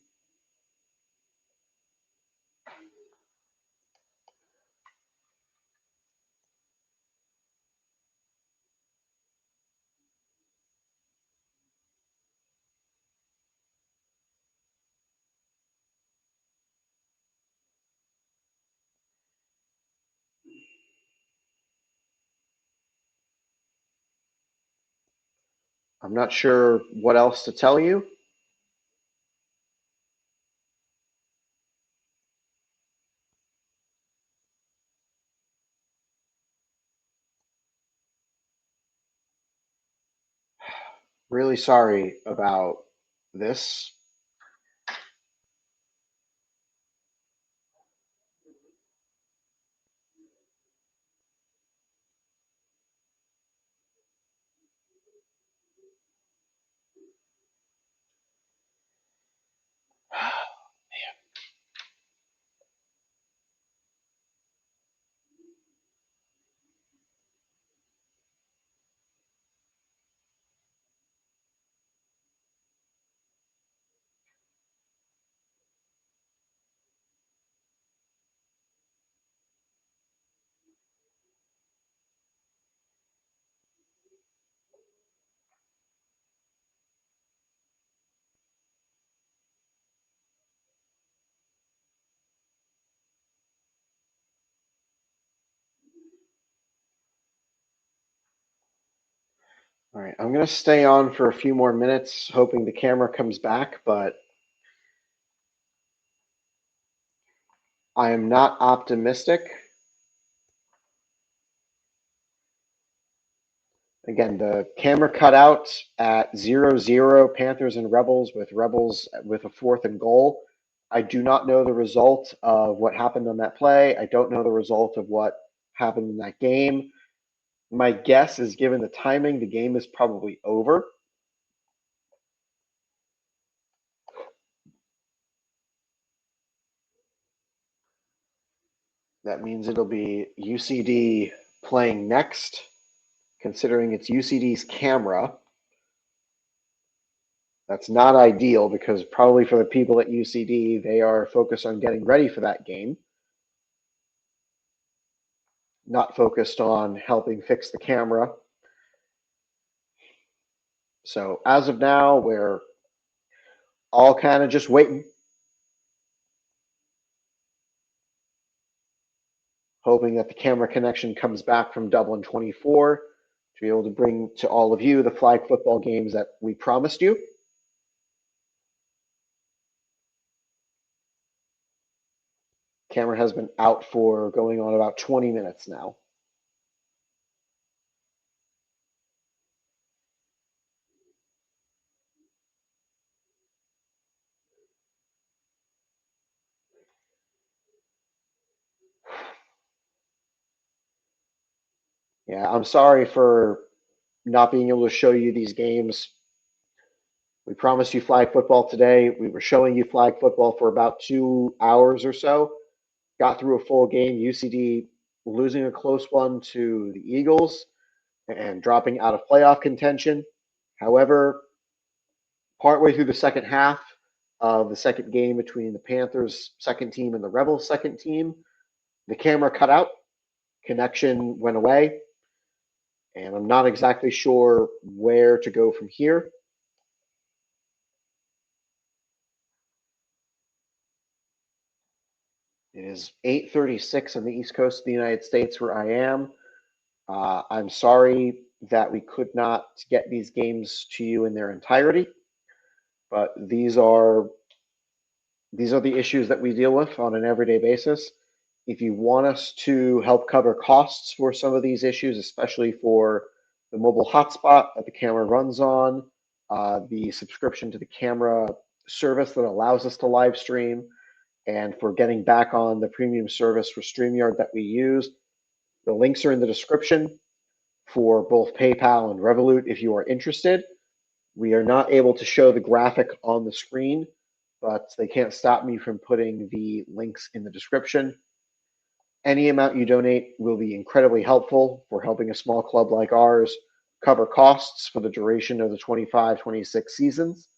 I'm not sure what else to tell you. Really sorry about this. All right, I'm going to stay on for a few more minutes, hoping the camera comes back, but I am not optimistic. Again, the camera cut out at 0-0 Panthers and Rebels with a 4th and goal. I do not know the result of what happened on that play. I don't know the result of what happened in that game. My guess is, given the timing, the game is probably over. That means it'll be UCD playing next, considering it's UCD's camera. That's not ideal because probably for the people at UCD, they are focused on getting ready for that game, not focused on helping fix the camera. So as of now, we're all kind of just waiting, hoping that the camera connection comes back from Dublin 24 to be able to bring to all of you the flag football games that we promised you. Camera has been out for going on about 20 minutes now. Yeah, I'm sorry for not being able to show you these games. We promised you flag football today. We were showing you flag football for about 2 hours or so. Got through a full game. UCD losing a close one to the Eagles and dropping out of playoff contention. However, partway through the second half of the second game between the Panthers second team and the Rebels second team, the camera cut out, connection went away, and I'm not exactly sure where to go from here. It is 8:36 on the East Coast of the United States where I am. I'm sorry that we could not get these games to you in their entirety, but these are the issues that we deal with on an everyday basis. If you want us to help cover costs for some of these issues, especially for the mobile hotspot that the camera runs on, the subscription to the camera service that allows us to live stream, and for getting back on the premium service for StreamYard that we use, the links are in the description for both PayPal and Revolut if you are interested. We are not able to show the graphic on the screen, but they can't stop me from putting the links in the description. Any amount you donate will be incredibly helpful for helping a small club like ours cover costs for the duration of the 25-26 seasons.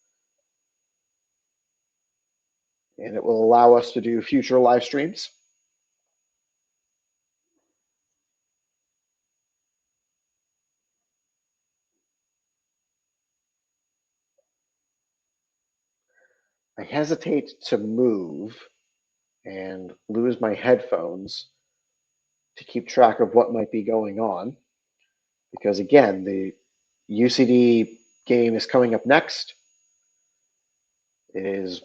And it will allow us to do future live streams. I hesitate to move and lose my headphones to keep track of what might be going on, because again, the UCD game is coming up next. It is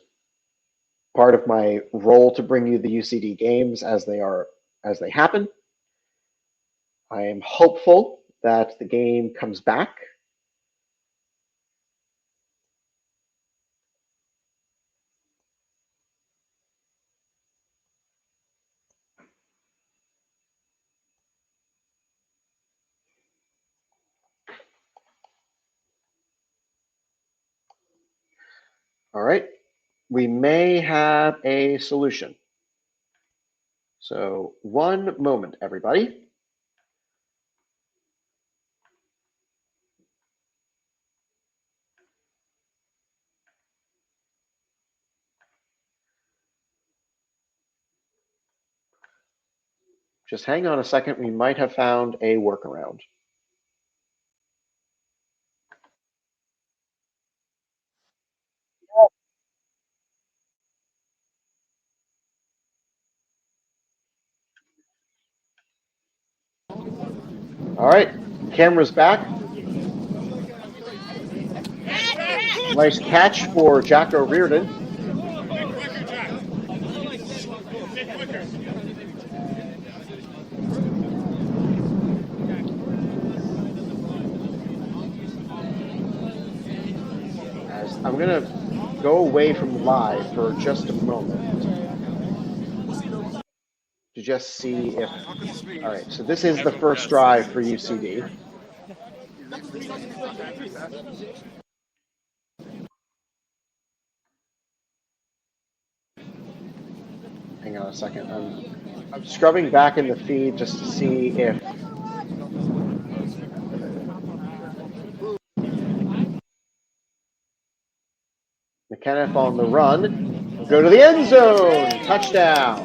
part of my role to bring you the UCD games as they happen. I am hopeful that the game comes back. All right, we may have a solution. So one moment, everybody. Just hang on a second. We might have found a workaround. All right, camera's back. Nice catch for Jack O'Riordan. I'm going to go away from live for just a moment to just see if... All right, so this is the first drive for UCD. Hang on a second. I'm scrubbing back in the feed just to see if... McKenna on the run. Go to the end zone. Touchdown.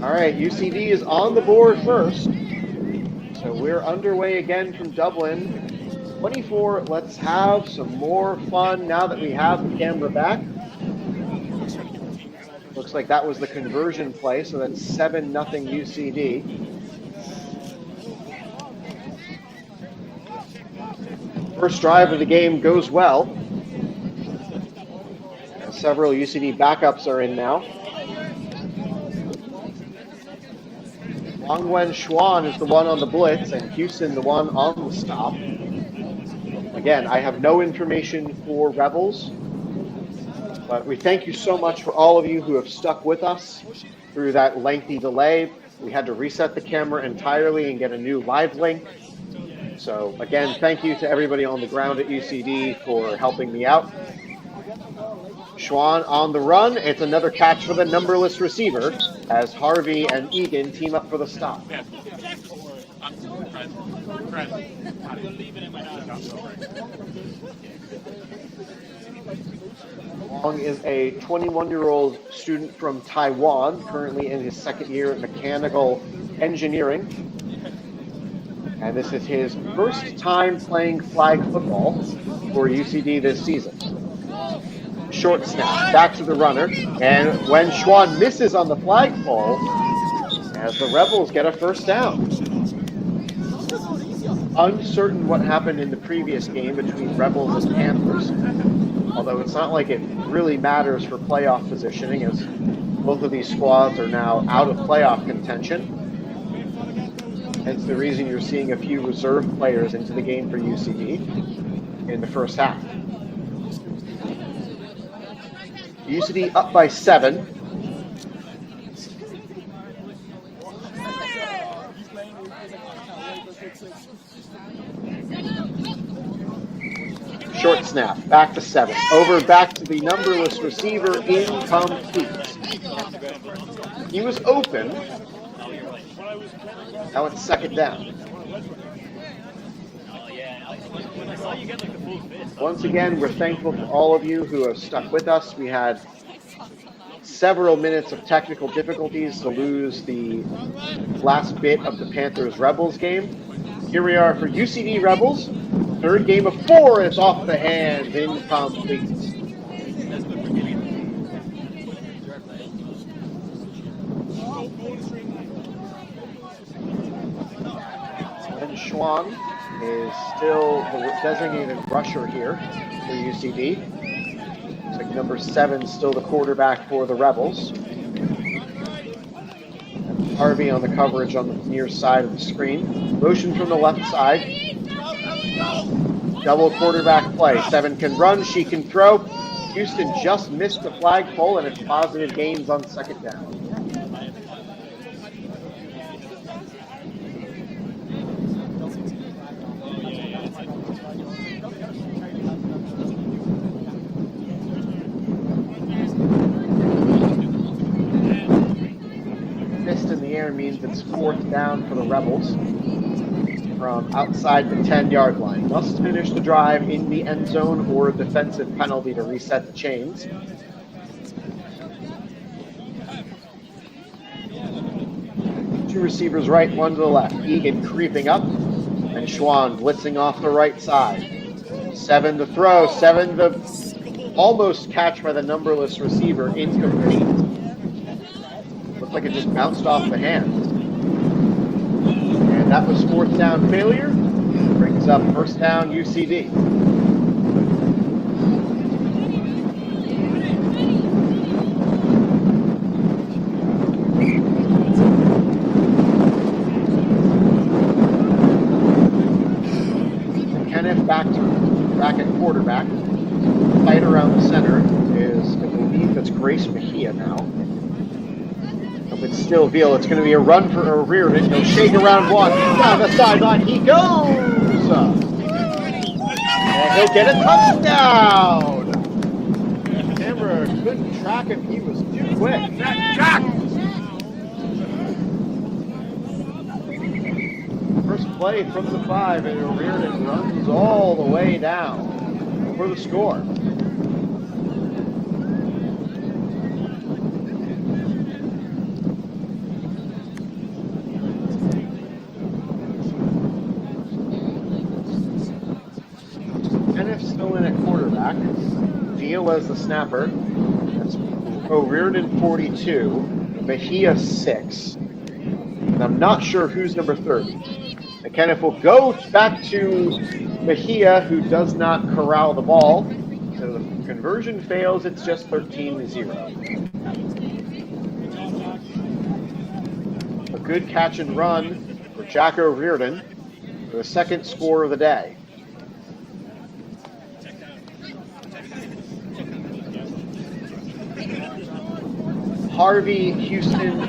All right, UCD is on the board first. So we're underway again from Dublin. 24, let's have some more fun now that we have the camera back. Looks like that was the conversion play, so that's 7-0 UCD. First drive of the game goes well. Several UCD backups are in now. Wangwen Xuan is the one on the blitz, and Houston the one on the stop. Again, I have no information for Rebels, but we thank you so much for all of you who have stuck with us through that lengthy delay. We had to reset the camera entirely and get a new live link. So again, thank you to everybody on the ground at UCD for helping me out. Xuan on the run. It's another catch for the numberless receiver as Harvey and Egan team up for the stop. Wong is a 21-year-old student from Taiwan, currently in his second year at mechanical engineering. And this is his first time playing flag football for UCD this season. Short snap, back to the runner, and when Xuan misses on the flagpole, as the Rebels get a first down. Uncertain what happened in the previous game between Rebels and Panthers, although it's not like it really matters for playoff positioning, as both of these squads are now out of playoff contention. Hence the reason you're seeing a few reserve players into the game for UCD in the first half. UCD up by 7. Short snap, back to 7. Over back to the numberless receiver, incomplete. He was open. Now it's second down. Once again, we're thankful for all of you who have stuck with us. We had several minutes of technical difficulties to lose the last bit of the Panthers-Rebels game. Here we are for UCD Rebels. Third game of 4 is off the hands, incomplete. And Xuan is still the designated rusher here for UCD. Looks like number 7 still the quarterback for the Rebels. And Harvey on the coverage on the near side of the screen. Motion from the left side. Double quarterback play. 7 can run, she can throw. Houston just missed the flagpole, and it's positive gains on second down. Means it's fourth down for the Rebels from outside the 10-yard line. Must finish the drive in the end zone or a defensive penalty to reset the chains. Two receivers right, one to the left. Egan creeping up, and Xuan blitzing off the right side. 7 to throw, 7 to almost catch by the numberless receiver, incomplete. Looked like it just bounced off the hand. And that was fourth down failure. Brings up first down UCD. Kenneth back at quarterback. Fight around the center is, I believe that's Grace Mejia now. With still Veal, it's going to be a run for a rear. He'll shake around one. Down the sideline he goes! And he'll get a touchdown! Camera couldn't track him. He was too quick. Jack! First play from the 5, and Reardon runs all the way down for the score. 5 still in at quarterback. Viola's the snapper. That's O'Riordan 42, Mejia 6. And I'm not sure who's number 30. And Kenneth will go back to Mejia, who does not corral the ball. So the conversion fails, it's just 13-0. A good catch and run for Jack O'Riordan for the second score of the day. Harvey, Houston,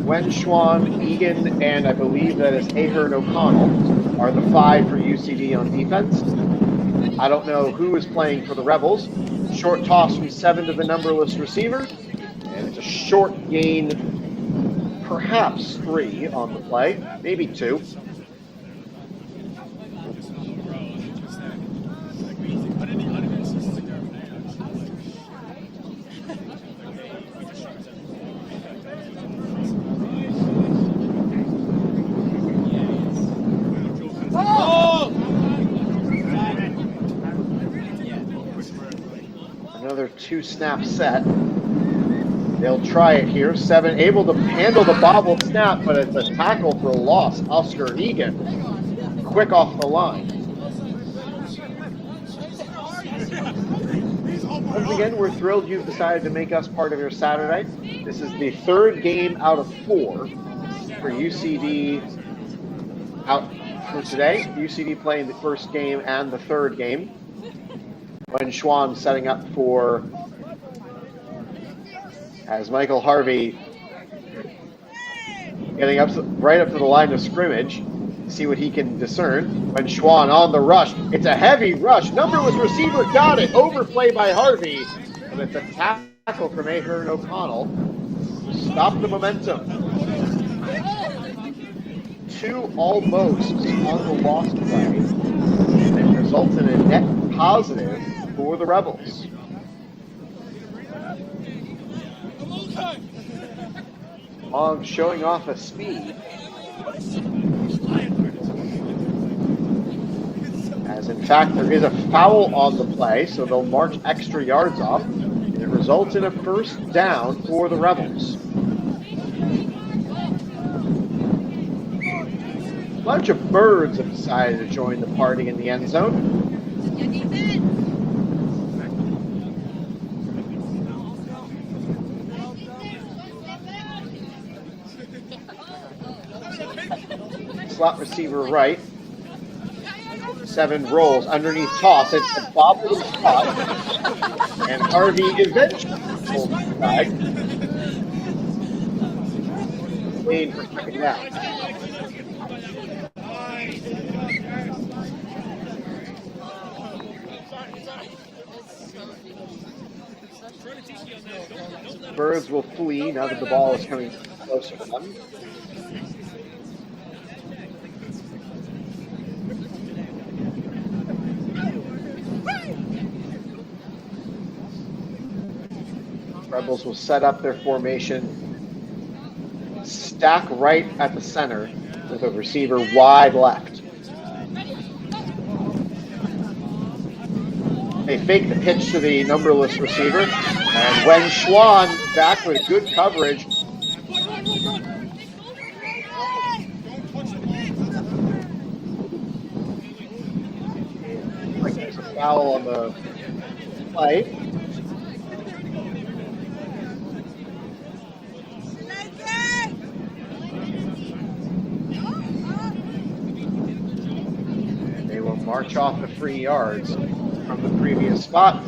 Wenchuan, Egan, and I believe that is Ahern O'Connell are the 5 for UCD on defense. I don't know who is playing for the Rebels. Short toss from 7 to the numberless receiver, and it's a short gain, perhaps 3 on the play, maybe 2. Another 2-snap set. They'll try it here. 7 able to handle the bobbled snap, but it's a tackle for a loss. Oscar Egan, quick off the line. Once again, we're thrilled you've decided to make us part of your Saturday. This is the 3rd game out of 4 for UCD out for today. UCD playing the 1st game and the 3rd game. Wenchuan setting up for, as Michael Harvey getting up right up to the line of scrimmage, see what he can discern. Wenchuan on the rush. It's a heavy rush. Numberless receiver got it. Overplay by Harvey. And it's a tackle from Ahern O'Connell to stop the momentum. 2 almost on the lost play. And it results in a net positive for the Rebels. Long showing off a speed. As in fact, there is a foul on the play, so they'll march extra yards off, and it results in a 1st down for the Rebels. A bunch of birds have decided to join the party in the end zone. Slot receiver right. 7 rolls underneath toss. It's a bobble spot. And Harvey eventually pulls the flag. Wayne for 2nd down. Birds will flee now that the ball is coming closer to them. Rebels will set up their formation, stack right at the center with a receiver wide left. They fake the pitch to the numberless receiver, and Wenchuan back with good coverage. There's a foul on the play. March off the 3 yards from the previous spot.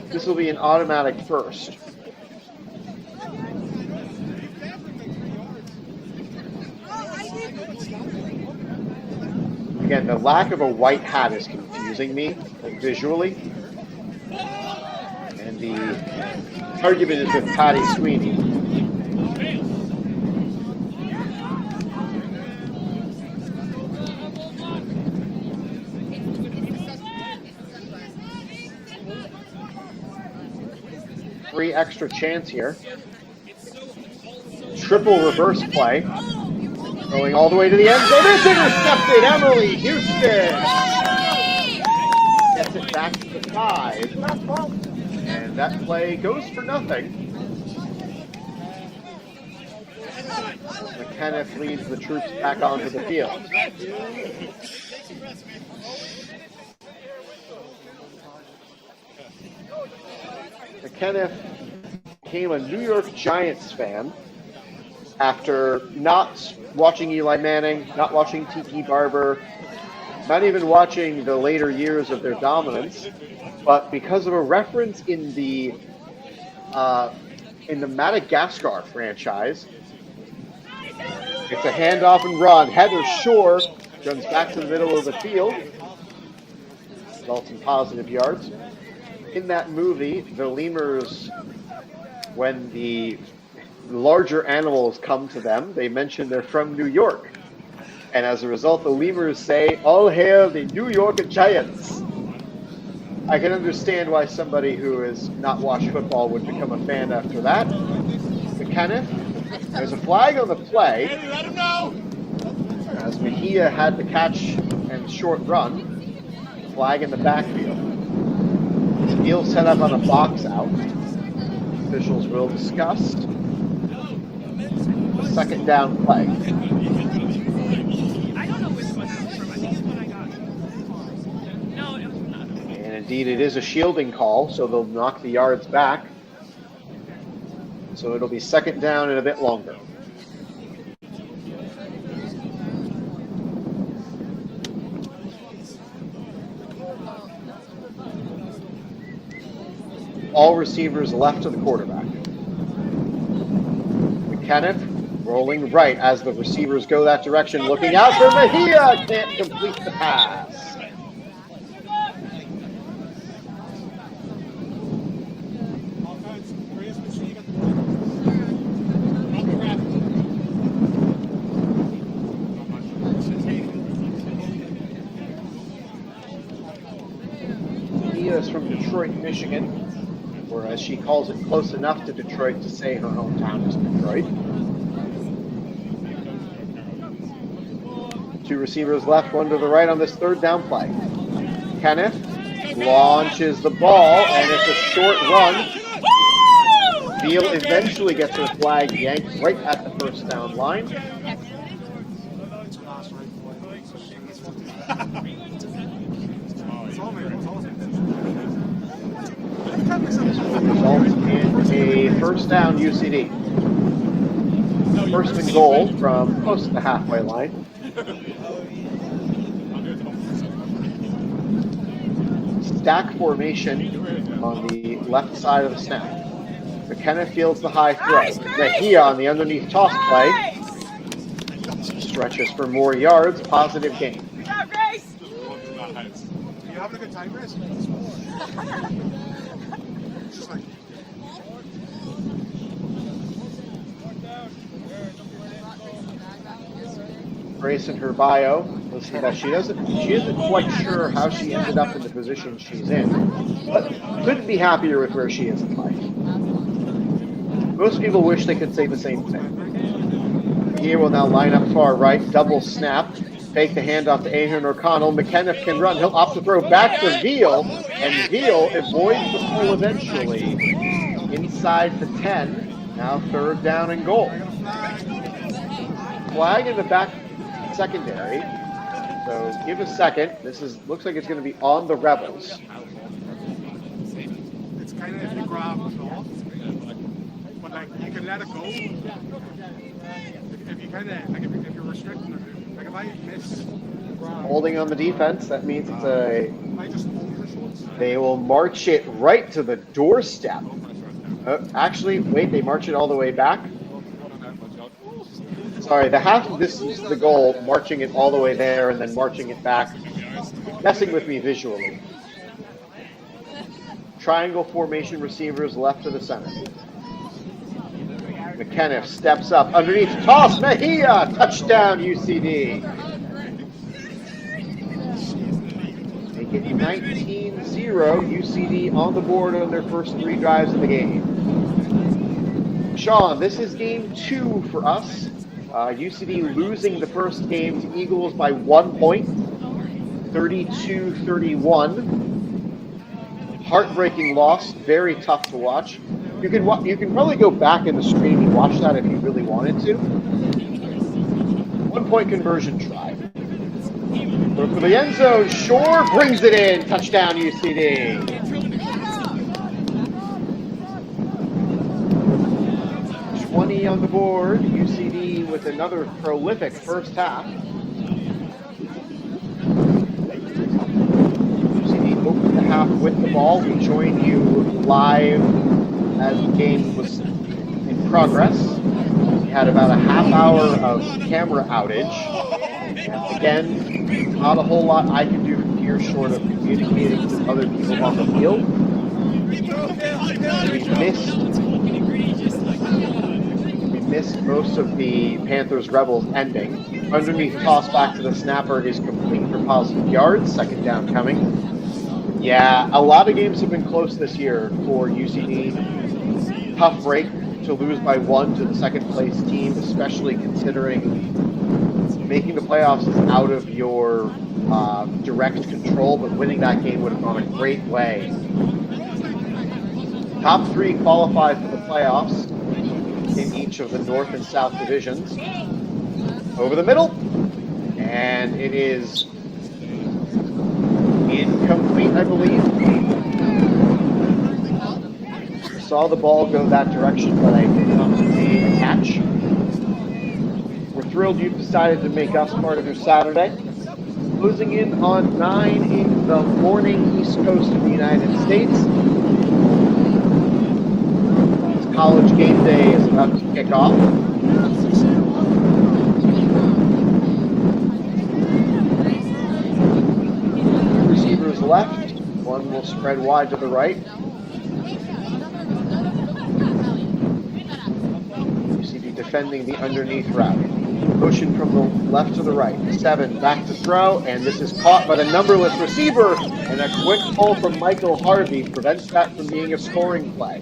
This will be an automatic 1st. Again, the lack of a white hat is confusing me visually. And the argument is with Patty Sweeney. Extra chance here. Triple reverse play. Going all the way to the end zone. It's intercepted. Emily Houston gets it back to the 5. And that play goes for nothing. McKenniff leads the troops back onto the field. McKenniff became a New York Giants fan after not watching Eli Manning, not watching Tiki Barber, not even watching the later years of their dominance, but because of a reference in the Madagascar franchise. It's a handoff and run. Heather Shore runs back to the middle of the field. Results in positive yards. In that movie, the lemurs, when the larger animals come to them, they mention they're from New York. And as a result, the lemurs say, "All hail the New York Giants." I can understand why somebody who has not watched football would become a fan after that. McKenniff, there's a flag on the play. Let him know. As Mejia had the catch and short run, flag in the backfield. Field set up on a box out. Officials will discuss the second down play. And indeed, it is a shielding call, so they'll knock the yards back. So it'll be second down and a bit longer. All receivers left to the quarterback. McKenniff rolling right as the receivers go that direction, looking out for Mejia. Can't complete the pass. Mejia is from Detroit, Michigan, or as she calls it, close enough to Detroit to say her hometown is Detroit. Two receivers left, one to the right on this third down play. Kenneth launches the ball, and it's a short run. Veal eventually gets her flag yanked right at the first down line. Results in a first down UCD. First and goal from close to the halfway line. Stack formation on the left side of the snap. McKenna fields the high throw. Mejia on the underneath toss play. Stretches for more yards. Positive gain. We got Grace! You having a good time, Grace? Just like, Grace in her bio listed that she isn't quite sure how she ended up in the position she's in, but couldn't be happier with where she is in life. Most people wish they could say the same thing. Here will now line up far right, double snap, fake the handoff to Ahern O'Connell. McKenniff can run. He'll opt to throw back to Veal, and Veal avoids the pull eventually inside the 10. Now third down and goal. Flag in the back secondary. So give a second. This looks like it's going to be on the Rebels. it's kind of if you grab the ball, but like you can let it go. If you kind of like if you're restricting it, like if I miss the grab, Holding on the defense. That means it's I just hold the shorts. they will march it right to the doorstep. Actually, wait, they march it all the way back. Sorry, the half of this is the goal, marching it all the way there and then marching it back. Messing with me visually. Triangle formation receivers left to the center. McKenniff steps up underneath toss. Mejia! Touchdown UCD. Make it 19-0. UCD on the board on their first 3 drives of the game. Sean, this is game 2 for us. UCD losing the first game to Eagles by 1 point, 32-31. heartbreaking loss, very tough to watch. You can probably go back in the stream and watch that if you really wanted to. 1-point conversion try. So for the end zone, Shore brings it in. Touchdown, UCD. 20 on the board. UCD with another prolific first half. UCD opened the half with the ball. We joined you live as the game was in progress. We had about a half hour of camera outage. And again, not a whole lot I can do from here short of communicating to other people on the field. We missed most of the Panthers Rebels ending. Underneath toss back to the snapper is complete for positive yards. Second down coming. Yeah, a lot of games have been close this year for UCD. Tough break to lose by 1 to the second place team, especially considering making the playoffs is out of your direct control, but winning that game would have gone a great way. Top 3 qualify for the playoffs in each of the North and South divisions. Over the middle, and it is incomplete, I believe. Saw the ball go that direction, but I did not see a catch. We're thrilled you've decided to make us part of your Saturday. Closing in on 9 in the morning, East Coast of the United States. College game day is about to kick off. Receivers left. One will spread wide to the right. UCD defending the underneath route. Motion from the left to the right. 7 back to throw, and this is caught by the numberless receiver. And a quick pull from Michael Harvey prevents that from being a scoring play.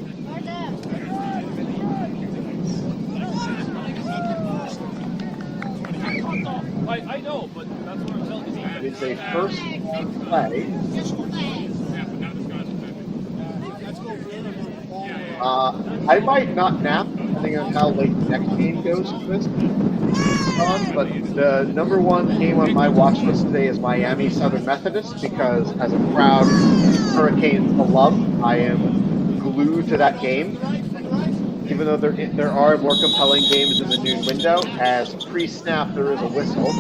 I know, but that's what I'm telling you. It's a first play. I might not nap, depending on how late the next game goes for this. But the number 1 game on my watch list today is Miami Southern Methodist, because as a proud Hurricanes alum, I am glued to that game. Even though there are more compelling games in the noon window, as pre-snap there is a whistle.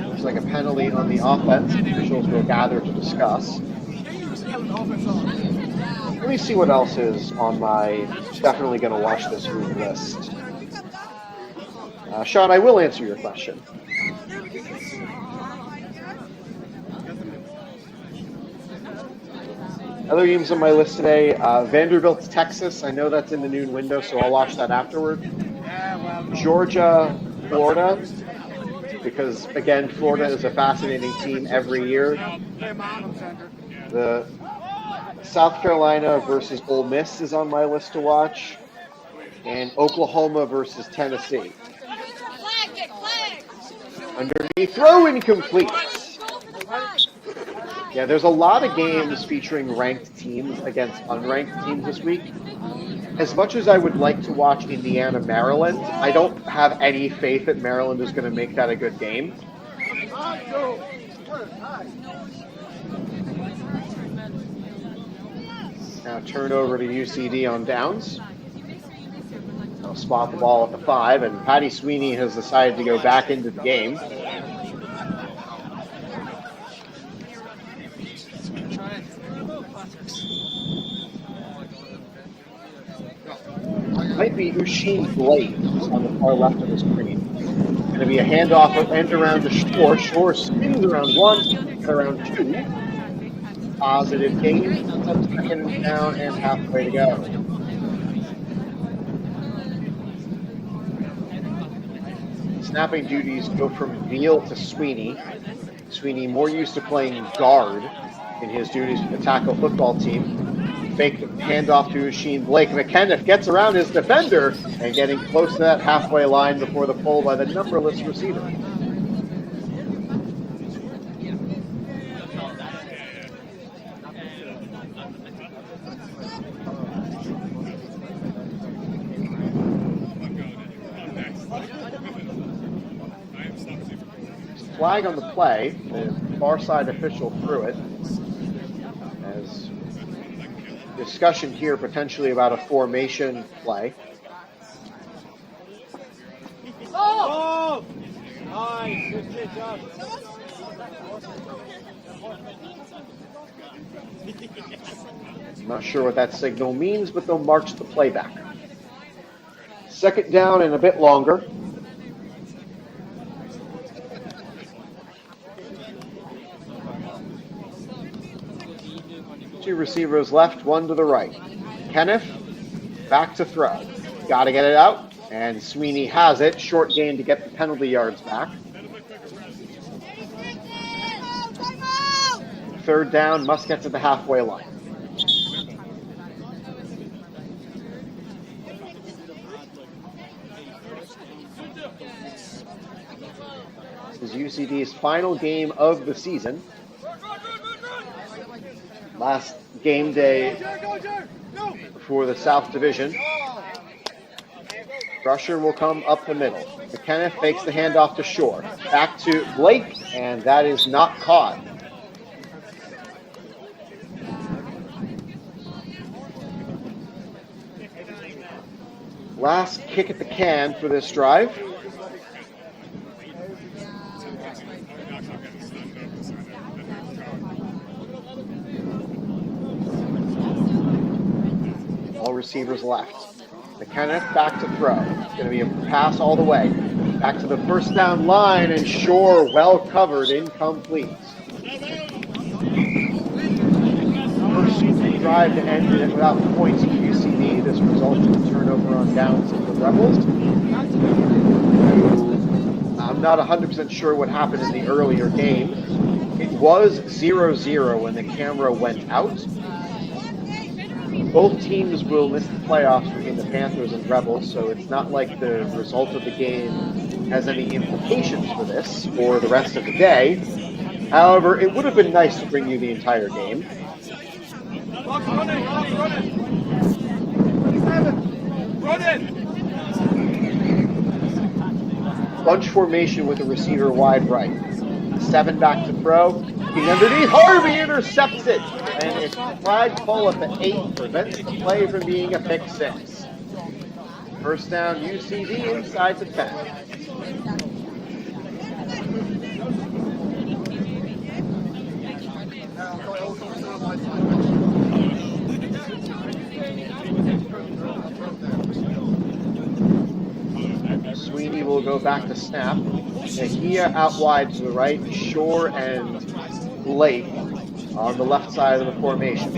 Looks like a penalty on the offense. Officials will gather to discuss. Let me see what else is on my definitely going to watch this week list. Sean, I will answer your question. Other games on my list today, Vanderbilt, Texas. I know that's in the noon window, so I'll watch that afterward. Georgia, Florida, because, again, Florida is a fascinating team every year. The South Carolina versus Ole Miss is on my list to watch. And Oklahoma versus Tennessee. Underneath throw, incomplete. Yeah, there's a lot of games featuring ranked teams against unranked teams this week. As much as I would like to watch Indiana, Maryland, I don't have any faith that Maryland is going to make that a good game. Now turn over to UCD on downs. They'll spot the ball at the 5, and Patty Sweeney has decided to go back into the game. Might be Usheen Blade on the far left of the screen. Going to be a handoff end around to Shore. Shore spins around 1 and around 2. Positive gain. Second down and halfway to go. Snapping duties go from Veal to Sweeney. Sweeney more used to playing guard in his duties with the tackle football team. fake handoff to Sheen Blake. McKenna gets around his defender and getting close to that halfway line before the pull by the numberless receiver. Flag on the play. The far side official threw it. As discussion here potentially about a formation play. Oh! Nice. Good job. I'm not sure what that signal means, but they'll march the play back. Second down and a bit longer. Two receivers left, one to the right. Kenneth, back to throw. Got to get it out, and Sweeney has it. Short gain to get the penalty yards back. Third down, must get to the halfway line. This is UCD's final game of the season. Last game day for the South Division. Rusher will come up the middle. McKenna fakes the handoff to Shore. Back to Blake, and that is not caught. Last kick at the can for this drive. All receivers left. McKenna back to throw. It's going to be a pass all the way. Back to the first down line, and Shore well covered, incomplete. First drive to end it without points for UCD. This results in a turnover on downs of the Rebels. I'm not 100% sure what happened in the earlier game. It was 0-0 when the camera went out. Both teams will miss the playoffs between the Panthers and Rebels, so it's not like the result of the game has any implications for this or the rest of the day. However, it would have been nice to bring you the entire game. Bunch formation with the receiver wide right. 7 back to throw. Looking underneath, Harvey intercepts it. And it's flagpole at the 8 prevents the play from being a pick 6. First down, UCD inside the 10. Sweeney will go back to snap. Nahia out wide to the right. Shore and Blake on the left side of the formation.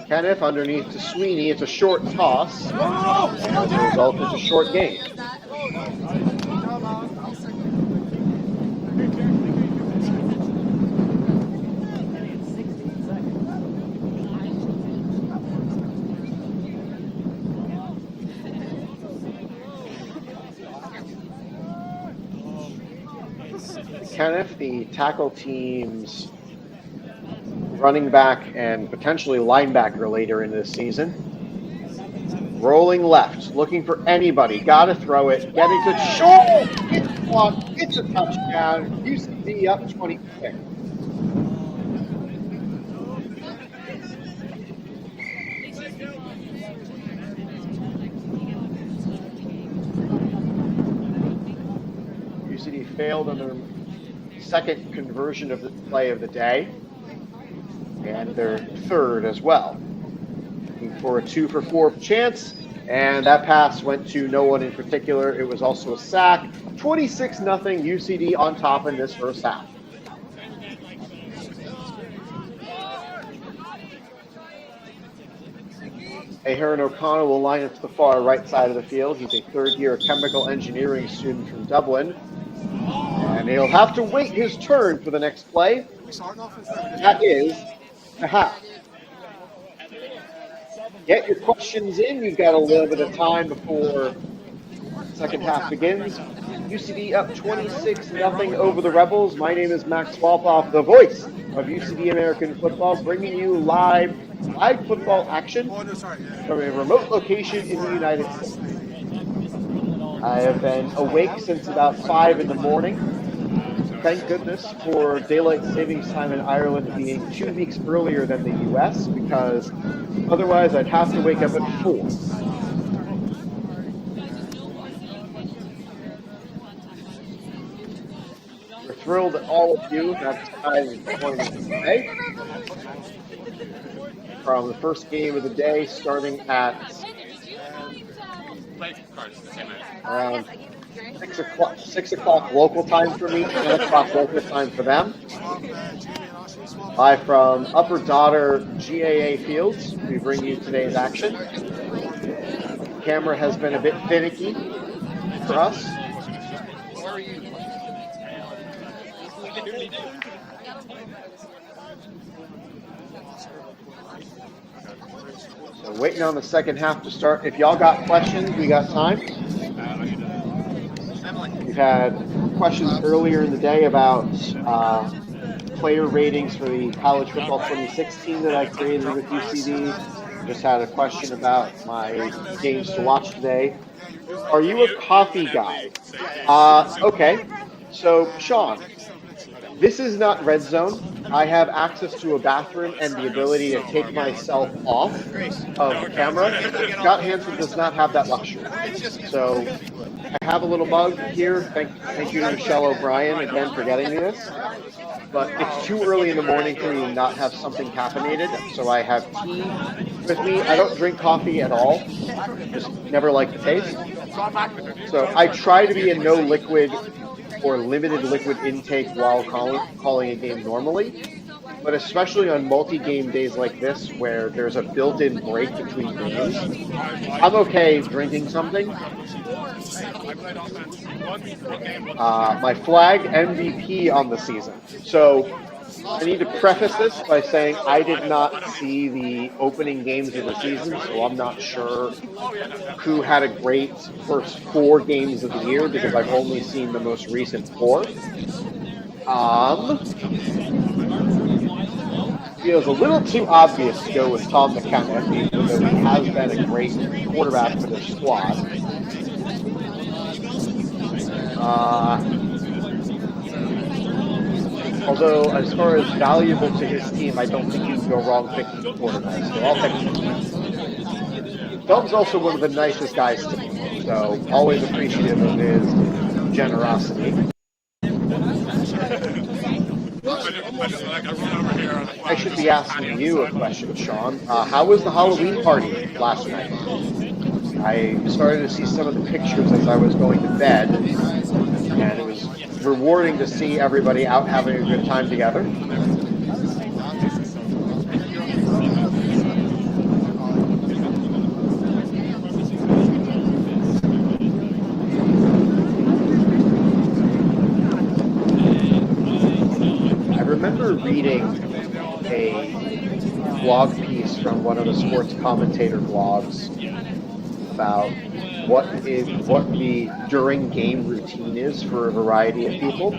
Kenneth underneath to Sweeney. It's a short toss. And as a result, it's a short gain. Kenneth, the tackle team's running back and potentially linebacker later in this season. Rolling left, looking for anybody. Got to throw it. Getting to short. It's blocked. It's a touchdown. UCD up 26. UCD failed on their second conversion of the play of the day, and their third as well. Looking for a 2-for-4 chance, and that pass went to no one in particular. It was also a sack. 26-0 UCD on top in this first half. Aaron O'Connell will line up to the far right side of the field. He's a third-year chemical engineering student from Dublin. And And he'll have to wait his turn for the next play. We starting off with them. That is the half. Get your questions in. We've got a little bit of time before second half begins. UCD up 26-0 over the Rebels. My name is Max Wolpoff, the voice of UCD American football, bringing you live football action from a remote location in the United States. I have been awake since about 5 in the morning. Thank goodness for daylight savings time in Ireland being 2 weeks earlier than the U.S., because otherwise I'd have to wake up at 4. We're thrilled that all of you have decided to join us today. From the first game of the day, starting at around 6 o'clock local time for me, 10 o'clock local time for them. Live from Upper Daughter GAA Fields, we bring you today's action. The camera has been a bit finicky for us. So waiting on the second half to start. If y'all got questions, we got time. We've had questions earlier in the day about player ratings for the College Football 2016 that I created with UCD. Just had a question about my games to watch today. Are you a coffee guy? Okay. So, Sean, this is not Red Zone. I have access to a bathroom and the ability to take myself off of the camera. Scott Hansen does not have that luxury. So I have a little mug here. Thank you to Michelle O'Brien again for getting me this. But it's too early in the morning for me to not have something caffeinated. So I have tea with me. I don't drink coffee at all. Just never like the taste. So I try to be in no liquid or limited liquid intake while calling a game normally, but especially on multi-game days like this where there's a built-in break between games, I'm okay drinking something. My flag MVP on the season. So I need to preface this by saying I did not see the opening games of the season, so I'm not sure who had a great first 4 games of the year because I've only seen the most recent 4. Feels a little too obvious to go with Tom McKenna, even though he has been a great quarterback for their squad. Although, as far as valuable to his team, I don't think you can go wrong picking the quarterback. So I'll pick him. Doug's also one of the nicest guys to me, so always appreciative of his generosity. I should be asking you a question, Sean. How was the Halloween party last night? I started to see some of the pictures as I was going to bed, and it was rewarding to see everybody out having a good time together. I remember reading a blog piece from one of the sports commentator blogs about what the during game routine is for a variety of people.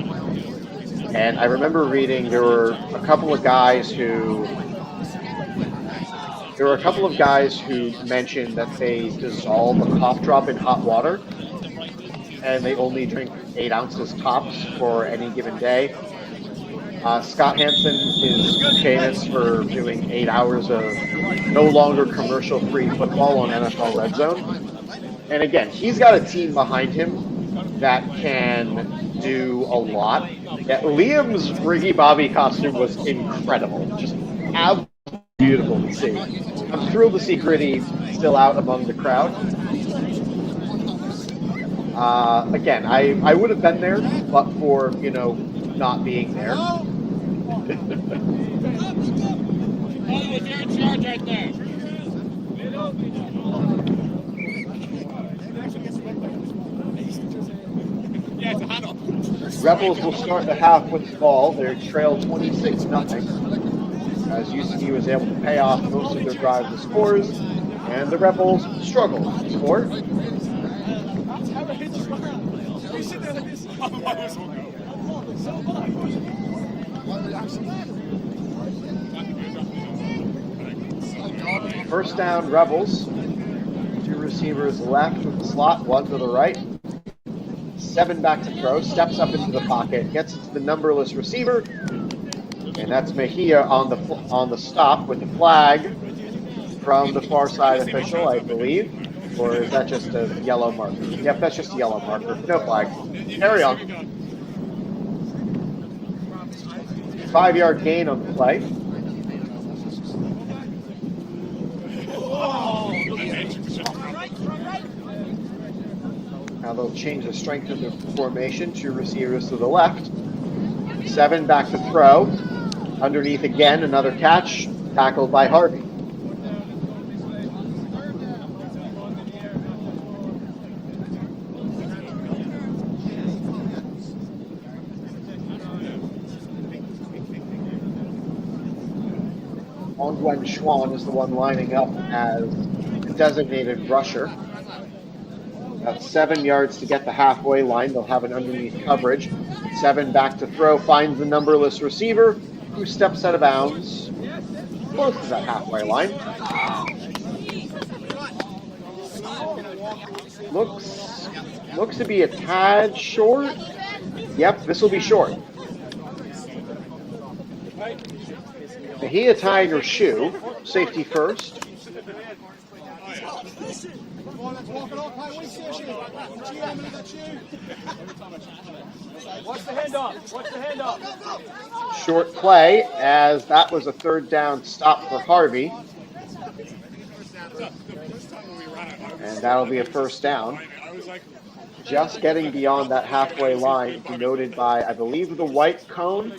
And I remember reading there were a couple of guys who mentioned that they dissolve a cough drop in hot water and they only drink 8 ounces tops for any given day. Scott Hansen is famous for doing 8 hours of no longer commercial-free football on NFL Red Zone. And again, he's got a team behind him that can do a lot. Yeah, Liam's Ricky Bobby costume was incredible. Just absolutely beautiful to see. I'm thrilled to see Gritty still out among the crowd. Again, I would have been there, but for, not being there. You're in charge right there. Rebels will start the half with the ball. They trail 26-0 as UCD was able to pay off most of their drives with scores, and the Rebels struggled to score. First down, Rebels. 2 receivers left with the slot, 1 to the right. 7 back to throw, steps up into the pocket, gets it to the numberless receiver, and that's Mejia on the stop with the flag from the far side official, I believe. Or is that just a yellow marker? Yep, that's just a yellow marker. No flag. Carry on. 5-yard gain on the play. Now they'll change the strength of the formation. 2 receivers to the left. 7 back to throw. Underneath again, another catch. Tackled by Harvey. Ongwen Schwan is the one lining up as the designated rusher. About 7 yards to get the halfway line. They'll have an underneath coverage. 7 back to throw, finds the numberless receiver, who steps out of bounds close to that halfway line. Looks to be a tad short. Yep, this will be short. Mejia tying her shoe. Safety first. What's the handoff? What's the handoff? Short play, as that was a 3rd down stop for Harvey. And that'll be a 1st down. Just getting beyond that halfway line, denoted by, I believe, the white cone.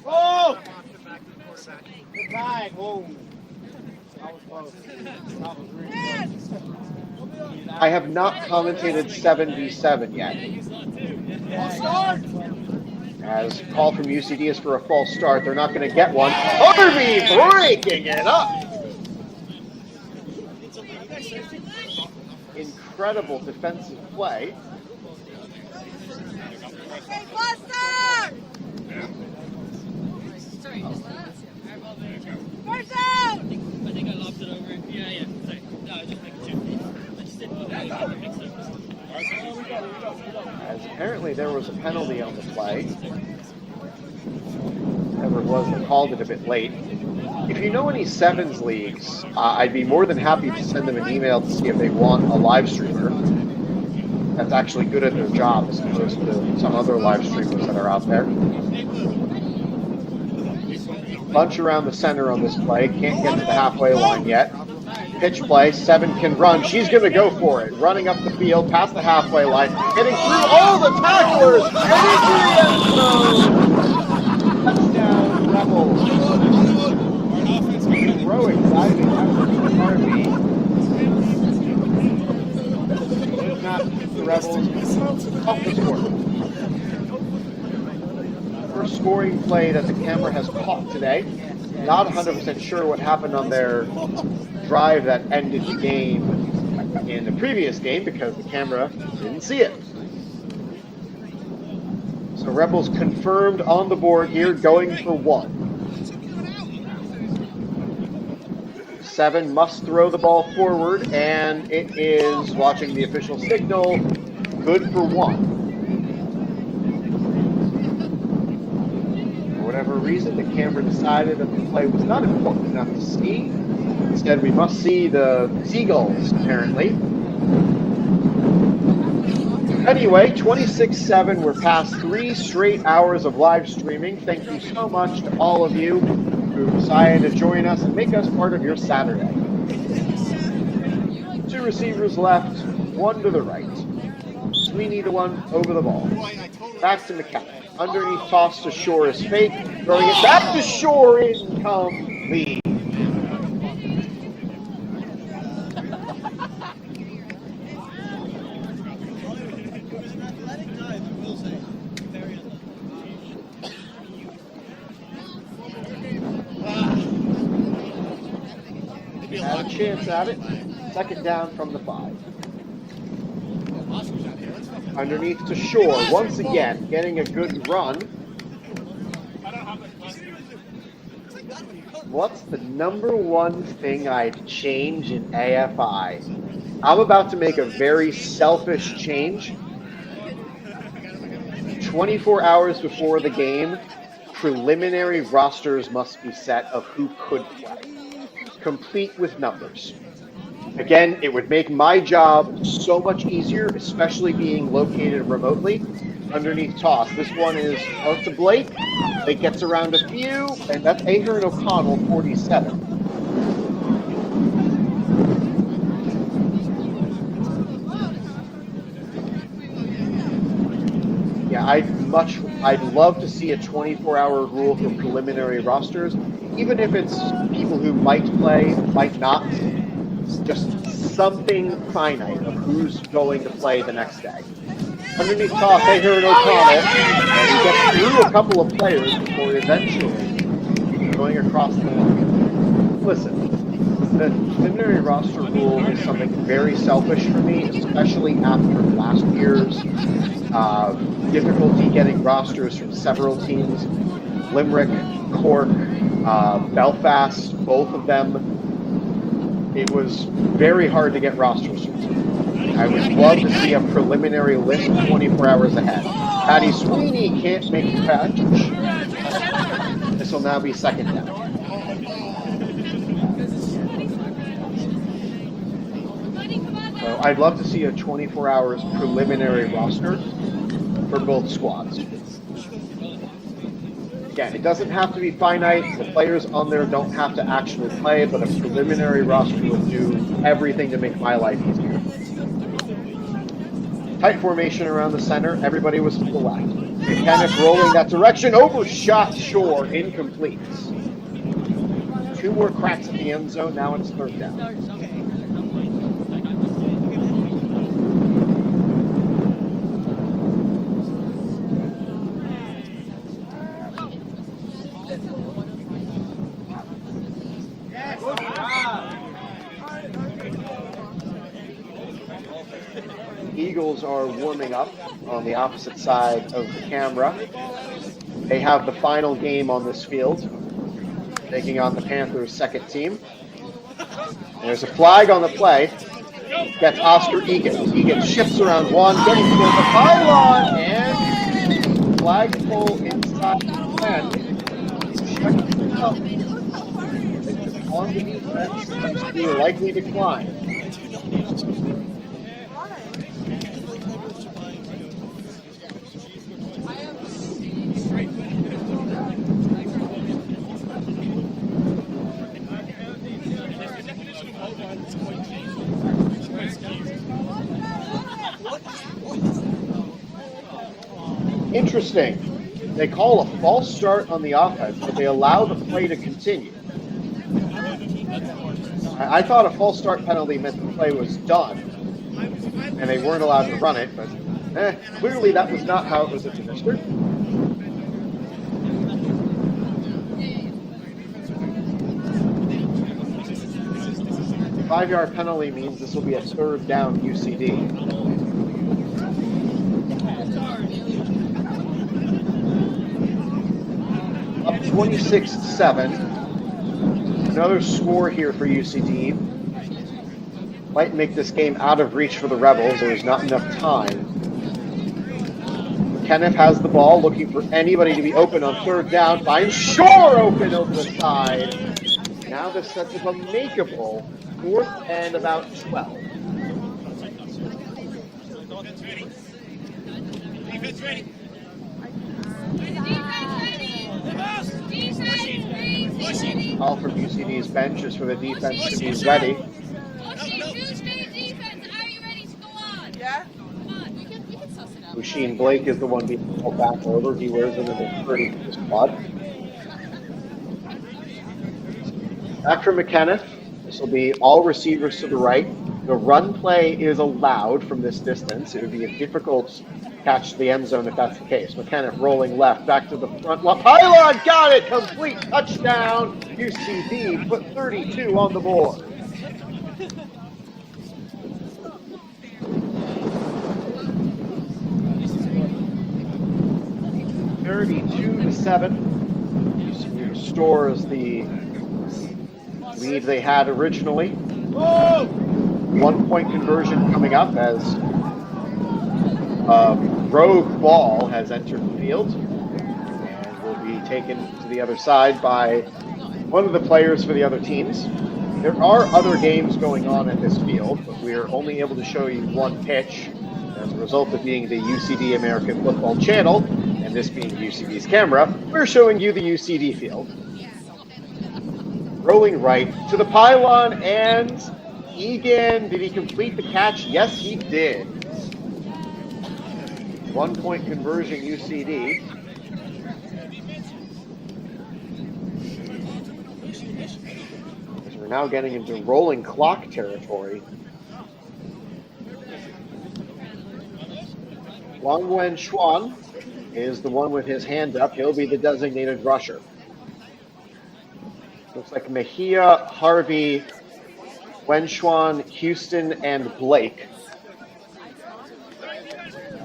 Oh! Good time. Oh. That was close. That was really close. I have not commentated 7v7 yet. As call from UCD is for a false start. They're not going to get one. Harvey breaking it up. Incredible defensive play. First down! I think I lobbed it over. Yeah. Sorry. No, I was just making sure. I just didn't know that mix up. As apparently there was a penalty on the play. Whoever it was that called it a bit late. If you know any sevens leagues, I'd be more than happy to send them an email to see if they want a live streamer that's actually good at their job as opposed to some other live streamers that are out there. Bunch around the center on this play. Can't get to the halfway line yet. Pitch play. 7 can run. She's going to go for it. Running up the field, past the halfway line. Getting through all the tacklers. And into the end zone. Touchdown, Rebels. Heroic diving effort from Harvey. Did not keep the Rebels off the score. First scoring play that the camera has caught today. Not 100% sure what happened on their drive that ended the game in the previous game because the camera didn't see it. So Rebels confirmed on the board here, going for 1. 7 must throw the ball forward, and it is, watching the official signal, good for 1. For whatever reason, the camera decided that the play was not important enough to see. Instead, we must see the seagulls, apparently. Anyway, 26-7, we're past 3 straight hours of live streaming. Thank you so much to all of you who decided to join us and make us part of your Saturday. 2 receivers left, 1 to the right. Sweeney the one over the ball. Back to McKenna. Underneath toss to Shore is fake. Throwing it back to Shore, incomplete. chance at it. Second down from the 5. Underneath to Shore, once again, getting a good run. What's the number one thing I'd change in AFI? I'm about to make a very selfish change. 24 hours before the game, preliminary rosters must be set of who could play, complete with numbers. Again, it would make my job so much easier, especially being located remotely. Underneath toss, this one is out to Blake. Blake gets around a few, and that's Ahern O'Connell, 47. Yeah, I'd love to see a 24-hour rule for preliminary rosters, even if it's people who might play, might not. Just something finite of who's going to play the next day. Underneath toss, Ahern O'Connell, and he gets through a couple of players before eventually going across the line. Listen, the preliminary roster rule is something very selfish for me, especially after last year's difficulty getting rosters from several teams. Limerick, Cork, Belfast, both of them. It was very hard to get rosters from teams. I would love to see a preliminary list 24 hours ahead. Paddy Sweeney can't make the catch. This will now be second down. So I'd love to see a 24 hours preliminary roster for both squads. Again, it doesn't have to be finite. The players on there don't have to actually play, but a preliminary roster will do everything to make my life easier. Tight formation around the center. Everybody was to the left. Kenneth rolling that direction. Overshot Shore. Incomplete. 2 more cracks at the end zone. Now it's third down. Eagles are warming up on the opposite side of the camera. They have the final game on this field, taking on the Panthers' second team. There's a flag on the play. Gets Oscar Egan. Egan shifts around one, getting to the pylon, and flagpole inside the 10. On the defense, be likely to climb. Interesting. They call a false start on the offense, but they allow the play to continue. I thought a false start penalty meant the play was done, and they weren't allowed to run it, but clearly that was not how it was administered. The 5-yard penalty means this will be a third down UCD. Up 26-7. Another score here for UCD. Might make this game out of reach for the Rebels. There's not enough time. Kenneth has the ball, looking for anybody to be open on third down. Finds Shore open over the side. Now this sets up a makeable 4th and about 12. Defense ready. Call from UCD's bench is for the defense to be ready. Usheen Blake is the one being pulled back over. He wears the number 30 for the squad. Back from McKenna. This will be all receivers to the right. The run play is allowed from this distance. It would be a difficult catch to the end zone if that's the case. McKenna rolling left, back to the front. Pylon got it! Complete touchdown! UCD put 32 on the board. (32-7). Restores the lead they had originally. 1 point conversion coming up as a rogue ball has entered the field and will be taken to the other side by one of the players for the other teams. There are other games going on in this field, but we are only able to show you one pitch as a result of being the UCD American Football Channel, and this being UCD's camera. We're showing you the UCD field. Rolling right to the pylon, and Egan, did he complete the catch? Yes, he did. 1 point conversion UCD. As we're now getting into rolling clock territory. Wang Wen Xuan is the one with his hand up. He'll be the designated rusher. Looks like Mejia, Harvey, Wenchuan, Houston, and Blake.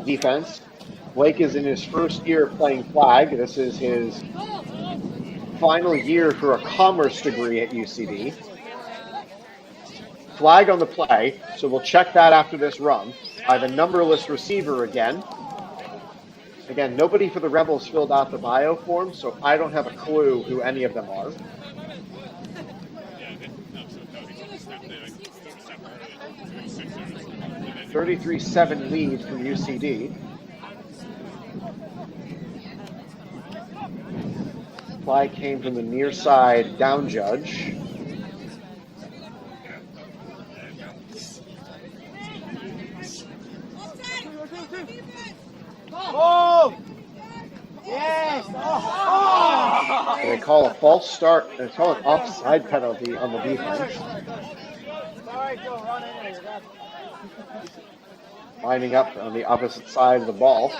Defense. Blake is in his first year playing flag. This is his final year for a commerce degree at UCD. Flag on the play, so we'll check that after this run. I have a numberless receiver again. Again, nobody for the Rebels filled out the bio form, so I don't have a clue who any of them are. 33-7 lead for UCD. Fly came from the near side down judge. Oh! Yes! Oh! They call a false start. They call an offside penalty on the defense. Sorry, Joe, run in there. Lining up on the opposite side of the ball.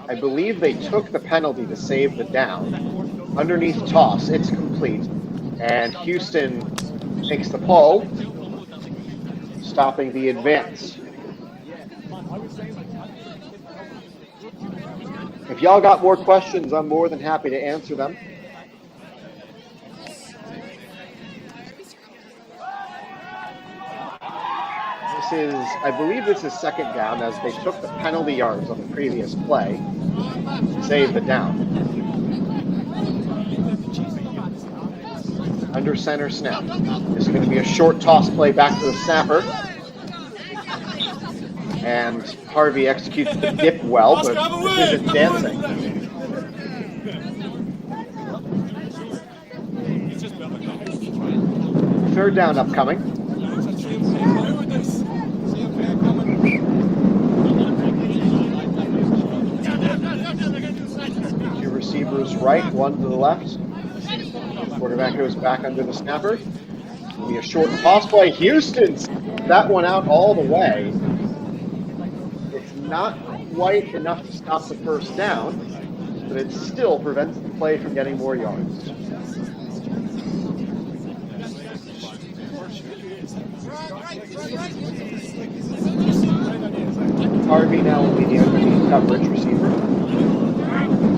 I believe they took the penalty to save the down. Underneath toss, it's complete. And Houston takes the pull, stopping the advance. If y'all got more questions, I'm more than happy to answer them. I believe this is second down, as they took the penalty yards on the previous play to save the down. Under center snap. This is going to be a short toss play back to the snapper. And Harvey executes the dip well, but this isn't dancing. Third down upcoming. Two receivers right, one to the left. Quarterback goes back under the snapper. It'll be a short toss play. Houston's that one out all the way. It's not quite enough to stop the first down, but it still prevents the play from getting more yards. Harvey now will be the underneath coverage receiver.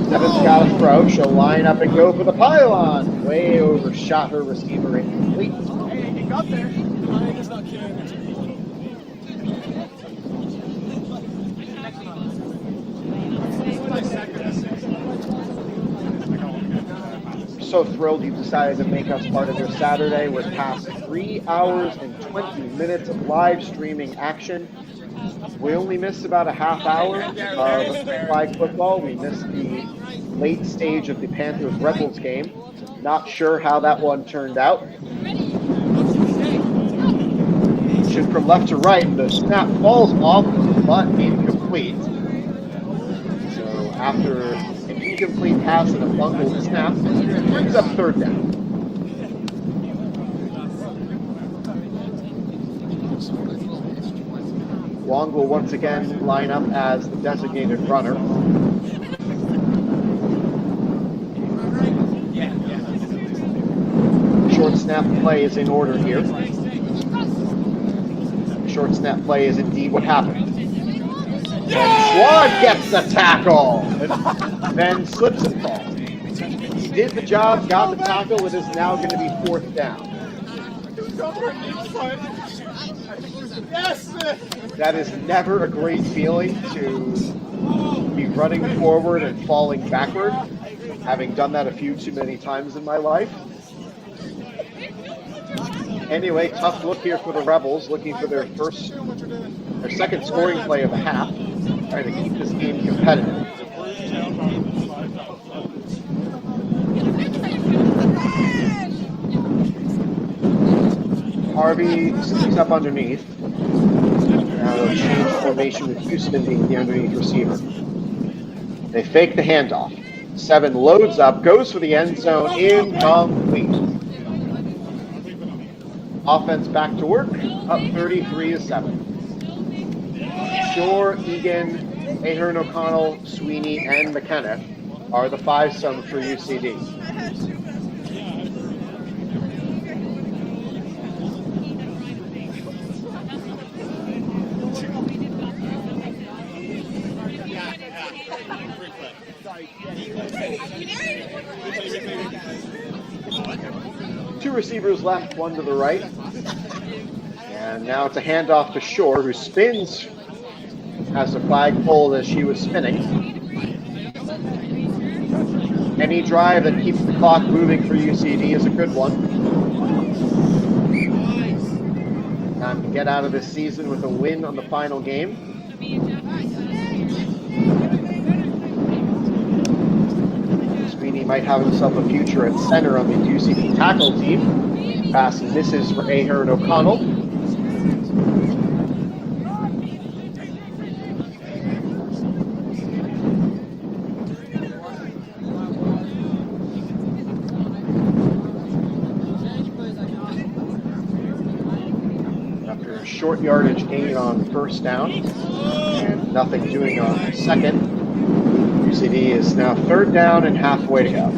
Seven's got a throw. She'll line up and go for the pylon. Way overshot her receiver, incomplete. Hey, he got there. So thrilled you decided to make us part of your Saturday. We're past 3 hours and 20 minutes of live streaming action. We only missed about a half hour of flag football. We missed the late stage of the Panthers Rebels game. Not sure how that one turned out. Shoot from left to right, the snap falls off but incomplete. So after an incomplete pass and a bungled snap, it brings up third down. Wong will once again line up as the designated runner. Short snap play is in order here. Short snap play is indeed what happened. And Schwab gets the tackle, then slips and falls. He did the job, got the tackle. It is now going to be 4th down. Yes! That is never a great feeling to be running forward and falling backward, having done that a few too many times in my life. Anyway, tough look here for the Rebels, looking for their second scoring play of the half, trying to keep this game competitive. Harvey sneaks up underneath. Now they'll change formation with Houston being the underneath receiver. They fake the handoff. 7 loads up, goes for the end zone, incomplete. Offense back to work, up 33-7. Shore, Egan, Ahern O'Connell, Sweeney, and McKenna are the 5-some for UCD. Two receivers left, one to the right. And now it's a handoff to Shore, who spins, has the flag pulled as she was spinning. Any drive that keeps the clock moving for UCD is a good one. Time to get out of this season with a win on the final game. Sweeney might have himself a future at center on the UCD tackle team. Pass misses for Ahern O'Connell. Short yardage gain on 1st down and nothing doing on 2nd. UCD is now 3rd down and halfway to go.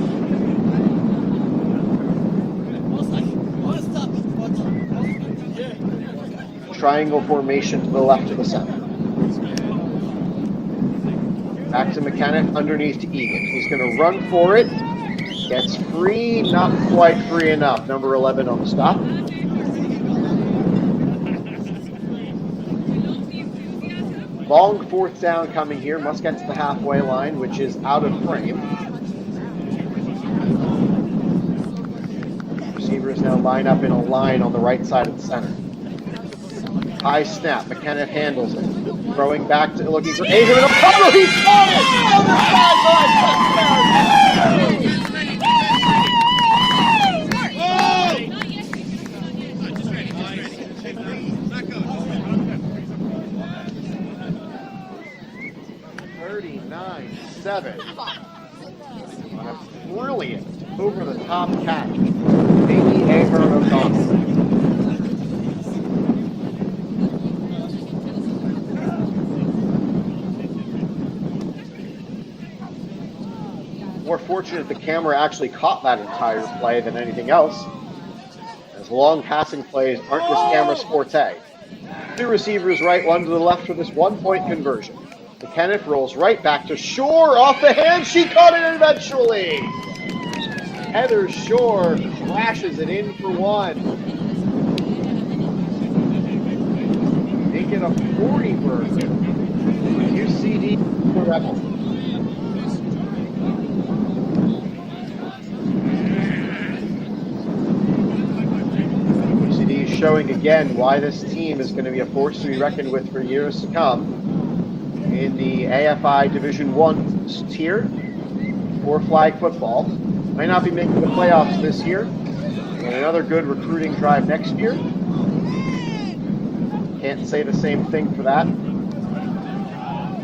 Triangle formation to the left of the center. Back to McKenna, underneath to Egan. He's going to run for it. Gets free, not quite free enough. Number 11 on the stop. Long 4th down coming here. Must get to the halfway line, which is out of frame. Receivers now line up in a line on the right side of the center. High snap. McKenna handles it. Throwing back to looking for Ahern O'Connell. He's got it! On a brilliant over-the-top catch. Maybe Ahern O'Connell. More fortunate the camera actually caught that entire play than anything else, as long passing plays aren't this camera's forte. 2 receivers right, 1 to the left for this 1-point conversion. McKenna rolls right back to Shore, off the hand, she caught it eventually! Heather Shore crashes it in for 1. Make it a 40-burger. UCD for Rebels. UCD is showing again why this team is going to be a force to be reckoned with for years to come. In the AFI Division I tier for flag football. Might not be making the playoffs this year, but another good recruiting drive next year. Can't say the same thing for that.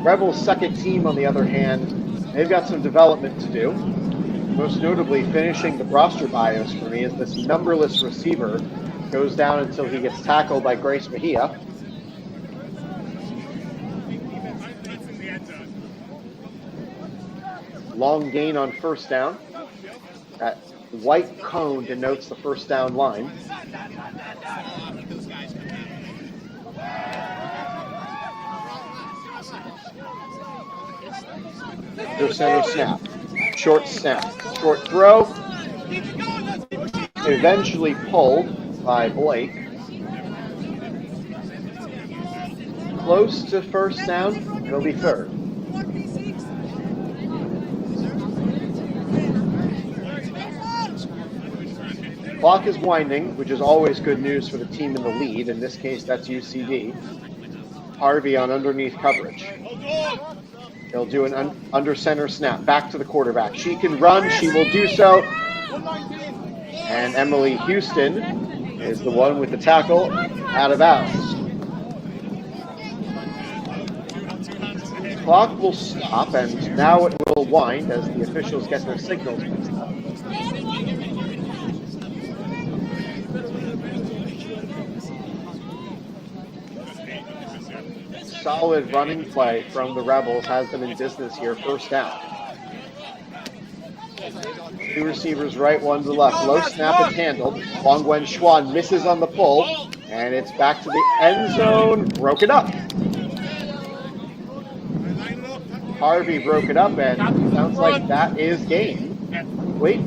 Rebels' 2nd team, on the other hand, they've got some development to do. Most notably, finishing the roster bios for me is this numberless receiver goes down until he gets tackled by Grace Mejia. Long gain on 1st down. That white cone denotes the first down line. Under center snap. Short snap. Short throw. Eventually pulled by Blake. Close to first down. It'll be third. Clock is winding, which is always good news for the team in the lead. In this case, that's UCD. Harvey on underneath coverage. He'll do an under center snap back to the quarterback. She can run. She will do so. And Emily Houston is the one with the tackle out of bounds. Clock will stop, and now it will wind as the officials get their signals mixed up. Solid running play from the Rebels has them in business here, first down. Two receivers right, one to the left. Low snap is handled. Wong Gwen Schwan misses on the pull, and it's back to the end zone, broken up. Harvey broke it up, and sounds like that is game. Wait.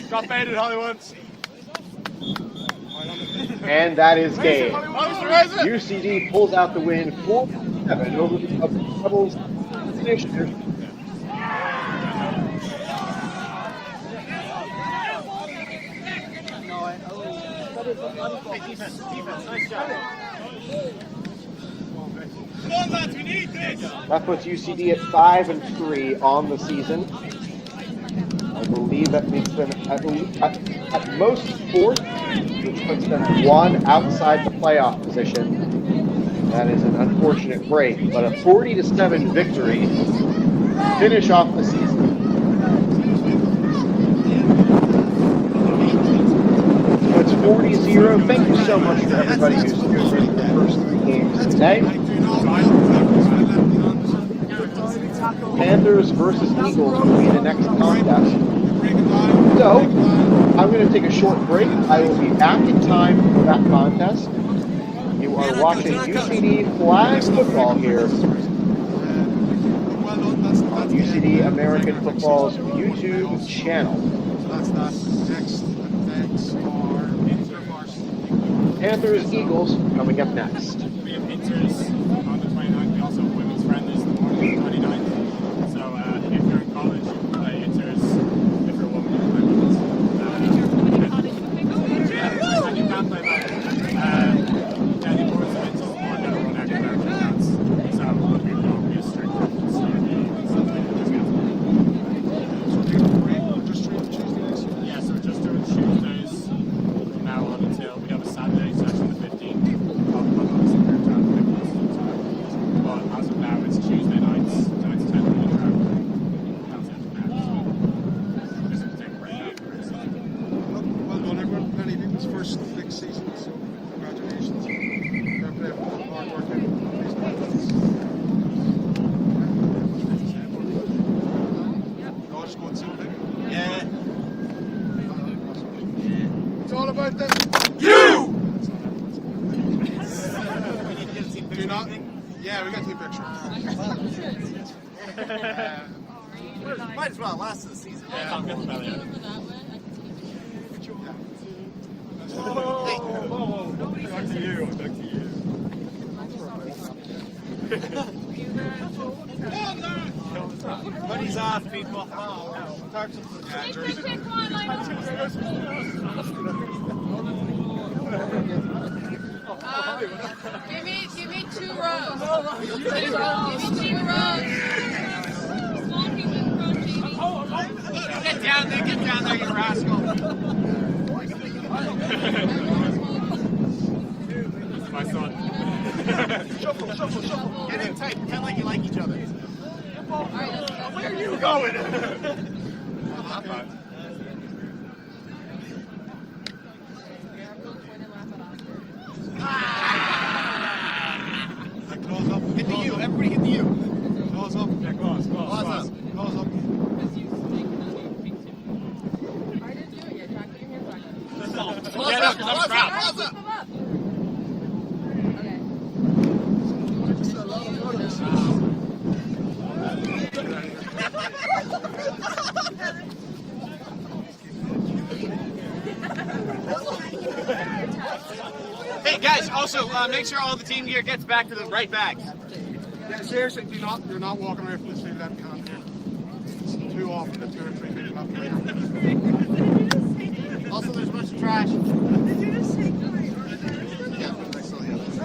Got baited, Hollywood. And that is game. UCD pulls out the win 4-7 over the Rebels. Finisher. That puts UCD at 5-3 on the season. I believe that makes them at most fourth, which puts them one outside the playoff position. That is an unfortunate break, but a 40-7 victory to finish off the season. So it's 40-0. Thank you so much for everybody who's tuned in for the first three games today. Panthers versus Eagles will be the next contest. So, I'm going to take a short break. I will be back in time for that contest. You are watching UCD Flag Football here on UCD American Football's YouTube channel. Panthers, Eagles coming up next. We have Inters on the 29th. We also have women's friendlies the morning on the 29th. So if you're in college, you can play Inters. If you're a woman, you can play women's. And you can play that. The importance of Inters is more than one academic counts. So we don't be a strict Yeah, so we're just doing Tuesdays from now on until we have a Saturday session the 15th. But as of now, it's Tuesday nights, so it's 10 minutes out. That's it for now. Just to take a break out. Well done, everyone. Many people's first big season, so congratulations. Fair play for hard work and these methods. No, just go and see it. Yeah. It's all about the Do not. Yeah, we got team picture. Might as well last of the season. Yeah, I'll get the belly out. Back to you. Back to you. Money's off, people. Give me 2 rows. Give me 2 rows. Get down there, you rascal. That's my son. Shuffle. Get in tight. Pretend like you like each other. Where are you going? Close Pause up. Okay. Hey guys, also make sure all the team gear gets back to the right bags. Yeah, seriously, you're not walking away from the street that can't hear. Too often, the 2 or 3 people have to wait. Also, there's a bunch of trash. Yeah, I saw the others.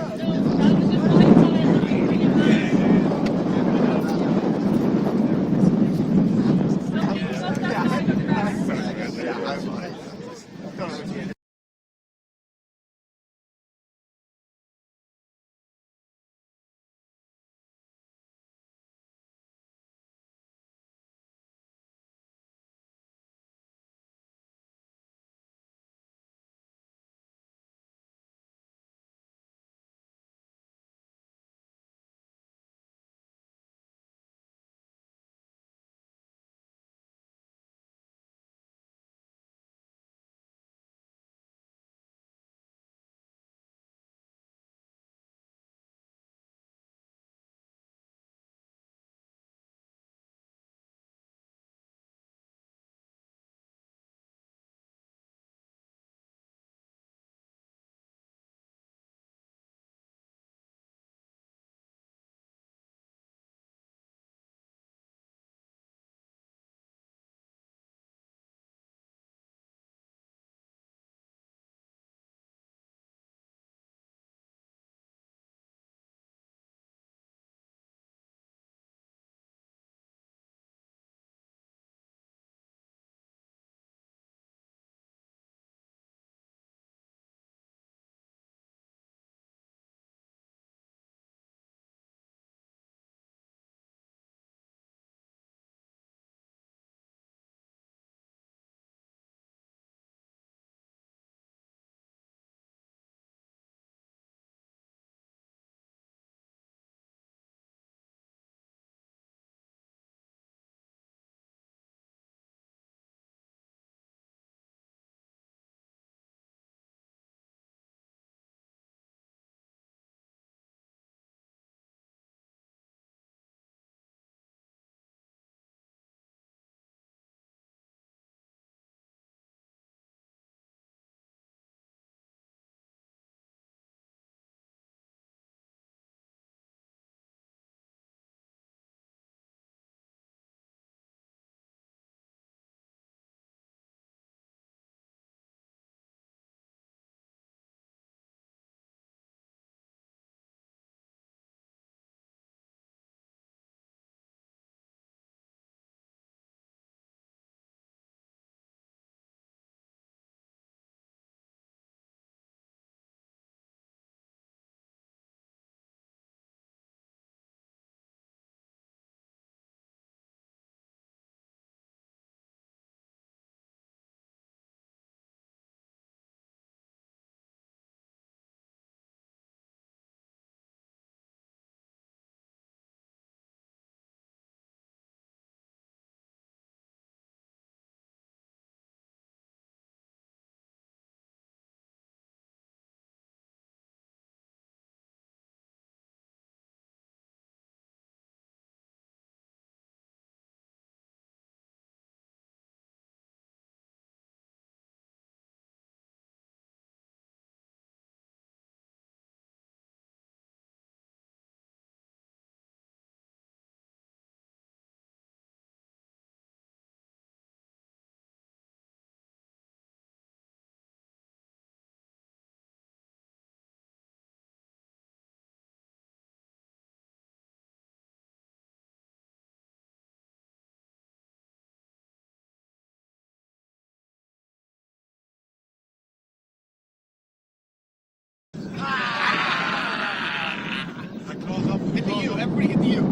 Hit the U. Everybody hit the U.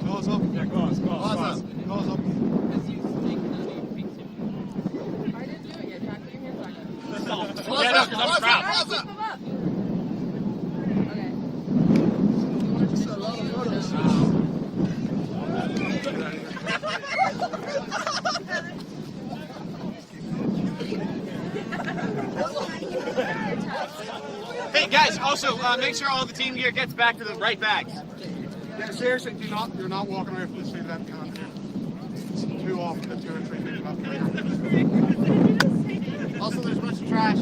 Claws up. Yeah, claws. Claws up. I didn't do it yet, Jack. Put your hands back up. Get up, because I'm proud. Pause up. Okay. Hey guys, also make sure all the team gear gets back to the right bags. Yeah, seriously, you're not walking away from the street that kind. It's too often that 2 or 3 people have to. Also, there's a bunch of trash.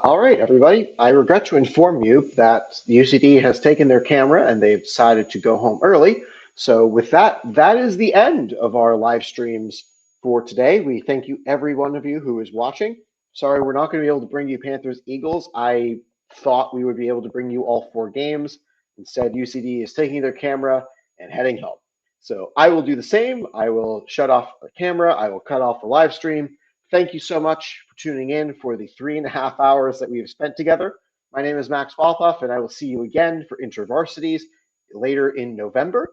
All right, everybody. I regret to inform you that the UCD has taken their camera and they've decided to go home early. So with that, that is the end of our live streams for today. We thank you, every one of you who is watching. Sorry, we're not going to be able to bring you Panthers Eagles. I thought we would be able to bring you all 4 games. Instead, UCD is taking their camera and heading home. So I will do the same. I will shut off the camera. I will cut off the live stream. Thank you so much for tuning in for the 3.5 hours that we have spent together. My name is Max Wolpoff, and I will see you again for InterVarsities later in November.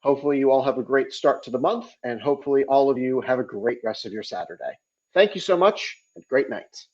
Hopefully you all have a great start to the month, and hopefully all of you have a great rest of your Saturday. Thank you so much, and great night.